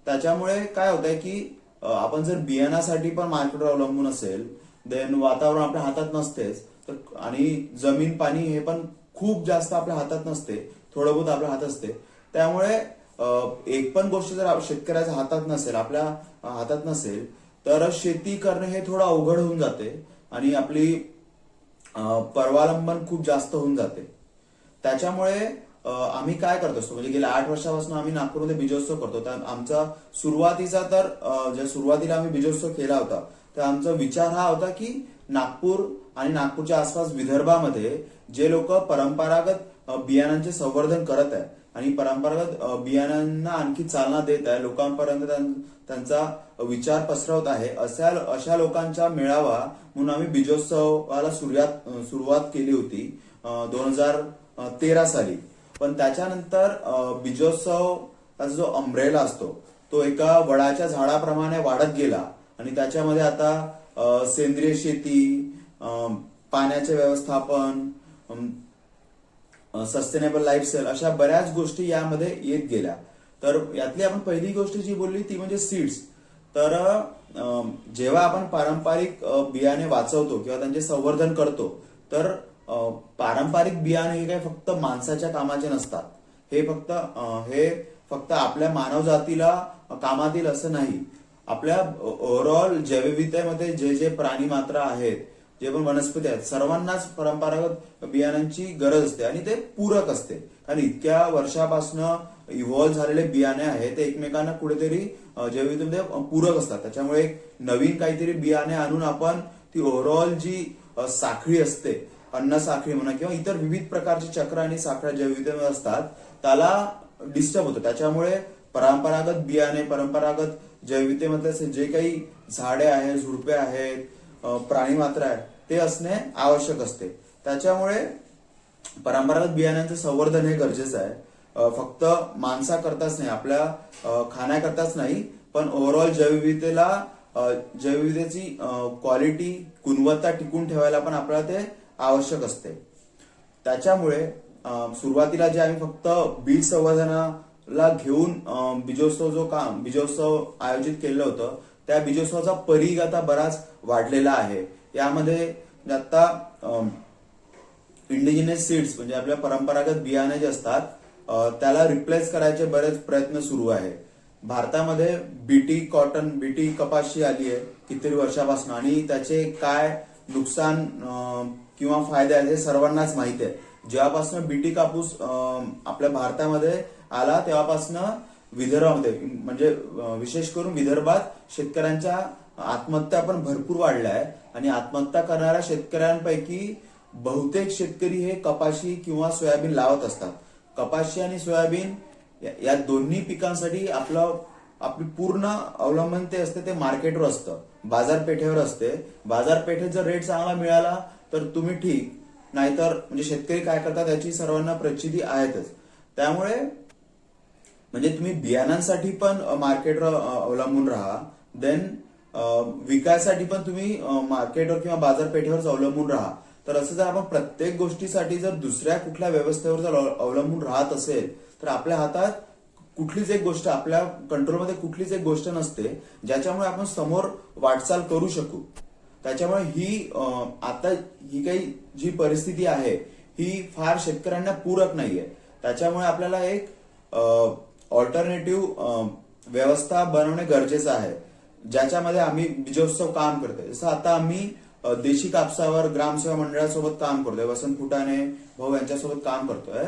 [SPEAKER 5] त्याच्यामुळे काय होत आहे की आपण जर बियाणासाठी पण मार्केटवर अवलंबून असेल, देन वातावरण आपल्या हातात नसतेच, तर आणि जमीन पाणी हे पण खूप जास्त आपल्या हातात नसते, थोडं बहुत आपल्या हातात असते. त्यामुळे एक पण गोष्ट जर शेतकऱ्याच्या हातात नसेल, आपल्या हातात नसेल, तर शेती करणे हे थोडं अवघड होऊन जाते आणि आपली परवालंबन खूप जास्त होऊन जाते. त्याच्यामुळे आम्ही काय करत असतो म्हणजे गेल्या 8 वर्षापासून आम्ही नागपूरमध्ये बीजोत्सव करतो. तर आमचा सुरुवातीचा तर ज्या सुरुवातीला आम्ही बीजोत्सव केला होता तर आमचा विचार हा होता की नागपूर आणि नागपूरच्या आसपास विदर्भामध्ये जे लोक परंपरागत बियाणांचे संवर्धन करत आहे आणि परंपरागत बियाणांना आणखी चालना देत आहे, लोकांपर्यंत त्यांचा विचार पसरवत आहे, अशा लोकांचा मेळावा म्हणून आम्ही बीजोत्सवाला सुरुवात केली होती 2013 साली. पण त्याच्यानंतर बीजोत्सवाचा जो अम्ब्रेला असतो तो एका वडाच्या झाडाप्रमाणे वाढत गेला आणि त्याच्यामध्ये आता सेंद्रिय शेती, पाण्याचे व्यवस्थापन, सस्टेनेबल लाईफस्टाईल अशा बऱ्याच गोष्टी यामध्ये येत गेल्या. तर यातली आपण पहिली गोष्ट जी बोलली ती म्हणजे सीड्स. तर जेव्हा आपण पारंपरिक बियाणे वाचवतो किंवा त्यांचे संवर्धन करतो तर पारंपरिक बियाणे हे काही फक्त माणसाच्या कामाचे नसतात. हे फक्त आपल्या मानवजातीला कामातील असं नाही. आपल्या ओव्हरऑल जैवविविधतेमध्ये जे प्राणी मात्र आहेत, जे पण वनस्पती आहेत, सर्वांनाच परंपरागत बियाणांची गरज असते आणि ते पूरक असते. कारण इतक्या वर्षापासून इव्हॉल्व्ह झालेले बियाणे आहेत ते एकमेकांना कुठेतरी जैवविविधतेमध्ये पूरक असतात. त्याच्यामुळे एक नवीन काहीतरी बियाणे आणून आपण ती ओव्हरऑल जी साखळी असते, अन्न साखळी म्हणा किंवा इतर विविध प्रकारचे चक्र आणि साखळ्या जैवविविधतेमध्ये असतात, त्याला डिस्टर्ब होतं. त्याच्यामुळे परंपरागत बियाणे, परंपरागत जैवविविधतेमध्ये जे काही झाडे आहेत, झुडपे आहेत, प्राणी मात्र आहेत ते असणे आवश्यक असते. त्याच्यामुळे परंपरागत बियाण्यांचं संवर्धन हे गरजेचं आहे. फक्त माणसाकरताच नाही, आपल्या खाण्याकरताच नाही, पण ओव्हरऑल जैवविविधतेची क्वालिटी, गुणवत्ता टिकून ठेवायला पण आपल्याला ते आवश्यक असते. त्याच्यामुळे सुरुवातीला जे आम्ही फक्त बीज संवर्धनाला घेऊन बीजोत्सव आयोजित केलं होतं त्या बीजोत्सवाचा परीघ आता बराच वाढलेला आहे. यामध्ये आता इंडिजिनस सीड्स म्हणजे आपल्या परंपरागत बियाणे जे असतात त्याला रिप्लेस करायचे बरेच प्रयत्न सुरू आहे. भारतामध्ये बीटी कपाशी आली आहे कितीतरी वर्षापासून आणि त्याचे काय नुकसान किंवा फायदे आहेत हे सर्वांनाच माहिती आहे. जेव्हापासून बीटी कापूस आपल्या भारतामध्ये आला तेव्हापासून विदर्भामध्ये म्हणजे विशेष करून विदर्भात शेतकऱ्यांच्या आत्महत्या पण भरपूर वाढल्या आहे आणि आत्महत्या करणाऱ्या शेतकऱ्यांपैकी बहुतेक शेतकरी हे कपाशी किंवा सोयाबीन लावत असतात. कपाशी आणि सोयाबीन या दोन्ही पिकांसाठी आपली पूर्ण अवलंबन ते असते ते मार्केटवर असतं, बाजारपेठेवर असते. बाजारपेठेत जर रेट चांगला मिळाला तर तुम्ही ठीक, नाहीतर म्हणजे शेतकरी काय करतात याची सर्वांना प्रचिती आहेतच. त्यामुळे म्हणजे तुम्ही बियाणांसाठी पण मार्केटवर अवलंबून राहा, देन विकायसाठी पण तुम्ही मार्केटवर किंवा बाजारपेठेवर अवलंबून राहा. तर असं जर आपण प्रत्येक गोष्टीसाठी जर दुसऱ्या कुठल्या व्यवस्थेवर जर अवलंबून राहत असेल तर आपल्या हातात कुठलीच एक गोष्ट, आपल्या कंट्रोलमध्ये कुठलीच एक गोष्ट नसते ज्याच्यामुळे आपण समोर वाटचाल करू शकू. त्याच्यामुळे ही काही जी परिस्थिती आहे ही फार शेतकऱ्यांना पूरक नाहीये. त्याच्यामुळे आपल्याला एक ऑल्टरनेटिव्ह व्यवस्था बनवणे गरजेचं आहे, ज्याच्यामध्ये आम्ही बीजोत्सव काम करतोय. जसं आता आम्ही देशी कापसावर ग्रामसेवा मंडळासोबत काम करतोय, वसंत फुटाणे भाऊ यांच्यासोबत काम करतोय.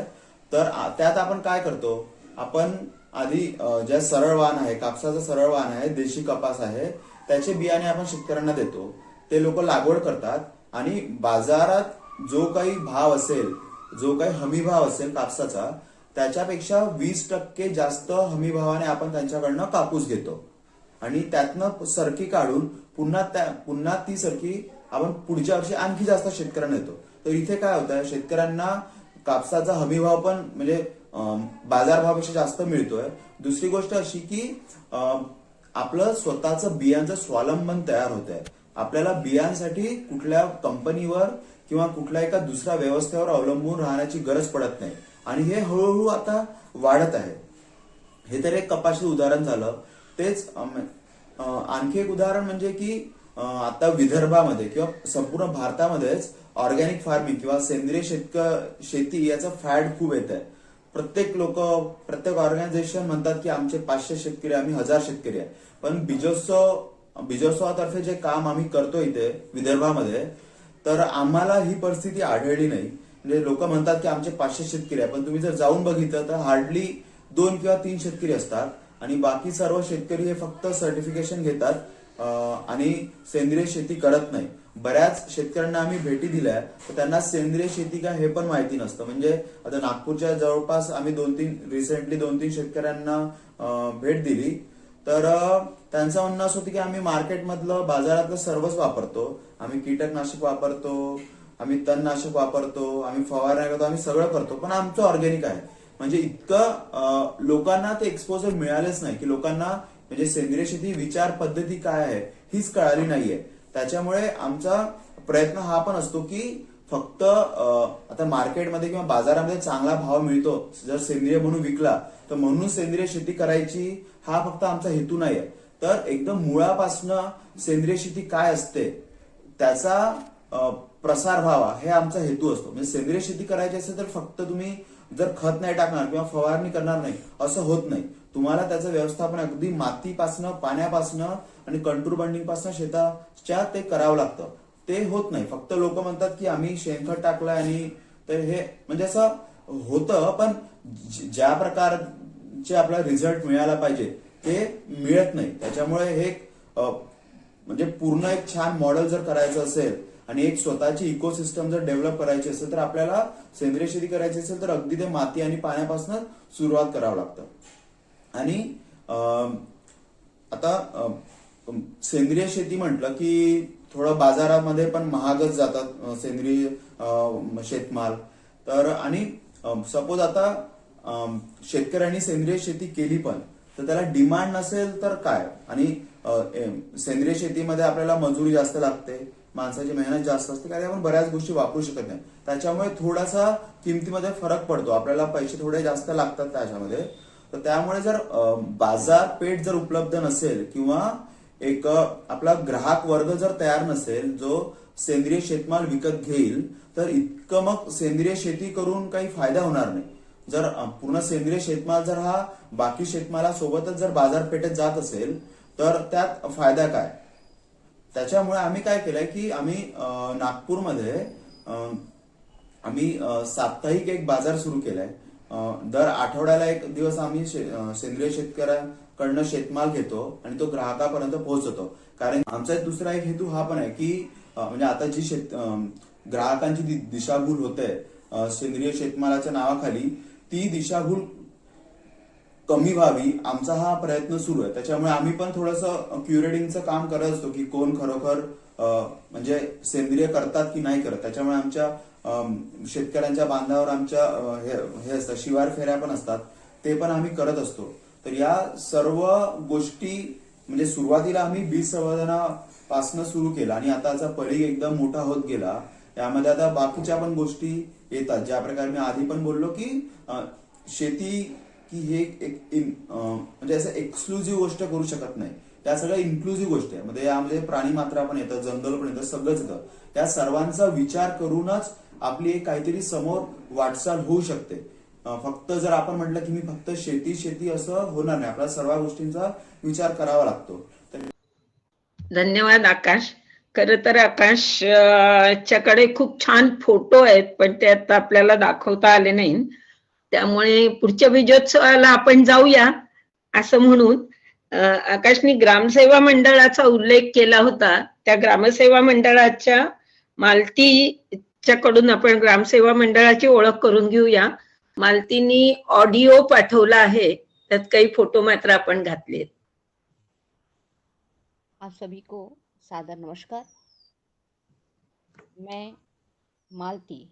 [SPEAKER 5] तर त्यात आपण काय करतो, आपण आधी ज्या सरळ वाण आहे, कापसाचं सरळ वाण आहे, देशी कपास आहे, त्याचे बियाणे आपण शेतकऱ्यांना देतो. ते लोक लागवड करतात आणि बाजारात जो काही भाव असेल, जो काही हमी भाव असेल कापसाचा, त्याच्यापेक्षा 20% जास्त हमी भावाने आपण त्यांच्याकडनं कापूस घेतो आणि त्यातनं सरकी काढून पुन्हा ती सरकी आपण पुढच्या वर्षी आणखी जास्त शेतकऱ्यांना देतो. तर इथे काय होतं, शेतकऱ्यांना कापसाचा हमी भाव पण म्हणजे बाजारभावापेक्षा जास्त मिळतोय. दुसरी गोष्ट अशी की आपलं स्वतःचं बियांचं स्वावलंबन तयार होत आहे. आपल्याला बियांसाठी कुठल्या कंपनीवर किंवा कुठल्या एका दुसऱ्या व्यवस्थेवर अवलंबून राहण्याची गरज पडत नाही आणि हे हळूहळू आता वाढत आहे. हे तर एक कपाशी उदाहरण झालं. तेच आणखी एक उदाहरण म्हणजे की आता विदर्भामध्ये किंवा संपूर्ण भारतामध्येच ऑर्गॅनिक फार्मिंग किंवा सेंद्रिय शेती याचं फॅड खूप येत आहे. प्रत्येक ऑर्गनायझेशन म्हणतात की आमचे 500 शेतकरी, आम्ही 1000 शेतकरी आहे. पण बीजोत्सवातर्फे जे काम आम्ही करतो इथे विदर्भामध्ये, तर आम्हाला ही परिस्थिती आढळली नाही. म्हणजे लोक म्हणतात की आमचे 500 शेतकरी आहे, पण तुम्ही जर जाऊन बघितलं तर हार्डली 2 किंवा 3 शेतकरी असतात आणि बाकी सर्व शेतकरी हे फक्त सर्टिफिकेशन घेतात आणि सेंद्रिय शेती करत नाही. बऱ्याच शेतकऱ्यांना आम्ही भेटी दिल्या तर त्यांना सेंद्रिय शेती काय हे पण माहिती नसतं. म्हणजे आता नागपूरच्या जवळपास आम्ही रिसेंटली 2-3 शेतकऱ्यांना भेट दिली, तर त्यांचं म्हणणं असं होतं की आम्ही मार्केटमधलं बाजारातलं सर्वच वापरतो, आम्ही कीटकनाशक वापरतो, आम्ही तणनाशक वापरतो, आम्ही फवारणी करतो, आम्ही सगळं करतो, पण आमचं ऑर्गॅनिक आहे. म्हणजे इतकं लोकांना ते एक्सपोजर मिळालेच नाही की लोकांना म्हणजे सेंद्रिय शेती विचार पद्धती काय आहे हीच कळाली नाहीये. त्याच्यामुळे आमचा प्रयत्न हा पण असतो की फक्त आता मार्केटमध्ये किंवा बाजारामध्ये चांगला भाव मिळतो जर सेंद्रिय म्हणून विकला तर म्हणून सेंद्रिय शेती करायची हा फक्त आमचा हेतू नाहीये. तर एकदम मुळापासनं सेंद्रिय शेती काय असते त्याचा प्रसार व्हावा हे आमचा हेतू असतो. म्हणजे सेंद्रिय शेती करायची असेल तर फक्त तुम्ही जर खत नाही टाकणार किंवा फवारणी करणार नाही असं होत नाही. तुम्हाला त्याचं व्यवस्थापन अगदी मातीपासनं, पाण्यापासनं आणि कंट्रोल बंडिंग पासनं शेताच्या ते करावं लागतं. ते होत नाही. फक्त लोक म्हणतात की आम्ही शेणखत टाकलंय आणि तर हे म्हणजे असं होतं, पण ज्या प्रकारचे आपल्याला रिझल्ट मिळाला पाहिजे ते मिळत नाही. त्याच्यामुळे हे म्हणजे पूर्ण एक छान मॉडेल जर करायचं असेल आणि एक स्वतःची इकोसिस्टम जर डेव्हलप करायची असेल तर आपल्याला सेंद्रिय शेती करायची असेल तर अगदी ते माती आणि पाण्यापासून सुरुवात करावं लागतं. आणि आता सेंद्रिय शेती म्हटलं की थोडं बाजारामध्ये पण महागच जातात सेंद्रिय शेतमाल. तर आणि सपोज आता शेतकऱ्यांनी सेंद्रिय शेती केली पण तर त्याला डिमांड नसेल तर काय, आणि सेंद्रिय शेतीमध्ये आपल्याला मजुरी जास्त लागते, माणसाची मेहनत जास्त असते, कारण आपण बऱ्याच गोष्टी वापरू शकत नाही. त्याच्यामुळे थोडासा किमतीमध्ये फरक पडतो, आपल्याला पैसे थोडे जास्त लागतात त्याच्यामध्ये. तर त्यामुळे जर बाजारपेठ जर उपलब्ध नसेल किंवा एक आपला ग्राहक वर्ग जर तयार नसेल जो सेंद्रिय शेतमाल विकत घेईल तर इतकं मग सेंद्रिय शेती करून काही फायदा होणार नाही. जर पूर्ण सेंद्रिय शेतमाल जर हा बाकी शेतमाला सोबतच जर बाजारपेठेत जात असेल तर त्यात फायदा काय. त्याच्यामुळे आम्ही काय केलंय की आम्ही नागपूरमध्ये आम्ही साप्ताहिक एक बाजार सुरू केलाय. दर आठवड्याला एक दिवस आम्ही सेंद्रिय शेतकऱ्यांकडनं शेतमाल घेतो आणि तो ग्राहकापर्यंत पोहोचवतो. कारण आमचा दुसरा एक हेतू हा पण आहे की म्हणजे आता जी ग्राहकांची दिशाभूल होते सेंद्रिय शेतमालाच्या नावाखाली ती दिशाभूल कमी व्हावी आमचा हा प्रयत्न सुरू आहे. त्याच्यामुळे आम्ही पण थोडंसं क्युरेटिंगचं काम करत असतो की कोण खरोखर म्हणजे सेंद्रिय करतात की नाही करत. त्याच्यामुळे आमच्या शेतकऱ्यांच्या बांधावर आमच्या हे असतात शिवार फेऱ्या पण असतात ते पण आम्ही करत असतो. तर या सर्व गोष्टी म्हणजे सुरुवातीला आम्ही बीज संवर्धनापासून सुरू केला आणि आता याचा परिघ एकदम मोठा होत गेला. यामध्ये आता बाकीच्या पण गोष्टी येतात. ज्या प्रकारे मी आधी पण बोललो की शेती की हे म्हणजे असं एक्सक्लुझिव्ह गोष्ट करू शकत नाही. त्या सगळ्या इन्क्लुझिव्ह गोष्टी आहे. म्हणजे यामध्ये प्राणी मात्रा पण येतं, जंगल पण येतं, सगळंच येतं. त्या सर्वांचा विचार करूनच आपली एक काहीतरी समोर वाटचाल होऊ शकते. फक्त जर आपण म्हटलं की मी फक्त शेती शेती असं होणार नाही. आपल्याला सर्व गोष्टींचा विचार करावा लागतो.
[SPEAKER 3] धन्यवाद आकाश. खर तर आकाश च्याकडे खूप छान फोटो आहेत, पण ते आता आपल्याला दाखवता आले नाही. त्यामुळे पुढच्या बीजोत्सवाला आपण जाऊया असं म्हणून आकाशनी ग्रामसेवा मंडळाचा उल्लेख केला होता. त्या ग्रामसेवा मंडळाच्या मालतीच्याकडून आपण ग्रामसेवा मंडळाची ओळख करून घेऊया. मालतीनी ऑडिओ पाठवला आहे, त्यात काही फोटो मात्र आपण घातले.
[SPEAKER 18] आप सभी को सादर नमस्कार। मैं मालती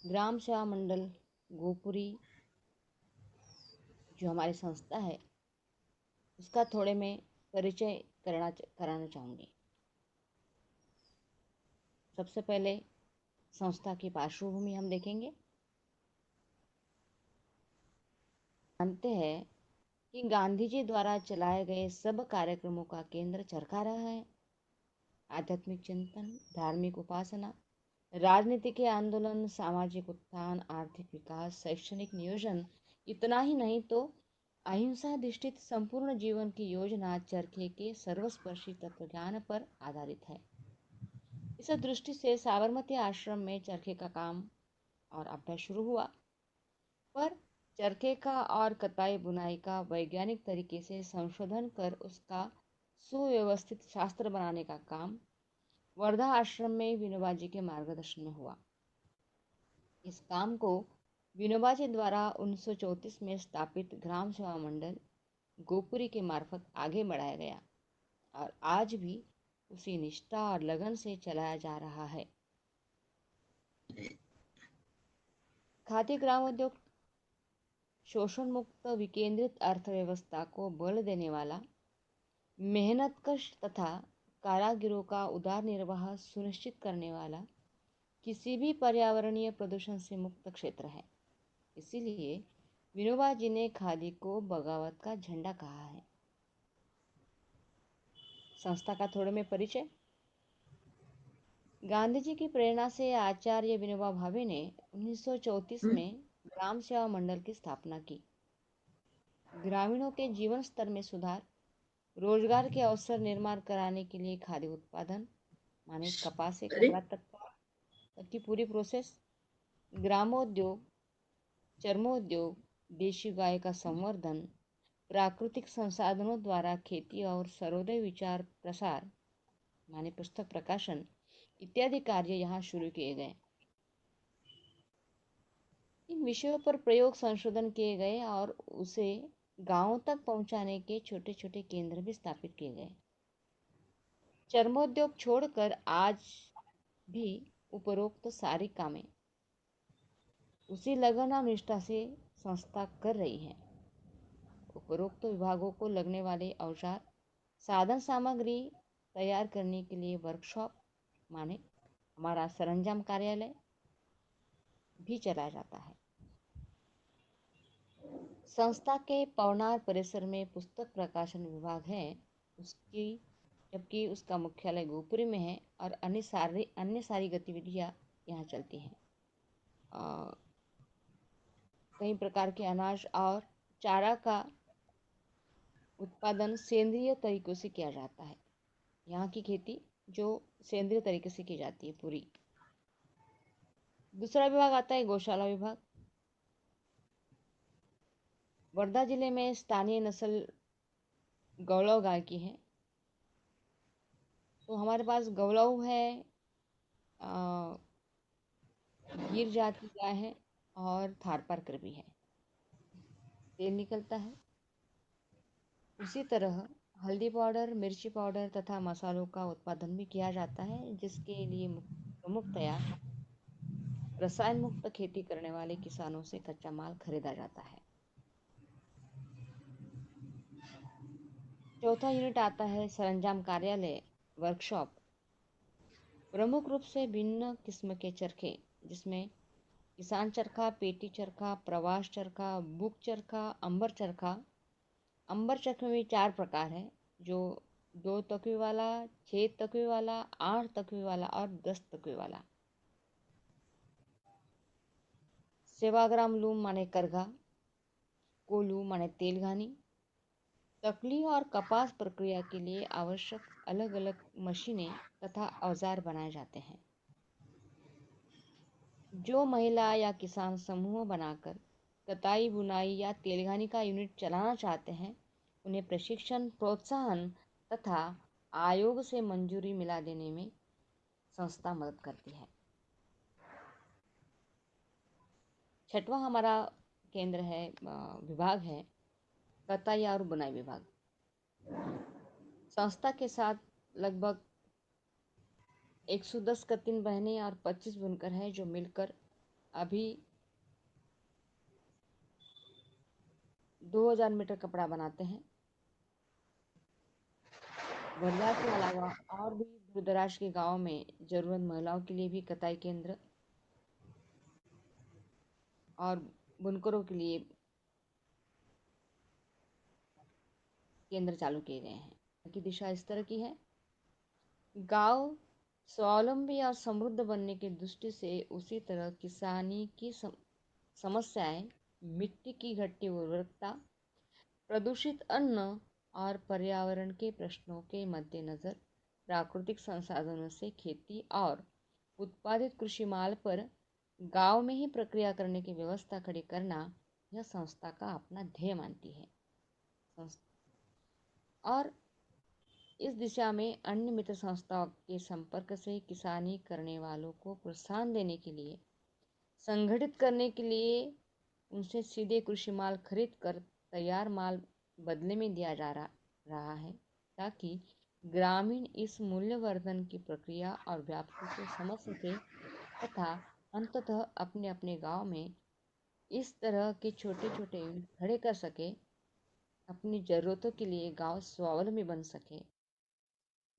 [SPEAKER 18] ग्राम सेवा मंडल गोपुरी जो हमारी संस्था है उसका थोड़े मैं परिचय कराना चाहूँगी। सबसे पहले संस्था की पार्श्वभूमि हम देखेंगे। जानते हैं कि गांधी जी द्वारा चलाए गए सब कार्यक्रमों का केंद्र चरखा रहा है। आध्यात्मिक चिंतन, धार्मिक उपासना, राजनीति के आंदोलन, सामाजिक उत्थान, आर्थिक विकास, शैक्षणिक नियोजन, इतना ही नहीं तो अहिंसा अधिष्ठित संपूर्ण जीवन की योजना चरखे के सर्वस्पर्शी तत्वज्ञान पर आधारित है। इस दृष्टि से साबरमती आश्रम में चरखे का काम और अभ्यास शुरू हुआ, पर चरखे का और कताई बुनाई का वैज्ञानिक तरीके से संशोधन कर उसका सुव्यवस्थित शास्त्र बनाने का काम वर्धा आश्रम में विनोबा जी के मार्गदर्शन में हुआ। इस काम को विनोबा जी द्वारा 1934 में स्थापित ग्राम सेवा मंडल गोपुरी के मार्फत आगे बढ़ाया गया और आज भी उसी निष्ठा और लगन से चलाया जा रहा है। खादी ग्रामोद्योग शोषण मुक्त विकेंद्रित अर्थव्यवस्था को बल देने वाला, मेहनतकश तथा कारागिरों का उदार निर्वाह सुनिश्चित करने वाला, किसी भी पर्यावरणीय प्रदूषण से मुक्त क्षेत्र है। इसीलिए विनोबा जी ने खादी को बगावत का झंडा कहा है। संस्था का थोड़े में परिचय। गांधी जी की प्रेरणा से आचार्य विनोबा भावे ने 1934 में ग्राम सेवा मंडल की स्थापना की। ग्रामीणों के जीवन स्तर में सुधार, रोजगार के अवसर निर्माण कराने के लिए खादी उत्पादन माने कपास से कपड़ा तक की पूरी प्रोसेस, ग्रामोद्योग, चर्मोद्योग, देशी गाय का संवर्धन, प्राकृतिक संसाधनों द्वारा खेती और सर्वोदय विचार प्रसार माने पुस्तक प्रकाशन इत्यादि कार्य यहाँ शुरू किए गए। इन विषयों पर प्रयोग संशोधन किए गए और उसे गांवों तक पहुंचाने के छोटे छोटे केंद्र भी स्थापित किए गए। चर्मोद्योग छोड़कर आज भी उपरोक्त सारी कामें उसी लगन और निष्ठा से संस्था कर रही है। उपरोक्त विभागों को लगने वाले औजार, साधन सामग्री तैयार करने के लिए वर्कशॉप माने हमारा सरंजाम कार्यालय भी चलाया जाता है। संस्था के पवनार परिसर में पुस्तक प्रकाशन विभाग है, जबकि उसका मुख्यालय गोपुरी में है और अन्य सारी गतिविधियां यहाँ चलती हैं। कई प्रकार के अनाज और चारा का उत्पादन सेंद्रीय तरीकों से किया जाता है। यहाँ की खेती जो सेंद्रीय तरीके से की जाती है पूरी। दूसरा विभाग आता है गौशाला विभाग। वर्धा जिले में स्थानीय नस्ल गौलव गाय की है, तो हमारे पास गौलव है, गिर जाति गाय है और थारपारकर भी है, तेल निकलता है। उसी तरह हल्दी पाउडर, मिर्ची पाउडर तथा मसालों का उत्पादन भी किया जाता है, जिसके लिए प्रमुखतया
[SPEAKER 6] रसायन मुक्त खेती करने वाले किसानों से कच्चा माल खरीदा जाता है। चौथा यूनिट आता है सरंजाम कार्यालय वर्कशॉप। प्रमुख रूप से भिन्न किस्म के चरखे, जिसमें किसान चरखा, पेटी चरखा, प्रवास चरखा, बुक चरखा, अंबर चरखा। अंबर चरखे में 4 प्रकार है, जो 2 तकवे वाला, 6 तकवे वाला, 8 तकवे वाला और 10 तकवे वाला। सेवाग्राम लूम माने करघा, कोलू माने तेलघानी। तकली और कपास प्रक्रिया के लिए आवश्यक अलग अलग मशीनें तथा औजार बनाए जाते हैं। जो महिला या किसान समूह बनाकर कताई, बुनाई या तेलघानी का यूनिट चलाना चाहते हैं, उन्हें प्रशिक्षण, प्रोत्साहन तथा आयोग से मंजूरी मिला देने में संस्था मदद करती है। छठवां हमारा केंद्र है, विभाग है कताई और बुनाई विभाग। संस्था के साथ लगभग 110 कतिन बहनें और 25 बुनकर हैं, जो मिलकर अभी 2000 मीटर कपड़ा बनाते हैं। बलिया के अलावा और भी दूरदराज के गांव में जरूरत महिलाओं के लिए भी कताई केंद्र और बुनकरों के लिए केंद्र चालू किए गए हैं। की दिशा इस तरह की है। गांव स्वावलंबी और समृद्ध बनने की दृष्टि से उसी तरह किसानी की समस्याएं, मिट्टी की घटती उर्वरकता, प्रदूषित अन्न और पर्यावरण के प्रश्नों के मद्देनजर प्राकृतिक संसाधनों से खेती और उत्पादित कृषि माल पर गांव में ही प्रक्रिया करने की व्यवस्था खड़ी करना यह संस्था का अपना ध्येय मानती है। और इस दिशा में अन्य मित्र संस्थाओं के संपर्क से किसानी करने वालों को प्रोत्साहन देने के लिए, संगठित करने के लिए उनसे सीधे कृषि माल खरीद कर तैयार माल बदले में दिया जा रहा है, ताकि ग्रामीण इस मूल्यवर्धन की प्रक्रिया और व्याप्ति को समझ सके तथा अंततः अपने अपने गांव में इस तरह के छोटे छोटे यूनिट खड़े कर सके, अपनी ज़रूरतों के लिए गांव स्वावलंबी बन सके,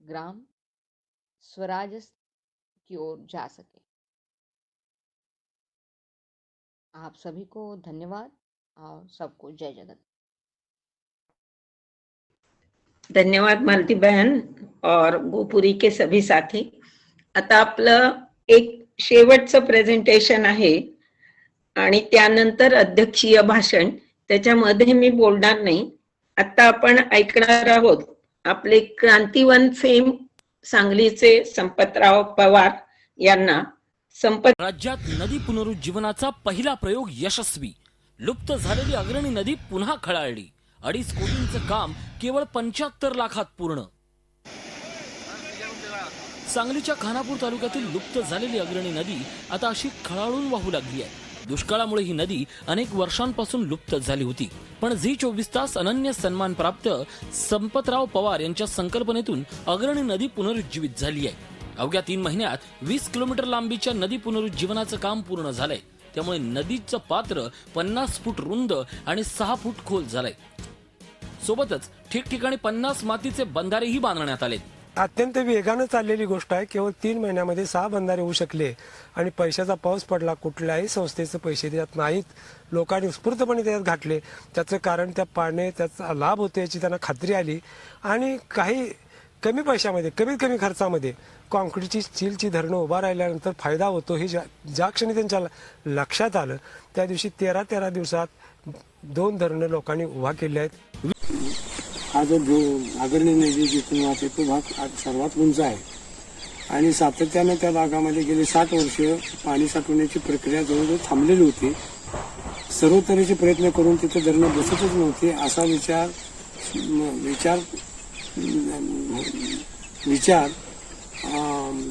[SPEAKER 6] ग्राम स्वराज की ओर जा सके। आप सभी को धन्यवाद और सबको जय जगत।
[SPEAKER 3] धन्यवाद मालती बहन और गोपुरी के सभी साथी। आता आपलं एक शेवटचं प्रेझेंटेशन आहे आणि त्यानंतर अध्यक्षीय भाषण। त्याच्यामध्ये मी बोलणार नाही। आता आपण ऐकणार आहोत आपले क्रांतिवन फेम सांगलीचे संपतराव पवार यांना।
[SPEAKER 22] राज्यात नदी पुनरुज्जीवनाचा पहिला प्रयोग यशस्वी। लुप्त झालेली अग्रणी नदी पुन्हा खळाळली। 2.5 कोटींचं काम केवळ 75 लाखात पूर्ण। सांगलीच्या खानापूर तालुक्यातील लुप्त झालेली अग्रणी नदी आता अशी खळाळून वाहू लागली आहे। दुष्काळामुळे ही नदी अनेक वर्षांपासून लुप्त झाली होती, पण झी 24 तास अनन्य सन्मान प्राप्त संपतराव पवार यांच्या संकल्पनेतून अग्रणी नदी पुनरुज्जीवित झाली आहे। अवघ्या 3 महिन्यात 20 किलोमीटर लांबीच्या नदी पुनरुज्जीवनाचं काम पूर्ण झालंय। त्यामुळे नदीचं पात्र 50 फूट रुंद आणि 6 फूट खोल झालंय। सोबतच ठिकठिकाणी 50 मातीचे बंधारेही बांधण्यात आलेत।
[SPEAKER 23] अत्यंत वेगानं चाललेली गोष्ट आहे। केवळ 3 महिन्यामध्ये 6 बंधारे होऊ शकले आणि पैशाचा पाऊस पडला। कुठल्याही संस्थेचे पैसे देत नाहीत, लोकांनी उत्स्फूर्तपणे त्यात घातले। त्याचं कारण त्या पाण्याने त्याचा लाभ होतो याची त्यांना खात्री आली आणि काही कमी पैशामध्ये, कमीत कमी खर्चामध्ये कॉन्क्रीटची स्टीलची धरणं उभा राहिल्यानंतर फायदा होतो हे ज्या क्षणी त्यांच्या लक्षात आलं, त्या दिवशी 13 दिवसात 2 धरणं लोकांनी उभा केले आहेत।
[SPEAKER 24] हा जो अग्रणी नदी जिथून वाहते तो भाग आज सर्वात उंच आहे आणि सातत्याने त्या भागामध्ये गेली 60 वर्ष पाणी साठवण्याची प्रक्रिया जवळजवळ थांबलेली होती। सर्व तऱ्हेचे प्रयत्न करून तिथे धरणं बसतच नव्हती असा विचार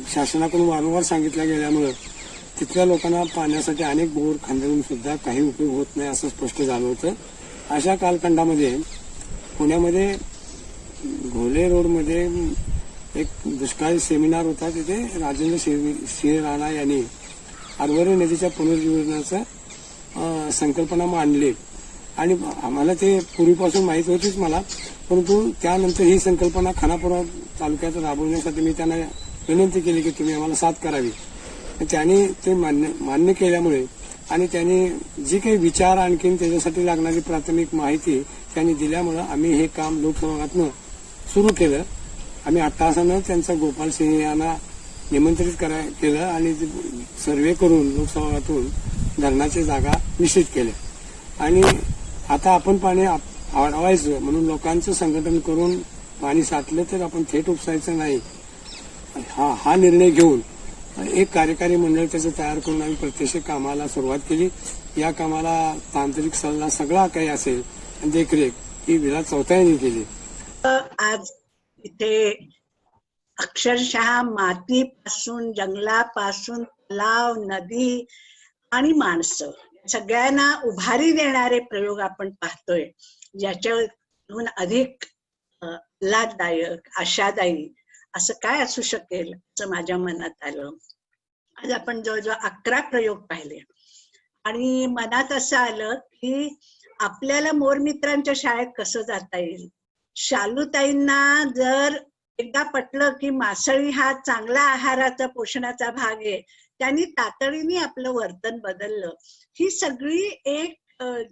[SPEAKER 24] शासनाकडून वारंवार सांगितला गेल्यामुळे तिथल्या लोकांना पाण्यासाठी अनेक बोर खांदून सुद्धा काही उपयोग होत नाही असं स्पष्ट झालं होतं। अशा कालखंडामध्ये पुण्यामध्ये घोले रोडमध्ये एक दुष्काळी सेमिनार होता। तिथे राजेंद्र सिंह राणा यांनी अरवरे नदीच्या पुनर्जीवनाचं संकल्पना मांडली आणि आम्हाला ते पूर्वीपासून माहीत होतीच मला, परंतु त्यानंतर ही संकल्पना खानापूर तालुक्यात राबवण्यासाठी मी त्यांना विनंती केली की तुम्ही आम्हाला साथ करावी. त्याने ते मान्य केल्यामुळे आणि त्यांनी जी काही विचार आणखीन त्याच्यासाठी लागणारी प्राथमिक माहिती त्यांनी दिल्यामुळं आम्ही हे काम लोकसभागातनं सुरू केलं. आम्ही 8 तासानं त्यांचं गोपाल सिंह यांना निमंत्रित केलं आणि सर्वे करून लोकसभागातून धरणाची जागा निश्चित केल्या आणि आता आपण पाणी अडवायचं म्हणून लोकांचं संघटन करून पाणी साठलं तर आपण थेट उपसायचं नाही, हा निर्णय घेऊन एक कार्यकारी मंडळ त्याचं तयार करून आम्ही प्रत्यक्ष कामाला सुरुवात केली. या कामाला तांत्रिक सल्ला सगळा काही असेल आणि देखरेख ही विलास चौथाईने केली.
[SPEAKER 7] आज इथे अक्षरशः मातीपासून, जंगलापासून, तलाव, नदी आणि माणसं सगळ्यांना उभारी देणारे प्रयोग आपण पाहतोय, ज्याच्याहून अधिक लाभदायक, आशादायी असं काय असू शकेल असं माझ्या मनात आलं. आज आपण जवळजवळ 11 प्रयोग पाहिले आणि मनात असं आलं की आपल्याला मोरमित्रांच्या शाळेत कसं जाता येईल. शालूताईंना जर एकदा पटलं की मासळी हा चांगला आहाराचा, पोषणाचा भाग आहे, त्यांनी तातडीने आपलं वर्तन बदललं. ही सगळी एक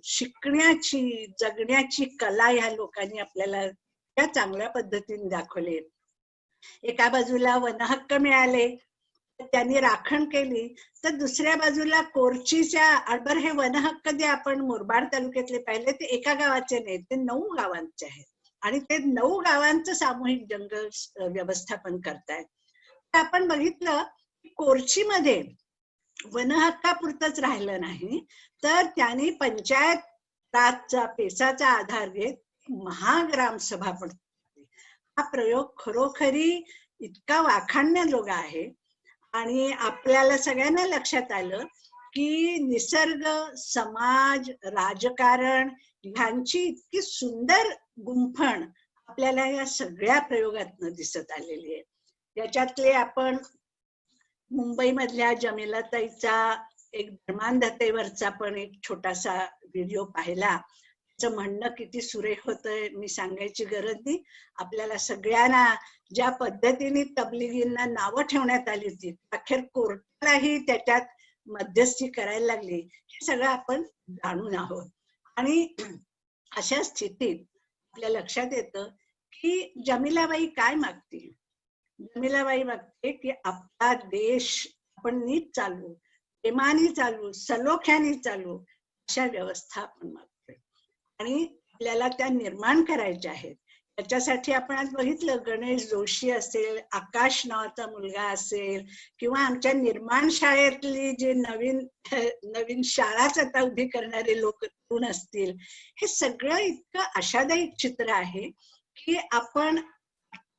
[SPEAKER 7] शिकण्याची, जगण्याची कला ह्या लोकांनी आपल्याला त्या चांगल्या पद्धतीने दाखवली. एका बाजूला वनहक्क मिळाले, त्यांनी राखण केली, तर दुसऱ्या बाजूला कोरचीच्या अडबर हे वनहक्क जे आपण मुरबाड तालुक्यातले पाहिले ते एका गावाचे नाही, ते 9 गावांचे आहेत आणि ते 9 गावांचं सामूहिक जंगल व्यवस्थापन करतायत. आपण बघितलं की कोरचीमध्ये वनहक्कापुरतंच राहिलं नाही, तर त्यांनी पंचायत राजचा पेसाचा आधार घेत महाग्रामसभा पण. हा प्रयोग खरोखरी इतका वाखाणण्याजोगा आहे आणि आपल्याला सगळ्यांना लक्षात आलं की निसर्ग, समाज, राजकारण ह्यांची इतकी सुंदर गुंफण आपल्याला या सगळ्या प्रयोगातनं दिसत आलेली आहे. याच्यातले आपण मुंबईमधल्या जमिलाताईचा एक धर्मांधतेवरचा पण एक छोटासा व्हिडिओ पाहिला. त्याचं म्हणणं किती सुरेख होतंय मी सांगायची गरज नाही. आपल्याला सगळ्यांना ज्या पद्धतीने तबलिगींना नावं ठेवण्यात आली होती, अखेर कोर्टालाही त्याच्यात मध्यस्थी करायला लागली, हे सगळं आपण जाणून आहोत. आणि अशा स्थितीत आपल्या लक्षात येतं की जमिलाबाई काय मागते. जमिलाबाई मागते की आपला देश आपण नीट चालू, प्रेमाने चालू, सलोख्याने चालू, अशा व्यवस्था आपण मागतोय आणि आपल्याला त्या निर्माण करायच्या आहेत. त्याच्यासाठी आपण आज बघितलं, गणेश जोशी असेल, आकाश नावाचा मुलगा असेल किंवा आमच्या निर्माण शाळेतली जे नवीन शाळाच आता उभी करणारे लोक असतील, हे सगळं इतकं आशादायी चित्र आहे की आपण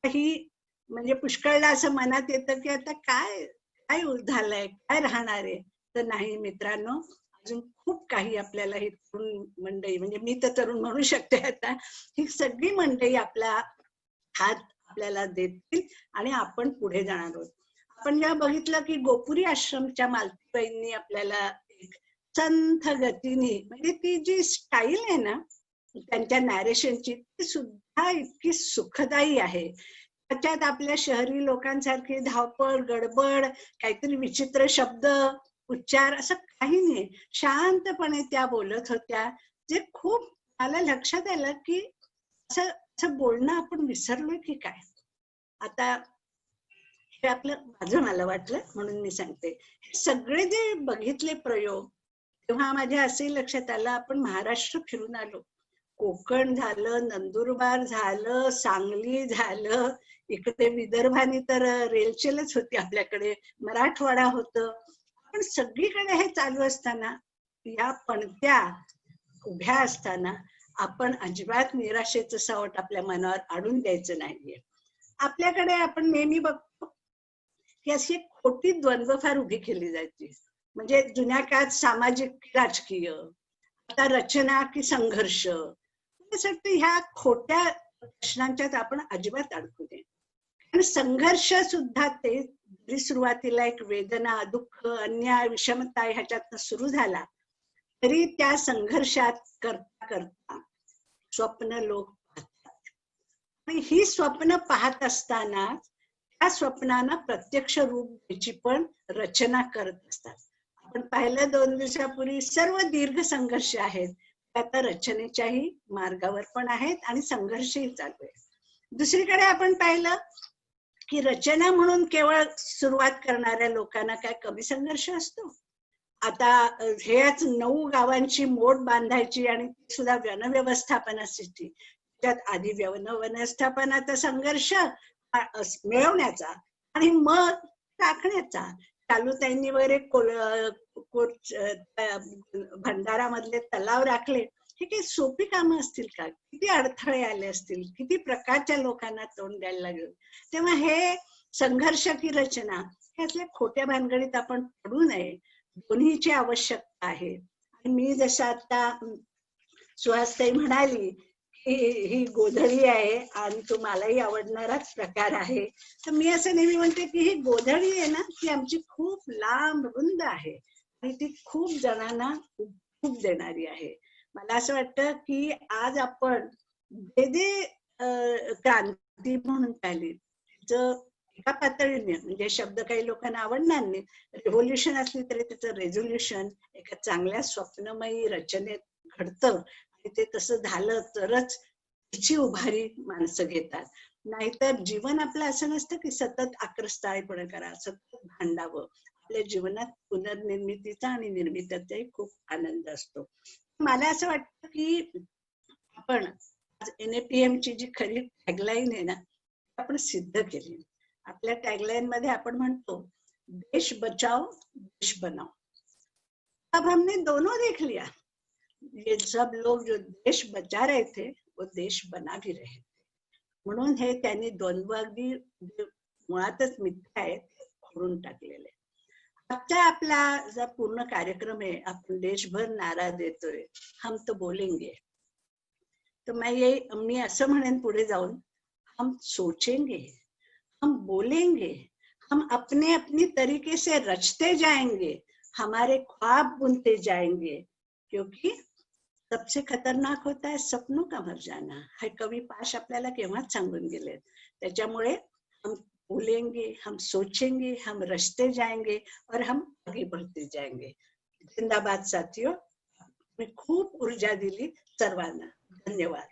[SPEAKER 7] ही म्हणजे पुष्कळदा असं मनात येतं की आता काय काय झालंय, काय राहणार आहे. तर नाही मित्रांनो, अजून खूप काही आपल्याला ही तरुण मंडळी, म्हणजे मी तर तरुण म्हणू शकते आता, ही सगळी मंडळी आपला हात आपल्याला देतील आणि आपण पुढे जाणार आहोत. आपण जेव्हा बघितलं की गोपुरी आश्रमच्या मालतीबाईंनी आपल्याला एक संथ गतीने, म्हणजे ती जी स्टाईल आहे ना त्यांच्या नॅरेशनची, ती सुद्धा इतकी सुखदायी आहे. त्याच्यात आपल्या शहरी लोकांसारखी धावपळ, गडबड, काहीतरी विचित्र शब्द, उच्चार असं काही नाही. शांतपणे त्या बोलत होत्या, जे खूप मला लक्षात आलं की असं बोलणं आपण विसरलोय की काय. आता हे आपलं माझं मला वाटलं म्हणून मी सांगते. हे सगळे जे बघितले प्रयोग तेव्हा माझ्या असंही लक्षात आलं, आपण महाराष्ट्र फिरून आलो. कोकण झालं, नंदुरबार झालं, सांगली झालं, इकडे विदर्भाने तर रेलचेलच होती आपल्याकडे, मराठवाडा होतं. पण सगळीकडे हे चालू असताना, या पणत्या उभ्या असताना आपण अजिबात निराशेचं सावट आपल्या मनावर आणून द्यायचं नाहीये. आपल्याकडे आपण नेहमी बघतो की अशी खोटी द्वंद्व फार उभी केली जायची. म्हणजे जुन्या काळात सामाजिक राजकीय, आता रचना की संघर्ष, त्यासाठी ह्या खोट्या प्रश्नांच्यात आपण अजिबात अडकू नये. कारण संघर्ष सुद्धा ते जरी सुरुवातीला एक वेदना, दुःख, अन्याय, विषमता ह्याच्यातनं सुरू झाला, तरी त्या संघर्षात करता करता स्वप्न लोक पाहतात. आणि ही स्वप्न पाहत असताना त्या स्वप्नांना प्रत्यक्ष रूप द्यायची पण रचना करत असतात. आपण पाहिलं 2 दिवसापूर्वी सर्व दीर्घ संघर्ष आहेत, ते आता रचनेच्याही मार्गावर पण आहेत आणि संघर्षही चालू आहे. दुसरीकडे आपण पाहिलं की रचना म्हणून केवळ सुरुवात करणाऱ्या लोकांना काय कमी संघर्ष असतो? आता हेच 9 गावांची मोड बांधायची आणि ती सुद्धा वनव्यवस्थापनासाठी, त्यात आधी वनव्यवस्थापनाचा संघर्ष मिळवण्याचा आणि मग टाकण्याचा. चालूताईंनी वगैरे भंडारा मधले तलाव राखले, हे काही सोपी कामं असतील का? किती अडथळे आले असतील, किती प्रकारच्या लोकांना तोंड द्यायला लागेल. तेव्हा हे संघर्ष की रचना, ह्यातल्या खोट्या भानगडीत आपण पडू नये. दोन्हीची आवश्यकता आहे. आणि मी जसं आता सुहासताई म्हणाली की ही गोधडी आहे आणि तो मलाही आवडणाराच प्रकार आहे, तर मी असं नेहमी म्हणते की ही गोधडी आहे ना, ती आमची खूप लांब रुंद आहे आणि ती खूप जणांना खूप देणारी आहे. मला असं वाटतं की आज आपण जे क्रांती म्हणून पाहिली, एका पातळीने, म्हणजे शब्द काही लोकांना आवडणार नाही, रेव्होल्युशन असली तरी त्याचं रेझोल्युशन एका चांगल्या स्वप्नमयी रचनेत घडतं. आणि ते तसं झालं तरच तिची उभारी माणसं घेतात. नाहीतर जीवन आपलं असं नसतं की सतत आक्रस्ताळेपणे करा, सतत भांडावं. आपल्या जीवनात पुनर्निर्मितीचा आणि निर्मितीचाही खूप आनंद असतो. मला असं वाटतं की आपण आज NAPM ची जी खरी टॅगलाईन आहे ना, आपण सिद्ध केली. आपल्या टॅगलाईन मध्ये आपण म्हणतो, देश बचाओ देश बनाओ. अब हमने दोनों देख लिया. ये सब लोग जो देश बचा रहे थे वो देश बना भी रहे थे. म्हणून हे त्यांनी द्वंद्व अगदी मुळातच मिथ्या आहेत खोडून टाकलेले. आजचा आपला जो पूर्ण कार्यक्रम आहे, आपण देशभर नारा देतोय, हम तो बोलेंगे. तर मी असं म्हणेन पुढे जाऊन, हम सोचेंगे, हम बोलेंगे, हम अपने अपनी तरीके से रचते जाएंगे, हमारे ख्वाब बुनते जाएंगे, क्योंकि सबसे खतरनाक होता है सपनों का मर जाना. हे कवी पाश आपल्याला केव्हाच सांगून गेले. त्याच्यामुळे हम बोलेंगे, हम सोचेंगे, हम रचते जाएंगे और हम आगे बढ़ते जाएंगे. जिंदाबाद साथियों. मी खूप ऊर्जा दिली सर्वांना. धन्यवाद.